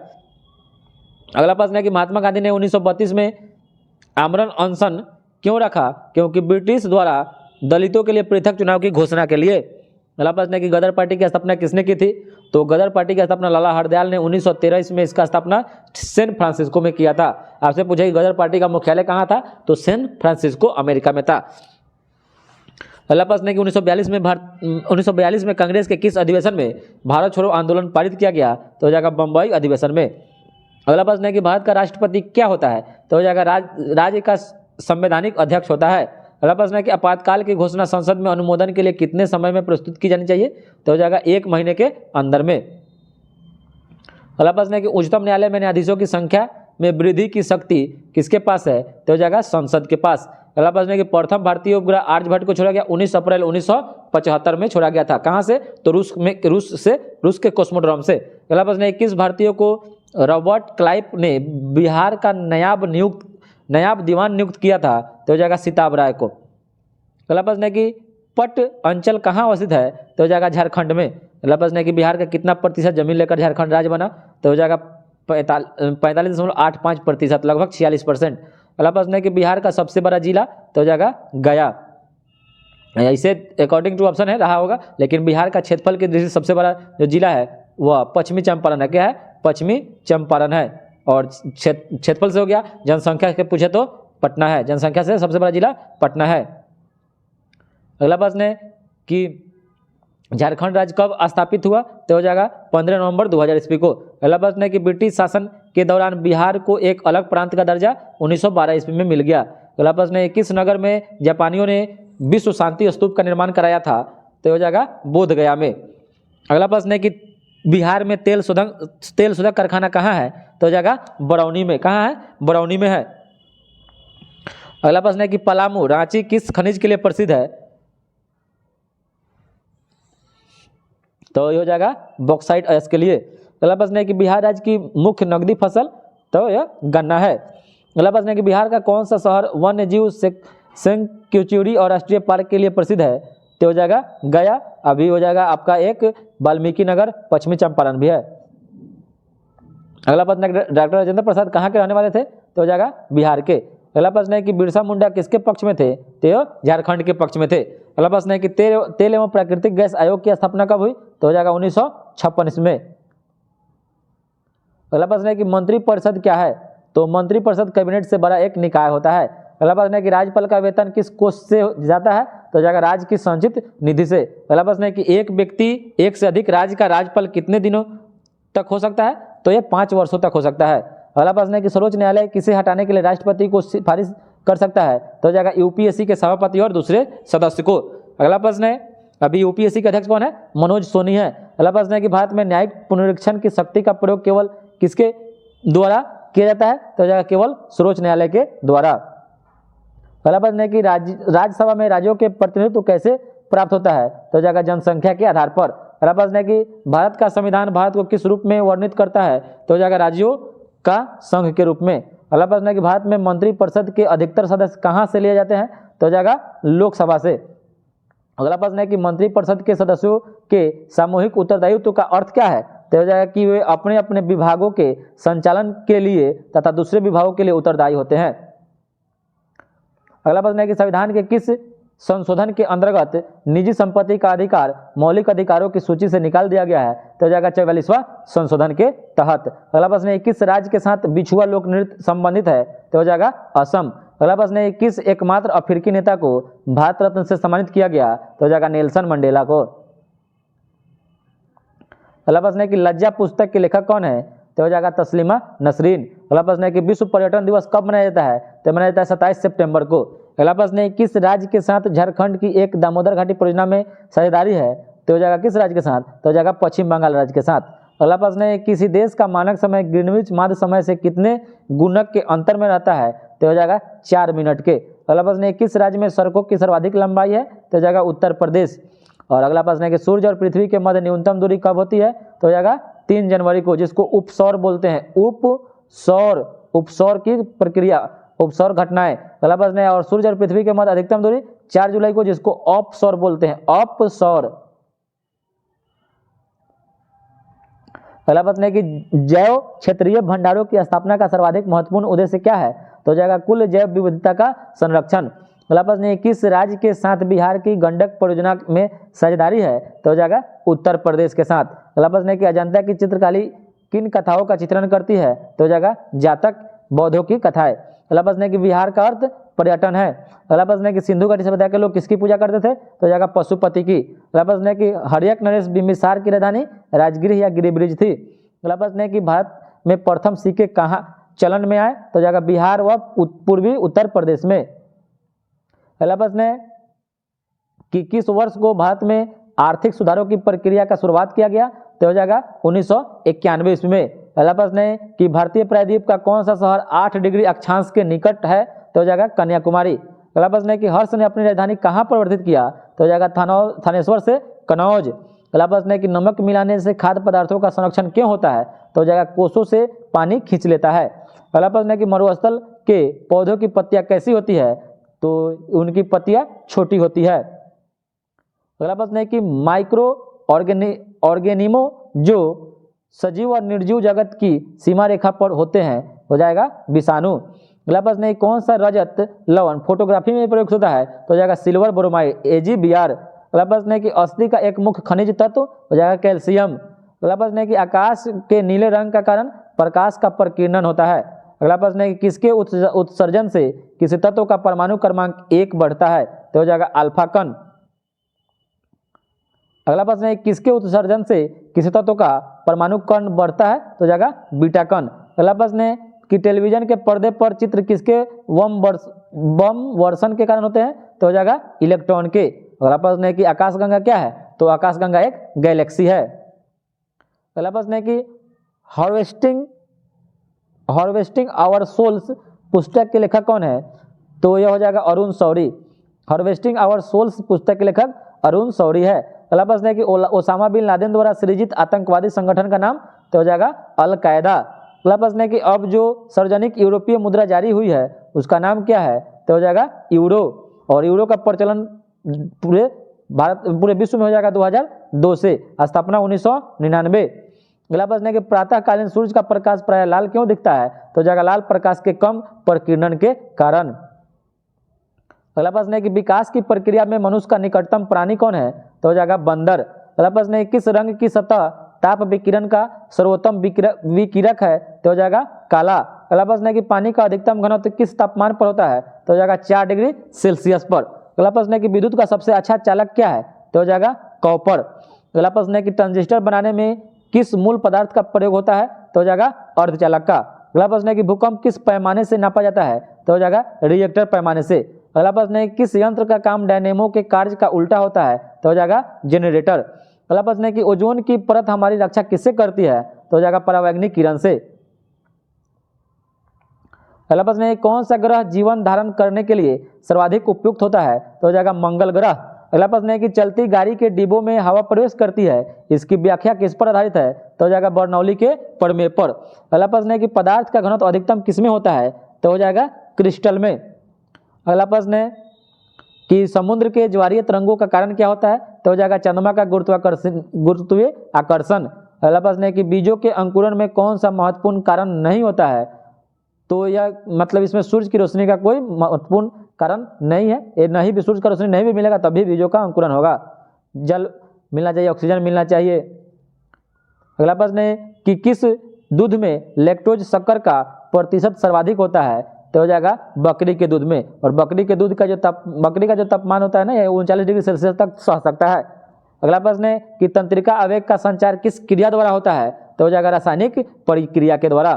अगला प्रश्न है कि महात्मा गांधी ने 1932 में आमरण अनशन क्यों रखा, क्योंकि ब्रिटिश द्वारा दलितों के लिए पृथक चुनाव की घोषणा के लिए। अगला प्रश्न है कि गदर पार्टी की स्थापना किसने की थी, तो गदर पार्टी की स्थापना लाला हरदयाल ने 1913 में इसका स्थापना सैन फ्रांसिस्को में किया था। आपसे पूछा कि गदर पार्टी का मुख्यालय कहाँ था, तो सैन फ्रांसिस्को अमेरिका में था। अगला प्रश्न है कि 1942 में कांग्रेस के किस अधिवेशन में भारत छोड़ो आंदोलन पारित किया गया, तो हो जाएगा बम्बई अधिवेशन में। अगला प्रश्न है कि भारत का राष्ट्रपति क्या होता है, तो हो जाएगा राज्य का संवैधानिक अध्यक्ष होता है। अगला प्रश्न है कि आपातकाल की घोषणा संसद में अनुमोदन के लिए कितने समय में प्रस्तुत की जानी चाहिए, तो हो जाएगा 1 महीने के अंदर में। अगला प्रश्न है कि उच्चतम न्यायालय में न्यायाधीशों की संख्या में वृद्धि की शक्ति किसके पास है, तो हो जाएगा संसद के पास। अगला प्रश्न है कि प्रथम भारतीय उपग्रह आर्यभट्ट को छोड़ा गया 19 अप्रैल 1975 में छोड़ा गया था। कहाँ से, तो रूस के कॉस्मोड्रोम से। अगला प्रश्न है किस भारतीय को रॉबर्ट क्लाइव ने बिहार का नायाब दीवान नियुक्त किया था, तो हो जाएगा सिताब राय को। अगला प्रश्न है कि पट अंचल कहाँ अवस्थित है? तो हो जाएगा झारखंड में। अगला प्रश्न है कि बिहार का कितना प्रतिशत जमीन लेकर झारखंड राज्य बना? तो हो जाएगा 45.85%, लगभग 46%। अगला प्रश्न है कि बिहार का सबसे बड़ा जिला? तो हो जाएगा गया। ऐसे अकॉर्डिंग टू ऑप्शन है रहा होगा, लेकिन बिहार का क्षेत्रफल की दृष्टि से सबसे बड़ा जो जिला है वह पश्चिमी चंपारण है। क्या है? पश्चिमी चंपारण है। और क्षेत्रफल से हो गया। जनसंख्या के पूछे तो पटना है, जनसंख्या से सबसे बड़ा जिला पटना है। अगला प्रश्न है कि झारखंड राज्य कब स्थापित हुआ? तो हो जाएगा 15 नवंबर 2000 ईस्वी को। अगला प्रश्न है कि ब्रिटिश शासन के दौरान बिहार को एक अलग प्रांत का दर्जा 1912 ईस्वी में मिल गया। अगला प्रश्न है किस नगर में जापानियों ने विश्व शांति स्तूप का निर्माण कराया था? तो हो जाएगा बोध गया में। अगला प्रश्न है कि बिहार में तेल शोधक कारखाना कहाँ है? तो हो जाएगा बरौनी में। कहाँ है? बरौनी में है। अगला प्रश्न है कि पलामू रांची किस खनिज के लिए प्रसिद्ध है? तो ये हो जाएगा बॉक्साइट अयस्क के लिए। अगला प्रश्न है कि बिहार राज्य की मुख्य नकदी फसल? तो यह गन्ना है। अगला प्रश्न है कि बिहार का कौन सा शहर वन्य जीव सेंक्चुरी और राष्ट्रीय पार्क के लिए प्रसिद्ध है? तो हो जाएगा गया। अभी हो जाएगा आपका एक वाल्मीकि नगर पश्चिमी चंपारण भी है। अगला प्रश्न है कि डॉक्टर राजेंद्र प्रसाद कहाँ के रहने वाले थे? तो हो जाएगा बिहार के। अगला प्रश्न है कि बिरसा मुंडा किसके पक्ष में थे? तो झारखंड के पक्ष में थे। अगला प्रश्न है कि तेल एवं प्राकृतिक गैस आयोग की स्थापना कब हुई? तो हो जाएगा 1956 ईस्वी में। अगला प्रश्न है कि मंत्रिपरिषद क्या है? तो मंत्रिपरिषद कैबिनेट से बड़ा एक निकाय होता है। अगला प्रश्न है कि राज्यपाल का वेतन किस कोष से जाता है? तो हो जाएगा राज्य की संचित निधि से। अगला प्रश्न है कि एक व्यक्ति एक से अधिक राज्य का राज्यपाल कितने दिनों तक हो सकता है? तो ये 5 वर्षों तक हो सकता है। अगला प्रश्न है कि सर्वोच्च न्यायालय किसे हटाने के लिए राष्ट्रपति को सिफारिश कर सकता है? तो हो जाएगा यूपीएससी के सभापति और दूसरे सदस्य को। अगला प्रश्न है अभी यूपीएससी के अध्यक्ष कौन है? मनोज सोनी है। अगला प्रश्न है कि भारत में न्यायिक पुनरीक्षण की शक्ति का प्रयोग केवल किसके द्वारा किया जाता है? तो हो जाएगा केवल सर्वोच्च न्यायालय के द्वारा। अगला प्रश्न है कि राज्यसभा में राज्यों के प्रतिनिधित्व कैसे प्राप्त होता है? तो हो जाएगा जनसंख्या के आधार पर। अगला प्रश्न है कि भारत का संविधान भारत को किस रूप में वर्णित करता है? तो हो जाएगा राज्यों का संघ के रूप में। अगला प्रश्न है कि भारत में मंत्रिपरिषद के अधिकतर सदस्य कहाँ से लिए जाते हैं? तो हो जाएगा लोकसभा से। अगला प्रश्न है कि मंत्रिपरिषद के सदस्यों के सामूहिक उत्तरदायित्व का अर्थ क्या है? तो हो जाएगा कि वे अपने अपने विभागों के संचालन के लिए तथा दूसरे विभागों के लिए उत्तरदायी होते हैं। अगला प्रश्न है कि संविधान के किस संशोधन के अंतर्गत निजी संपत्ति का अधिकार मौलिक अधिकारों की सूची से निकाल दिया गया है? तो हो जाएगा 44वां संशोधन के तहत। अगला प्रश्न है किस राज्य के साथ बिछुआ लोक नृत्य संबंधित है? तो हो जाएगा असम। अगला प्रश्न है किस एकमात्र अफ्रीकी नेता को भारत रत्न से सम्मानित किया गया? तो हो जाएगा नेल्सन मंडेला को। अगला प्रश्न है कि लज्जा पुस्तक के लेखक कौन है? तो हो जाएगा तस्लीमा नसरीन। अगला प्रश्न है कि विश्व पर्यटन दिवस कब मनाया जाता है? तो मनाया जाता है 27 सितंबर को। अगला प्रश्न है किस राज्य के साथ झारखंड की एक दामोदर घाटी परियोजना में साझेदारी है? तो हो जाएगा किस राज्य के साथ? तो हो जाएगा पश्चिम बंगाल राज्य के साथ। अगला प्रश्न है किसी देश का मानक समय ग्रीनविच माध्य समय से कितने गुणक के अंतर में रहता है? तो हो जाएगा 4 मिनट के। अगला प्रश्न है किस राज्य में सड़कों की सर्वाधिक लंबाई है? तो हो जाएगा उत्तर प्रदेश। और अगला प्रश्न है कि सूर्य और पृथ्वी के मध्य न्यूनतम दूरी कब होती है? तो हो जाएगा 3 जनवरी को, जिसको उपसौर बोलते हैं। उपसौर की प्रक्रिया, उपसौर घटनाएं। अगला प्रश्न है और सूर्य और पृथ्वी के मध्य अधिकतम दूरी 4 जुलाई को, जिसको ऑफशोर बोलते हैं। ऑफशोर। अगला प्रश्न है कि जैव क्षेत्रीय भंडारों की स्थापना का सर्वाधिक महत्वपूर्ण उद्देश्य क्या है? तो हो जाएगा कुल जैव विविधता का संरक्षण। अगला प्रश्न है किस राज्य के साथ बिहार की गंडक परियोजना में साझेदारी है? तो हो जाएगा उत्तर प्रदेश के साथ। अगला प्रश्न है कि अजंता की चित्रकारी किन कथाओं का चित्रण करती है? तो हो जाएगा जातक बौद्धों की कथाएं। अगला प्रश्न है कि बिहार का अर्थ पर्यटन है। अगला प्रश्न है कि सिंधु घाटी सभ्यता के लोग किसकी पूजा करते थे? तो हो जाएगा पशुपति की। अगला प्रश्न है कि हर्यक नरेश बिंबिसार की राजधानी राजगीर या गिरिब्रिज थी। अगला प्रश्न है कि भारत में प्रथम सिक्के कहाँ चलन में आए? तो हो जाएगा बिहार व पूर्वी उत्तर प्रदेश में। अगला प्रश्न है कि किस वर्ष को भारत में आर्थिक सुधारों की प्रक्रिया का शुरुआत किया गया? तो हो जाएगा 1991 ईस्वी में। अगला प्रश्न है कि भारतीय प्रायद्वीप का कौन सा शहर 8 डिग्री अक्षांश के निकट है? तो हो जाएगा कन्याकुमारी। अगला प्रश्न है कि हर्ष ने अपनी राजधानी कहाँ परिवर्तित किया? तो हो जाएगा थानेश्वर से कनौज। अगला प्रश्न है कि नमक मिलाने से खाद्य पदार्थों का संरक्षण क्यों होता है? तो हो जाएगा कोसों से पानी खींच लेता है। अगला प्रश्न है कि मरुस्थल के पौधों की पत्तियां कैसी होती है? तो उनकी पत्तियां छोटी होती है। अगला प्रश्न है कि माइक्रो ऑर्गेनिमो जो सजीव और निर्जीव जगत की सीमा रेखा पर होते हैं, हो जाएगा विषाणु। अगला प्रश्न है कौन सा रजत लवण फोटोग्राफी में प्रयुक्त होता है, तो हो जाएगा सिल्वर ब्रोमाइड AgBr। अगला प्रश्न है कि औषधि का एक मुख्य खनिज तत्व, हो जाएगा कैल्शियम। अगला प्रश्न है कि आकाश के नीले रंग का कारण प्रकाश का प्रकीर्णन होता है। अगला प्रश्न है कि किसके उत्सर्जन से किसी तत्व का परमाणु क्रमांक 1 बढ़ता है, तो हो जाएगा अल्फा कण। अगला प्रश्न है किसके उत्सर्जन से किसी तत्व का परमाणु कण बढ़ता है, तो हो जाएगा बीटा कण। अगला प्रश्न है कि टेलीविजन के पर्दे पर चित्र किसके बम वर्षण के कारण होते हैं, तो हो जाएगा इलेक्ट्रॉन के। अगला प्रश्न है कि आकाशगंगा क्या है, तो आकाशगंगा एक गैलेक्सी है। अगला प्रश्न है कि हार्वेस्टिंग आवर सोल्स पुस्तक के लेखक कौन है, तो यह हो जाएगा Arun Shourie. Harvesting Our Souls पुस्तक के लेखक अरुण शौरी है। अगला प्रश्न है कि ओसामा बिन लादेन द्वारा सृजित आतंकवादी संगठन का नाम, तो हो जाएगा अल कायदा। अगला प्रश्न है कि अब जो सार्वजनिक यूरोपीय मुद्रा जारी हुई है उसका नाम क्या है, तो हो जाएगा यूरो। और यूरो का प्रचलन पूरे विश्व में हो जाएगा 2002 से, स्थापना 1999। अगला प्रश्न है कि प्रातःकालीन सूर्य का प्रकाश प्राय लाल क्यों दिखता है, तो हो जाएगा लाल प्रकाश के कम प्रकीर्णन के कारण। अगला प्रश्न है कि विकास की प्रक्रिया में मनुष्य का निकटतम प्राणी कौन है, तो हो जाएगा बंदर। अगला प्रश्न है किस रंग की सतह ताप विकिरण का सर्वोत्तम विकिरक है, तो हो जाएगा काला। अगला प्रश्न है कि पानी का अधिकतम घनत्व किस तापमान पर होता है, तो हो जाएगा 4 डिग्री सेल्सियस पर। अगला प्रश्न है कि विद्युत का सबसे अच्छा चालक क्या है, तो हो जाएगा कॉपर। अगला प्रश्न है कि ट्रांजिस्टर बनाने में किस मूल पदार्थ का प्रयोग होता है, तो हो जाएगा अर्धचालक का। अगला प्रश्न है कि भूकंप किस पैमाने से नापा जाता है, तो हो जाएगा रिएक्टर पैमाने से। अगला प्रश्न है किस यंत्र का काम डायनेमो के कार्य का उल्टा होता है, तो हो जाएगा जनरेटर। अगला प्रश्न है कि ओजोन की परत हमारी रक्षा किससे करती है, तो हो जाएगा परावैंगनिक किरण से। अगला प्रश्न है कौन सा ग्रह जीवन धारण करने के लिए सर्वाधिक उपयुक्त होता है, तो हो जाएगा मंगल ग्रह। अगला प्रश्न है कि चलती गाड़ी के डिब्बों में हवा प्रवेश करती है, इसकी व्याख्या किस पर आधारित है, तो हो जाएगा बर्नौली के प्रमेय पर। अगला प्रश्न है कि पदार्थ का घनत्व अधिकतम किसमें होता है, तो हो जाएगा क्रिस्टल में। अगला प्रश्न है कि समुद्र के ज्वारीय तरंगों का कारण क्या होता है, तो हो जाएगा चंद्रमा का गुरुत्वीय आकर्षण। अगला प्रश्न है कि बीजों के अंकुरण में कौन सा महत्वपूर्ण कारण नहीं होता है, तो यह मतलब इसमें सूर्य की रोशनी का कोई महत्वपूर्ण कारण नहीं है, ये नहीं भी सूर्य का रोशनी नहीं भी मिलेगा तभी बीजों का अंकुरण होगा। जल मिलना चाहिए, ऑक्सीजन मिलना चाहिए। अगला प्रश्न है कि किस दूध में लैक्टोज शक्कर का प्रतिशत सर्वाधिक होता है, तो हो जाएगा बकरी के दूध में। और बकरी के दूध का बकरी का जो तापमान होता है ना, ये 39 डिग्री सेल्सियस तक सह सकता है। अगला प्रश्न है कि तंत्रिका आवेग का संचार किस क्रिया द्वारा होता है, तो हो जाएगा रासायनिक प्रक्रिया के द्वारा।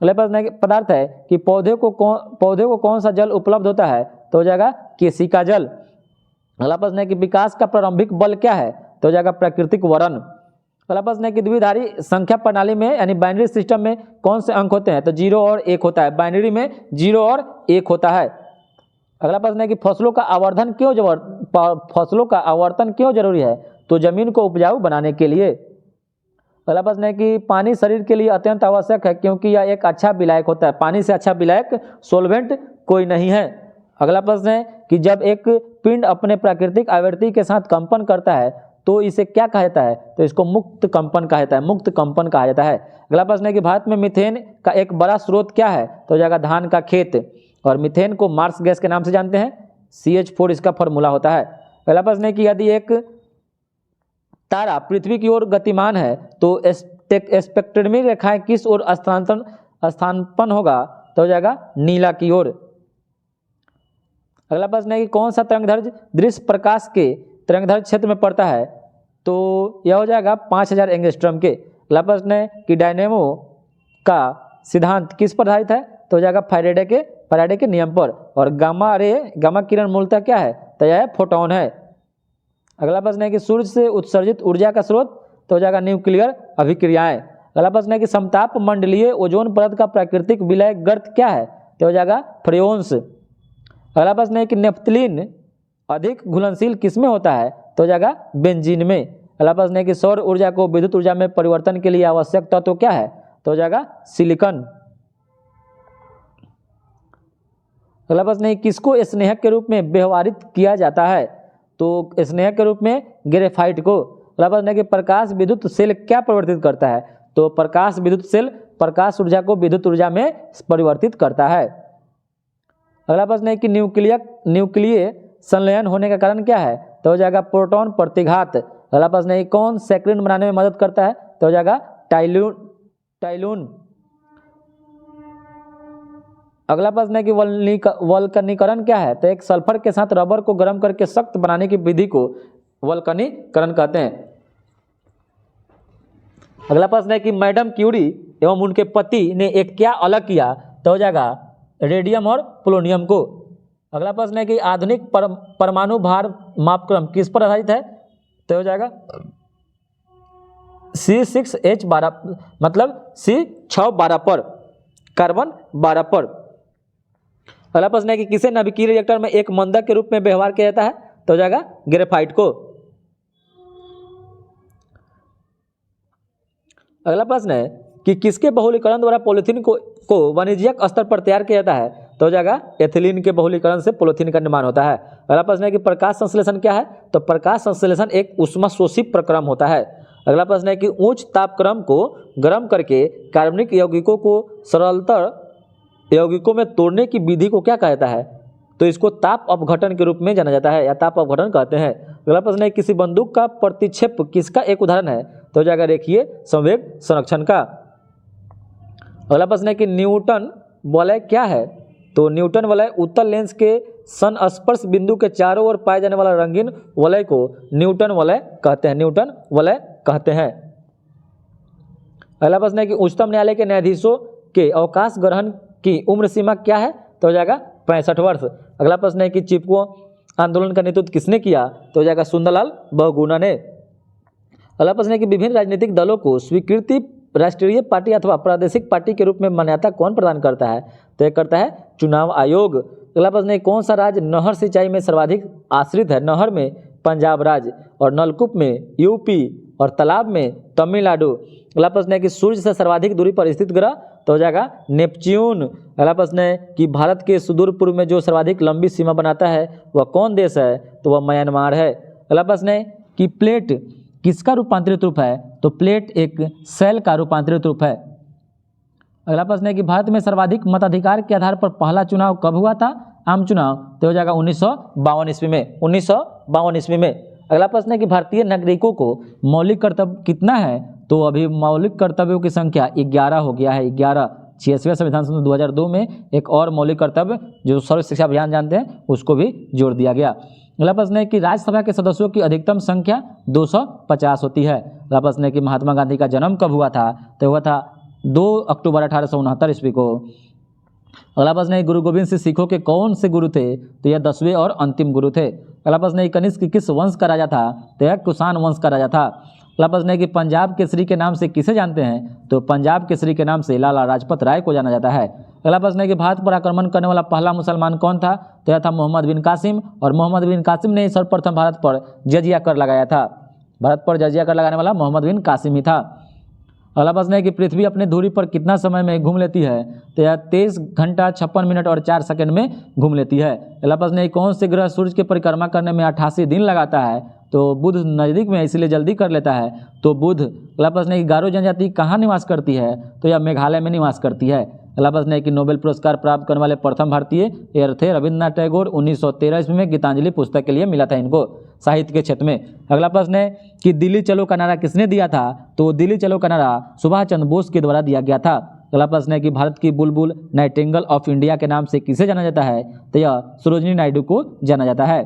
अगला प्रश्न है पदार्थ है कि पौधे को कौन सा जल उपलब्ध होता है, तो हो जाएगा केशिका जल। अगला प्रश्न है कि विकास का प्रारंभिक बल क्या है, तो हो जाएगा प्राकृतिक वरण। अगला प्रश्न है कि द्विधारी संख्या प्रणाली में यानी बाइनरी सिस्टम में कौन से अंक होते हैं, तो 0 और 1 होता है। बाइनरी में 0 और 1 होता है। अगला प्रश्न है कि फसलों का आवर्तन क्यों जरूरी है, तो जमीन को उपजाऊ बनाने के लिए। अगला प्रश्न है कि पानी शरीर के लिए अत्यंत आवश्यक है क्योंकि यह एक अच्छा विलायक होता है। पानी से अच्छा विलायक सोलवेंट कोई नहीं है। अगला प्रश्न है कि जब एक पिंड अपने प्राकृतिक आवृत्ति के साथ कंपन करता है तो इसे क्या कहा जाता है, तो इसको मुक्त कंपन कहा जाता है, मुक्त कंपन कहा जाता है। अगला प्रश्न है कि भारत में मीथेन का एक बड़ा स्रोत क्या है, तो हो जाएगा धान का खेत। और मीथेन को मार्स गैस के नाम से जानते हैं, CH4 इसका फॉर्मूला होता है। अगला प्रश्न है कि यदि एक तारा पृथ्वी की ओर गतिमान है तो स्पेक्ट्रमी रेखाएं किस ओर स्थानापन्न होगा, तो हो जाएगा नीला की ओर। अगला प्रश्न है कि कौन सा तरंगदैर्घ्य दृश्य प्रकाश के तरंगदैर्घ्य क्षेत्र में पड़ता है, तो यह हो जाएगा 5000 एंगस्ट्रॉम के। अगला प्रश्न है कि डायनेमो का सिद्धांत किस पर आधारित है, तो हो जाएगा फैराडे के नियम पर। और गामा किरण मूलतः क्या है, तो यह फोटोन है। अगला प्रश्न है कि सूर्य से उत्सर्जित ऊर्जा का स्रोत, तो हो जाएगा न्यूक्लियर अभिक्रियाएं। अगला प्रश्न है कि समताप मंडलीय ओजोन परत का प्राकृतिक विलय गर्त क्या है, तो हो जाएगा फ्रेओन्स। अगला प्रश्न है कि नेफ्थलीन अधिक घुलनशील किसमें होता है, तो हो जाएगा बेंजीन में। अगला प्रश्न है कि सौर ऊर्जा को विद्युत ऊर्जा में परिवर्तन के लिए आवश्यक तत्व क्या है, तो हो जाएगा सिलिकॉन। अगला प्रश्न है किसको स्नेहक के रूप में व्यवहारित किया जाता है, तो स्नेहक के रूप में ग्रेफाइट को। अगला प्रश्न है कि प्रकाश विद्युत सेल क्या परिवर्तित करता है? तो प्रकाश विद्युत सेल प्रकाश ऊर्जा को विद्युत ऊर्जा में परिवर्तित करता है। अगला प्रश्न है कि न्यूक्लिय संलयन होने का कारण क्या है? तो हो जाएगा प्रोटॉन प्रतिघात। अगला प्रश्न है कौन सैकरिन बनाने में मदद करता है? तो हो जाएगा टाइलून। अगला प्रश्न है कि वल्कनीकरण क्या है? तो एक सल्फर के साथ रबर को गर्म करके सख्त बनाने की विधि को वल्कनीकरण कहते हैं। अगला प्रश्न है कि मैडम क्यूरी एवं उनके पति ने एक क्या अलग किया? तो हो जाएगा रेडियम और पोलोनियम को। अगला प्रश्न है कि आधुनिक परमाणु भार मापक्रम किस पर आधारित है? तो हो जाएगा C6H12 मतलब C612 पर, कार्बन 12 पर। अगला प्रश्न है कि किसे नाभिकीय रिएक्टर में एक मंदक के रूप में व्यवहार किया जाता है? तो हो जाएगा ग्रेफाइट को। अगला प्रश्न है कि किसके बहुलीकरण द्वारा पॉलीथीन को वाणिज्यिक स्तर पर तैयार किया जाता है? तो हो जाएगा एथिलीन के बहुलीकरण से पॉलीथीन का निर्माण होता है। अगला प्रश्न है कि प्रकाश संश्लेषण क्या है? तो प्रकाश संश्लेषण एक ऊष्माशोषी प्रक्रम होता है। अगला प्रश्न है कि उच्च तापक्रम को गर्म करके कार्बनिक यौगिकों को सरलतर यौगिकों में तोड़ने की विधि को क्या कहा जाता है? तो इसको ताप अपघटन के रूप में जाना जाता है या ताप अपघटन कहते हैं। अगला प्रश्न है किसी बंदूक का प्रतिक्षेप किसका एक उदाहरण है? तो हो जाएगा रेखीय संवेग संरक्षण का। अगला प्रश्न है कि न्यूटन वलय क्या है? तो न्यूटन वलय उत्तल लेंस के संस्पर्श बिंदु के चारों ओर पाए जाने वाला रंगीन वलय को न्यूटन वलय कहते हैं, न्यूटन वलय कहते हैं। अगला प्रश्न है कि उच्चतम न्यायालय के न्यायाधीशों के अवकाश ग्रहण की उम्र सीमा क्या है? तो हो जाएगा 65 वर्ष। अगला प्रश्न है कि चिपको आंदोलन का नेतृत्व किसने किया? तो हो जाएगा सुंदरलाल बहुगुणा ने। अगला प्रश्न है कि विभिन्न राजनीतिक दलों को स्वीकृति राष्ट्रीय पार्टी अथवा प्रादेशिक पार्टी के रूप में मान्यता कौन प्रदान करता है? तो यह करता है चुनाव आयोग। अगला प्रश्न है कौन सा राज्य नहर सिंचाई में सर्वाधिक आश्रित है? नहर में पंजाब राज्य, और नलकूप में यूपी, और तालाब में तमिलनाडु। अगला प्रश्न है कि सूर्य से सर्वाधिक दूरी पर स्थित ग्रह? तो हो जाएगा नेपच्यून। अगला प्रश्न है कि भारत के सुदूर पूर्व में जो सर्वाधिक लंबी सीमा बनाता है वह कौन देश है? तो वह म्यांमार है। अगला प्रश्न है कि प्लेट किसका रूपांतरित रूप है? तो प्लेट एक सेल का रूपांतरित रूप है। अगला प्रश्न है कि भारत में सर्वाधिक मताधिकार के आधार पर पहला चुनाव कब हुआ था? आम चुनाव। तो हो जाएगा 1952 ईस्वी में, 1952 ईस्वी में। अगला प्रश्न है कि भारतीय नागरिकों को मौलिक कर्तव्य कितना है? तो अभी मौलिक कर्तव्यों की संख्या 11 हो गया है, 11। 86वें संविधान संशोधन 2002 में एक और मौलिक कर्तव्य जो सर्व शिक्षा अभियान जानते हैं उसको भी जोड़ दिया गया। अगला प्रश्न है कि राज्यसभा के सदस्यों की अधिकतम संख्या 250 होती है। अगला प्रश्न है कि महात्मा गांधी का जन्म कब हुआ था? तो हुआ था 2 अक्टूबर 1869 ईस्वी को। अगला प्रश्न है गुरु गोविंद सिंह सिखों के कौन से गुरु थे? तो यह 10वें और अंतिम गुरु थे। अगला प्रश्न है कनिष्क किस वंश का राजा था? तो यह कुषाण वंश का राजा था। अगला प्रश्न है कि पंजाब केसरी के नाम से किसे जानते हैं? तो पंजाब केसरी के नाम से लाला लाजपत राय को जाना जाता है। अगला प्रश्न है कि भारत पर आक्रमण करने वाला पहला मुसलमान कौन था? तो यह था मोहम्मद बिन कासिम, और मोहम्मद बिन कासिम ने सर्वप्रथम भारत पर जजिया कर लगाया था। भारत पर जजिया कर लगाने वाला मोहम्मद बिन कासिम ही था। अगला प्रश्न है कि पृथ्वी अपने धुरी पर कितना समय में घूम लेती है? तो यह 23 घंटा 56 मिनट और 4 सेकंड में घूम लेती है। अगला प्रश्न है कौन से ग्रह सूर्य की परिक्रमा करने में 88 दिन लगाता है? तो बुध नज़दीक में इसलिए जल्दी कर लेता है, तो बुध। अगला प्रश्न है कि गारो जनजाति कहाँ निवास करती है? तो यह मेघालय में निवास करती है। अगला प्रश्न है कि नोबेल पुरस्कार प्राप्त करने वाले प्रथम भारतीय एयर थे रविन्द्रनाथ टैगोर। 1913 ईस्वी में गीतांजलि पुस्तक के लिए मिला था इनको साहित्य के क्षेत्र में। अगला प्रश्न है कि दिल्ली चलो का नारा किसने दिया था? तो दिल्ली चलो का नारा सुभाष चंद्र बोस के द्वारा दिया गया था। अगला प्रश्न है कि भारत की बुलबुल नाइटिंगेल ऑफ इंडिया के नाम से किसे जाना जाता है? तो यह सरोजिनी नायडू को जाना जाता है।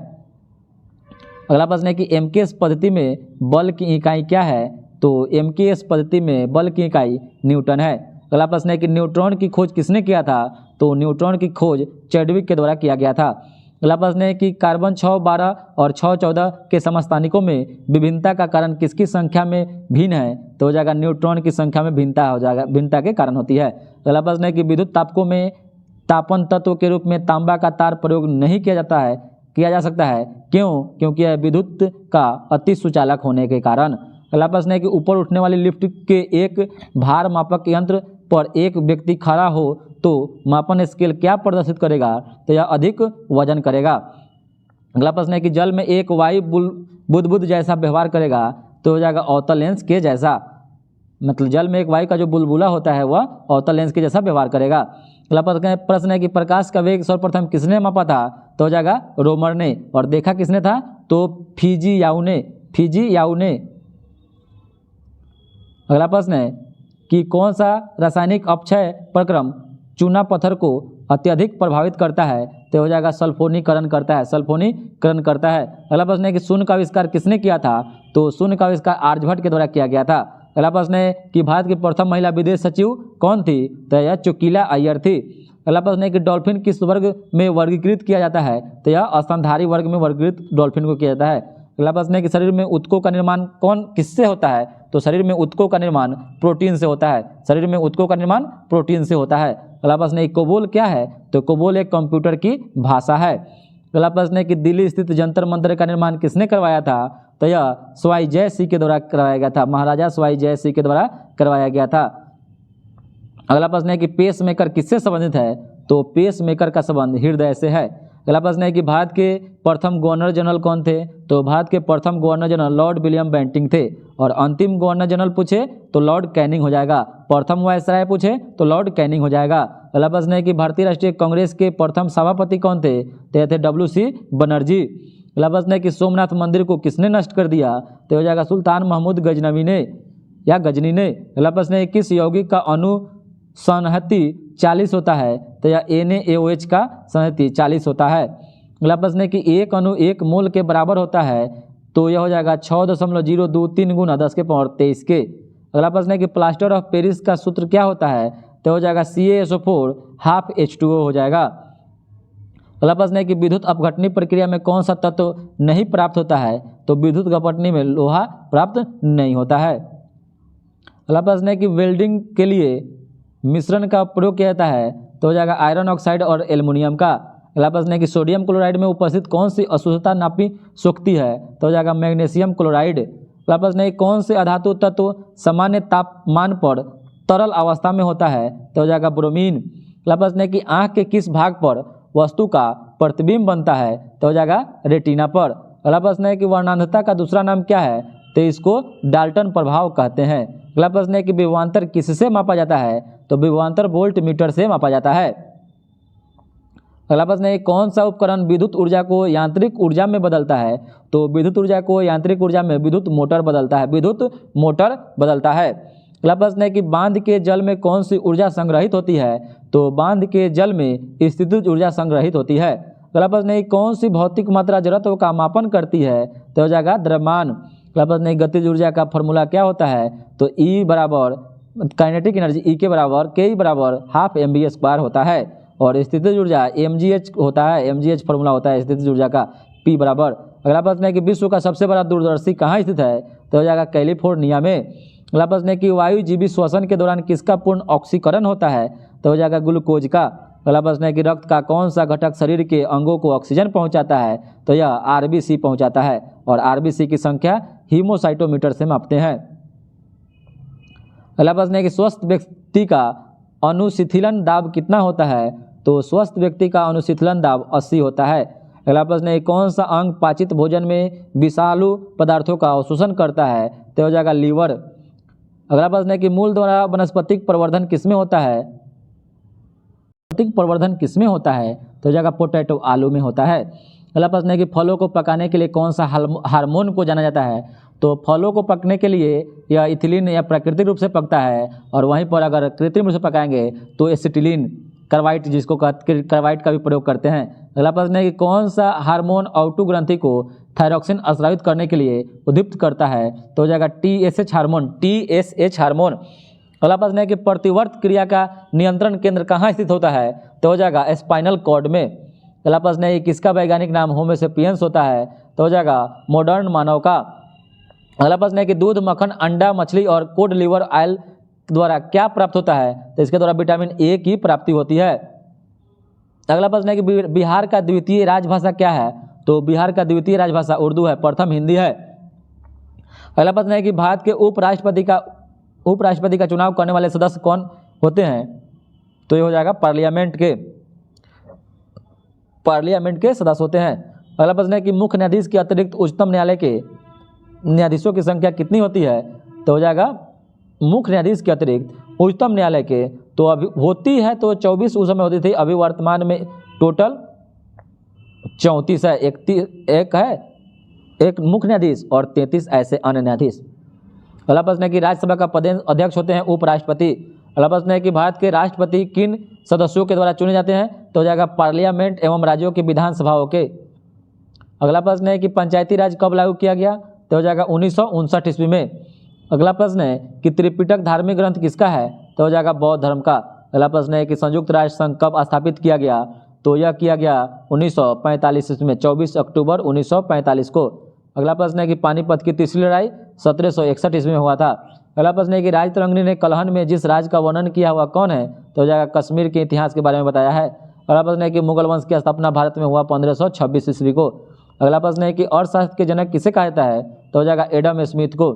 अगला प्रश्न है कि एमकेएस पद्धति में बल की इकाई क्या है? तो एमकेएस पद्धति में बल की इकाई न्यूटन है। अगला प्रश्न है कि न्यूट्रॉन की खोज किसने किया था? तो न्यूट्रॉन की खोज चैडविक के द्वारा किया गया था। अगला प्रश्न है कि कार्बन 612 और 614 के समस्थानिकों में विभिन्नता का कारण किसकी संख्या में भिन्न है? तो हो जाएगा न्यूट्रॉन की संख्या में भिन्नता हो जाएगा, भिन्नता के कारण होती है। अगला प्रश्न है कि विद्युत तापकों में तापन तत्व के रूप में तांबा का तार प्रयोग नहीं किया जा सकता है, क्यों? क्योंकि यह विद्युत का अति सुचालक होने के कारण। अगला प्रश्न है कि ऊपर उठने वाली लिफ्ट के एक भार मापक यंत्र पर एक व्यक्ति खड़ा हो तो मापन स्केल क्या प्रदर्शित करेगा? तो यह अधिक वजन करेगा। अगला प्रश्न है कि जल में एक वायु बुदबुद जैसा व्यवहार करेगा तो हो जाएगा अवतल लेंस के जैसा, मतलब जल में एक वायु का जो बुलबुला होता है वह अवतल लेंस के जैसा व्यवहार करेगा। अगला प्रश्न है कि प्रकाश का वेग सर्वप्रथम किसने मापा था तो हो जाएगा रोमर ने, और देखा किसने था तो फिजियाउ ने। अगला प्रश्न है कि कौन सा रासायनिक अपक्षय प्रक्रम चूना पत्थर को अत्यधिक प्रभावित करता है तो हो जाएगा सल्फोनीकरण करता है। अगला प्रश्न है कि शून्य का आविष्कार किसने किया था तो शून्य का आविष्कार आर्यभट्ट के द्वारा किया गया था। अगला प्रश्न है कि भारत की प्रथम महिला विदेश सचिव कौन थी तो यह चुकीला अय्यर थी। अगला प्रश्न है कि डॉल्फिन किस वर्ग में वर्गीकृत किया जाता है तो यह स्तनधारी वर्ग में वर्गीकृत डॉल्फिन को किया जाता है। अगला प्रश्न है कि शरीर में ऊतकों का निर्माण किससे होता है तो शरीर में ऊतकों का निर्माण प्रोटीन से होता है। अगला प्रश्न है कोबोल क्या है तो कोबोल एक कंप्यूटर की भाषा है। अगला प्रश्न है कि दिल्ली स्थित जंतर मंतर का निर्माण किसने करवाया था तो यह सवाई जय सिंह के द्वारा करवाया गया था, महाराजा सवाई जय सिंह के द्वारा करवाया गया था। अगला प्रश्न है कि पेस मेकर किससे संबंधित है तो पेस मेकर का संबंध हृदय से है। अगला प्रश्न है कि भारत के प्रथम गवर्नर जनरल कौन थे तो भारत के प्रथम governor general Lord William Bentinck थे, और अंतिम गवर्नर जनरल पूछे तो लॉर्ड कैनिंग हो जाएगा, प्रथम वायसराय पूछे तो लॉर्ड कैनिंग हो जाएगा। अगला प्रश्न है कि भारतीय राष्ट्रीय कांग्रेस के प्रथम सभापति कौन थे तो यह थे WC बनर्जी। अगला प्रश्न है कि सोमनाथ मंदिर को किसने नष्ट कर दिया तो हो जाएगा सुल्तान महमूद गजनवी ने या गजनी ने। अगला प्रश्न है किस यौगिक का अणु संहति 40 होता है तो यह NaOH का संहति 40 होता है। अगला प्रश्न है कि एक अणु 1 मोल के बराबर होता है तो यह हो जाएगा 6.023 गुना 10⁻23 के। अगला प्रश्न है कि प्लास्टर ऑफ पेरिस का सूत्र क्या होता है तो हो जाएगा CaSO4 हाफ H2O हो जाएगा। अगला प्रश्न है कि विद्युत अपघटनी प्रक्रिया में कौन सा तत्व नहीं प्राप्त होता है तो विद्युत अपघटनी में लोहा प्राप्त नहीं होता है। अगला प्रश्न है कि वेल्डिंग के लिए मिश्रण का प्रयोग किया जाता है तो हो जाएगा आयरन ऑक्साइड और एल्युमिनियम का। अगला प्रश्न है कि सोडियम क्लोराइड में उपस्थित कौन सी अशुद्धता नापी सकती है तो हो जाएगा मैग्नीशियम क्लोराइड। अगला प्रश्न है कि कौन से अधातु तत्व सामान्य तापमान पर तरल अवस्था में होता है तो हो जाएगा ब्रोमीन। अगला प्रश्न है कि आँख के किस भाग पर वस्तु का प्रतिबिंब बनता है तो हो जाएगा रेटिना पर। अगला प्रश्न है कि वर्णांधता का दूसरा नाम क्या है तो इसको डाल्टन प्रभाव कहते हैं। अगला प्रश्न है कि विभवांतर किससे मापा जाता है तो विभवांतर वोल्ट मीटर से मापा जाता है। अगला प्रश्न है कौन सा उपकरण विद्युत ऊर्जा को यांत्रिक ऊर्जा में बदलता है तो विद्युत ऊर्जा को यांत्रिक ऊर्जा में विद्युत मोटर बदलता है। अगला प्रश्न है कि बांध के जल में कौन सी ऊर्जा संग्रहित होती है तो बांध के जल में स्थितिज ऊर्जा संग्रहित होती है। अगला प्रश्न है कौन सी भौतिक मात्रा जड़त्व का मापन करती है तो हो जाएगा द्रव्यमान। अगला प्रश्न है गतिज ऊर्जा का फॉर्मूला क्या होता है तो E बराबर काइनेटिक एनर्जी E के बराबर K बराबर हाफ mv² होता है, और स्थितिज ऊर्जा mgh होता है, mgh फॉर्मूला होता है स्थितिज ऊर्जा का P बराबर। अगला प्रश्न है कि विश्व का सबसे बड़ा दूरदर्शी कहाँ स्थित है तो हो जाएगा कैलिफोर्निया में। अगला प्रश्न है कि वायुजीवी श्वसन के दौरान किसका पूर्ण ऑक्सीकरण होता है तो हो जाएगा ग्लूकोज का। अगला प्रश्न है कि रक्त का कौन सा घटक शरीर के अंगों को ऑक्सीजन पहुंचाता है तो यह RBC पहुंचाता है, और RBC की संख्या हीमोसाइटोमीटर से मापते हैं। अगला प्रश्न है कि स्वस्थ व्यक्ति का अनुशीतलन दाब कितना होता है तो स्वस्थ व्यक्ति का अनुशीतलन दाब 80 होता है। अगला प्रश्न है कौन सा अंग पाचित भोजन में विषालु पदार्थों का अवशोषण करता है तो हो जाएगा लीवर। अगला प्रश्न है कि मूल द्वारा वनस्पतिक प्रवर्धन किसमें होता है तो हो जाएगा पोटैटो आलू में होता है। अगला प्रश्न है कि फलों को पकाने के लिए कौन सा हार्मोन को जाना जाता है तो फलों को पकने के लिए यह इथिलीन या प्राकृतिक रूप से पकता है, और वहीं पर अगर कृत्रिम रूप से पकाएंगे तो एसिटिलीन कार्बाइड जिसको कार्बाइड का भी प्रयोग करते हैं। अगला प्रश्न है कि कौन सा हार्मोन ऑटो ग्रंथि को थायरॉक्सिन स्रावित करने के लिए उद्दीप्त करता है तो हो जाएगा TSH हार्मोन। अगला प्रश्न है कि प्रतिवर्त क्रिया का नियंत्रण केंद्र कहाँ स्थित होता है तो हो जाएगा स्पाइनल कॉर्ड में। अगला प्रश्न है कि किसका वैज्ञानिक नाम होमोसेपियंस होता है तो हो जाएगा मॉडर्न मानव का। अगला प्रश्न है कि दूध, मक्खन, अंडा, मछली और कोड लिवर ऑयल द्वारा क्या प्राप्त होता है तो इसके द्वारा विटामिन A की प्राप्ति होती है। अगला प्रश्न है कि बिहार का द्वितीय राजभाषा क्या है तो बिहार का द्वितीय राजभाषा उर्दू है, प्रथम हिंदी है। अगला प्रश्न है कि भारत के उपराष्ट्रपति का चुनाव करने वाले सदस्य कौन होते हैं तो ये हो जाएगा पार्लियामेंट के सदस्य होते हैं। अगला प्रश्न है कि मुख्य न्यायाधीश के अतिरिक्त उच्चतम न्यायालय के न्यायाधीशों की संख्या कितनी होती है? तो हो जाएगा मुख्य न्यायाधीश के अतिरिक्त उच्चतम न्यायालय के तो अभी होती है तो 24 उस समय होती थी, अभी वर्तमान में टोटल 34 है। एक मुख्य न्यायाधीश और 33 ऐसे अन्य न्यायाधीश। अगला प्रश्न है कि राज्यसभा का पद अध्यक्ष होते हैं उपराष्ट्रपति। अगला प्रश्न है कि भारत के राष्ट्रपति किन सदस्यों के द्वारा चुने जाते हैं? तो हो जाएगा पार्लियामेंट एवं राज्यों की विधानसभाओं के। अगला प्रश्न है कि पंचायती राज कब लागू किया गया? तो हो जाएगा 1959 ईस्वी में। अगला प्रश्न है कि त्रिपिटक धार्मिक ग्रंथ किसका है? तो हो जाएगा बौद्ध धर्म का। अगला प्रश्न है कि संयुक्त राष्ट्र संघ कब स्थापित किया गया? तो यह किया गया 1945 ईस्वी में, 24 अक्टूबर 1945 को। अगला प्रश्न है कि पानीपत की तीसरी लड़ाई 1761 ईस्वी में हुआ था। अगला प्रश्न है कि राजतरंगिणी ने कलहन में जिस राज का वर्णन किया हुआ कौन है? तो हो जाएगा कश्मीर के इतिहास के बारे में बताया है। अगला प्रश्न है कि मुगल वंश की स्थापना भारत में हुआ 1526 ईस्वी को। अगला प्रश्न है कि अर्थशास्त्र के जनक किसे कहा जाता है? तो हो जाएगा एडम स्मिथ को।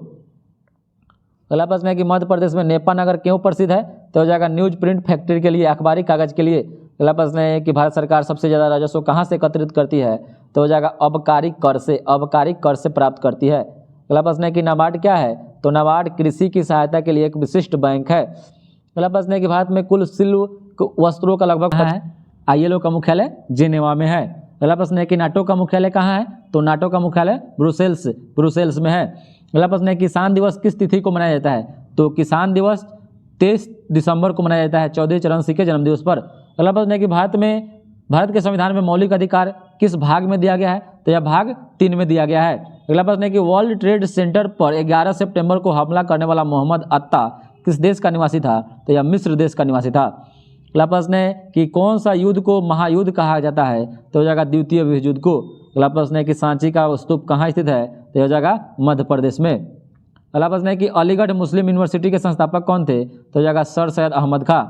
अगला प्रश्न है कि मध्य प्रदेश में नेपा नगर क्यों प्रसिद्ध है? तो हो जाएगा न्यूज प्रिंट फैक्ट्री के लिए, अखबारी कागज के लिए। अगला प्रश्न है कि भारत सरकार सबसे ज़्यादा राजस्व कहाँ से एकत्रित करती है? तो हो जाएगा आबकारी कर से प्राप्त करती है। अगला प्रश्न है कि नाबार्ड क्या है? तो नाबार्ड कृषि की सहायता के लिए एक विशिष्ट बैंक है। अगला प्रश्न है कि भारत में कुल सिल्क वस्त्रों का लगभग है? ILO का मुख्यालय जेनेवा में है। अगला प्रश्न है कि नाटो का मुख्यालय कहाँ है? तो नाटो का मुख्यालय ब्रुसेल्स में है। अगला प्रश्न है किसान दिवस किस तिथि को मनाया जाता है? तो किसान दिवस 23 दिसंबर को मनाया जाता है, चौधरी चरण सिंह के जन्मदिवस पर। अगला प्रश्न है कि भारत के संविधान में मौलिक अधिकार किस भाग में दिया गया है? तो यह भाग 3 में दिया गया है। अगला प्रश्न है कि वर्ल्ड ट्रेड सेंटर पर 11 सितंबर को हमला करने वाला मोहम्मद अत्ता किस देश का निवासी था? तो यह मिस्र देश का निवासी था। अगला प्रश्न है कि कौन सा युद्ध को महायुद्ध कहा जाता है? तो हो जाएगा द्वितीय विश्व युद्ध को। अगला प्रश्न है कि सांची का स्तूप कहाँ स्थित है? तो हो जाएगा मध्य प्रदेश में। अगला प्रश्न है कि अलीगढ़ मुस्लिम यूनिवर्सिटी के संस्थापक कौन थे? तो हो जाएगा सर सैयद अहमद खां।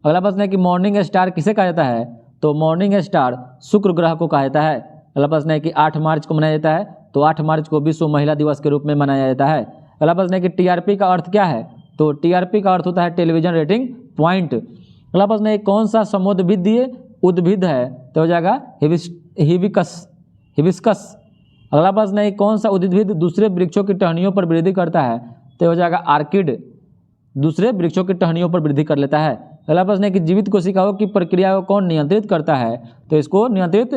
अगला प्रश्न है कि मॉर्निंग स्टार किसे कहा जाता है? तो मॉर्निंग स्टार शुक्र ग्रह को कहा जाता है। अगला प्रश्न है कि 8 मार्च को मनाया जाता है? तो 8 मार्च को विश्व महिला दिवस के रूप में मनाया जाता है। अगला प्रश्न है कि TRP का अर्थ क्या है? तो TRP का अर्थ होता है टेलीविजन रेटिंग पॉइंट। अगला प्रश्न है कौन सा समुद्रविद्य उद्भिद है? तो हो जाएगा हिबिस्कस। अगला प्रश्न है कौन सा उद्भिद दूसरे वृक्षों की टहनियों पर वृद्धि करता है? तो हो जाएगा आर्किड, दूसरे वृक्षों की टहनियों पर वृद्धि कर लेता है। अगला प्रश्न है कि जीवित कोशिकाओं की प्रक्रिया को कौन नियंत्रित करता है? तो इसको नियंत्रित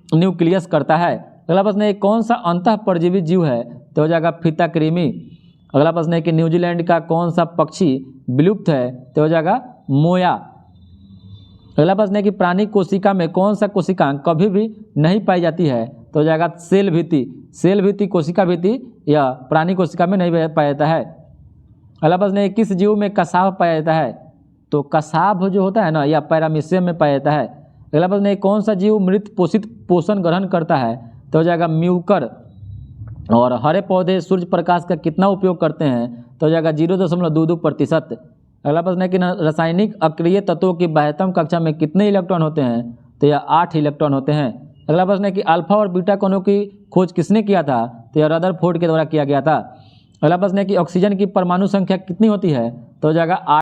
न्यूक्लियस करता है। अगला प्रश्न है कौन सा अंतः परजीवी जीव है? तो हो जाएगा फीताकृमि। अगला प्रश्न है कि न्यूजीलैंड का कौन सा पक्षी विलुप्त है? तो हो जाएगा मोया। अगला प्रश्न है कि प्राणी कोशिका में कौन सा कोशिकांग कभी भी नहीं पाई जाती है? तो हो जाएगा सेल भित्ति कोशिका भित्ति या प्राणी कोशिका में नहीं पाया जाता है। अगला प्रश्न है किस जीव में कसाव पाया जाता है? तो कसाव जो होता है ना या पैरामीशियम में पाया जाता है। अगला प्रश्न है कौन सा जीव मृत पोषित पोषण ग्रहण करता है? तो हो जाएगा म्यूकर। और हरे पौधे सूर्य प्रकाश का कितना उपयोग करते हैं? तो हो जाएगा 0.22%। अगला प्रश्न है कि रासायनिक अक्रिय तत्वों की 72 कक्षा में कितने इलेक्ट्रॉन होते हैं? तो यह 8 इलेक्ट्रॉन होते हैं। अगला प्रश्न है कि अल्फा और बीटा कणों की खोज किसने किया था? तो यह रदरफोर्ड के द्वारा किया गया था। अगला प्रश्न है कि ऑक्सीजन की परमाणु संख्या कितनी होती है? तो हो जाएगा 8।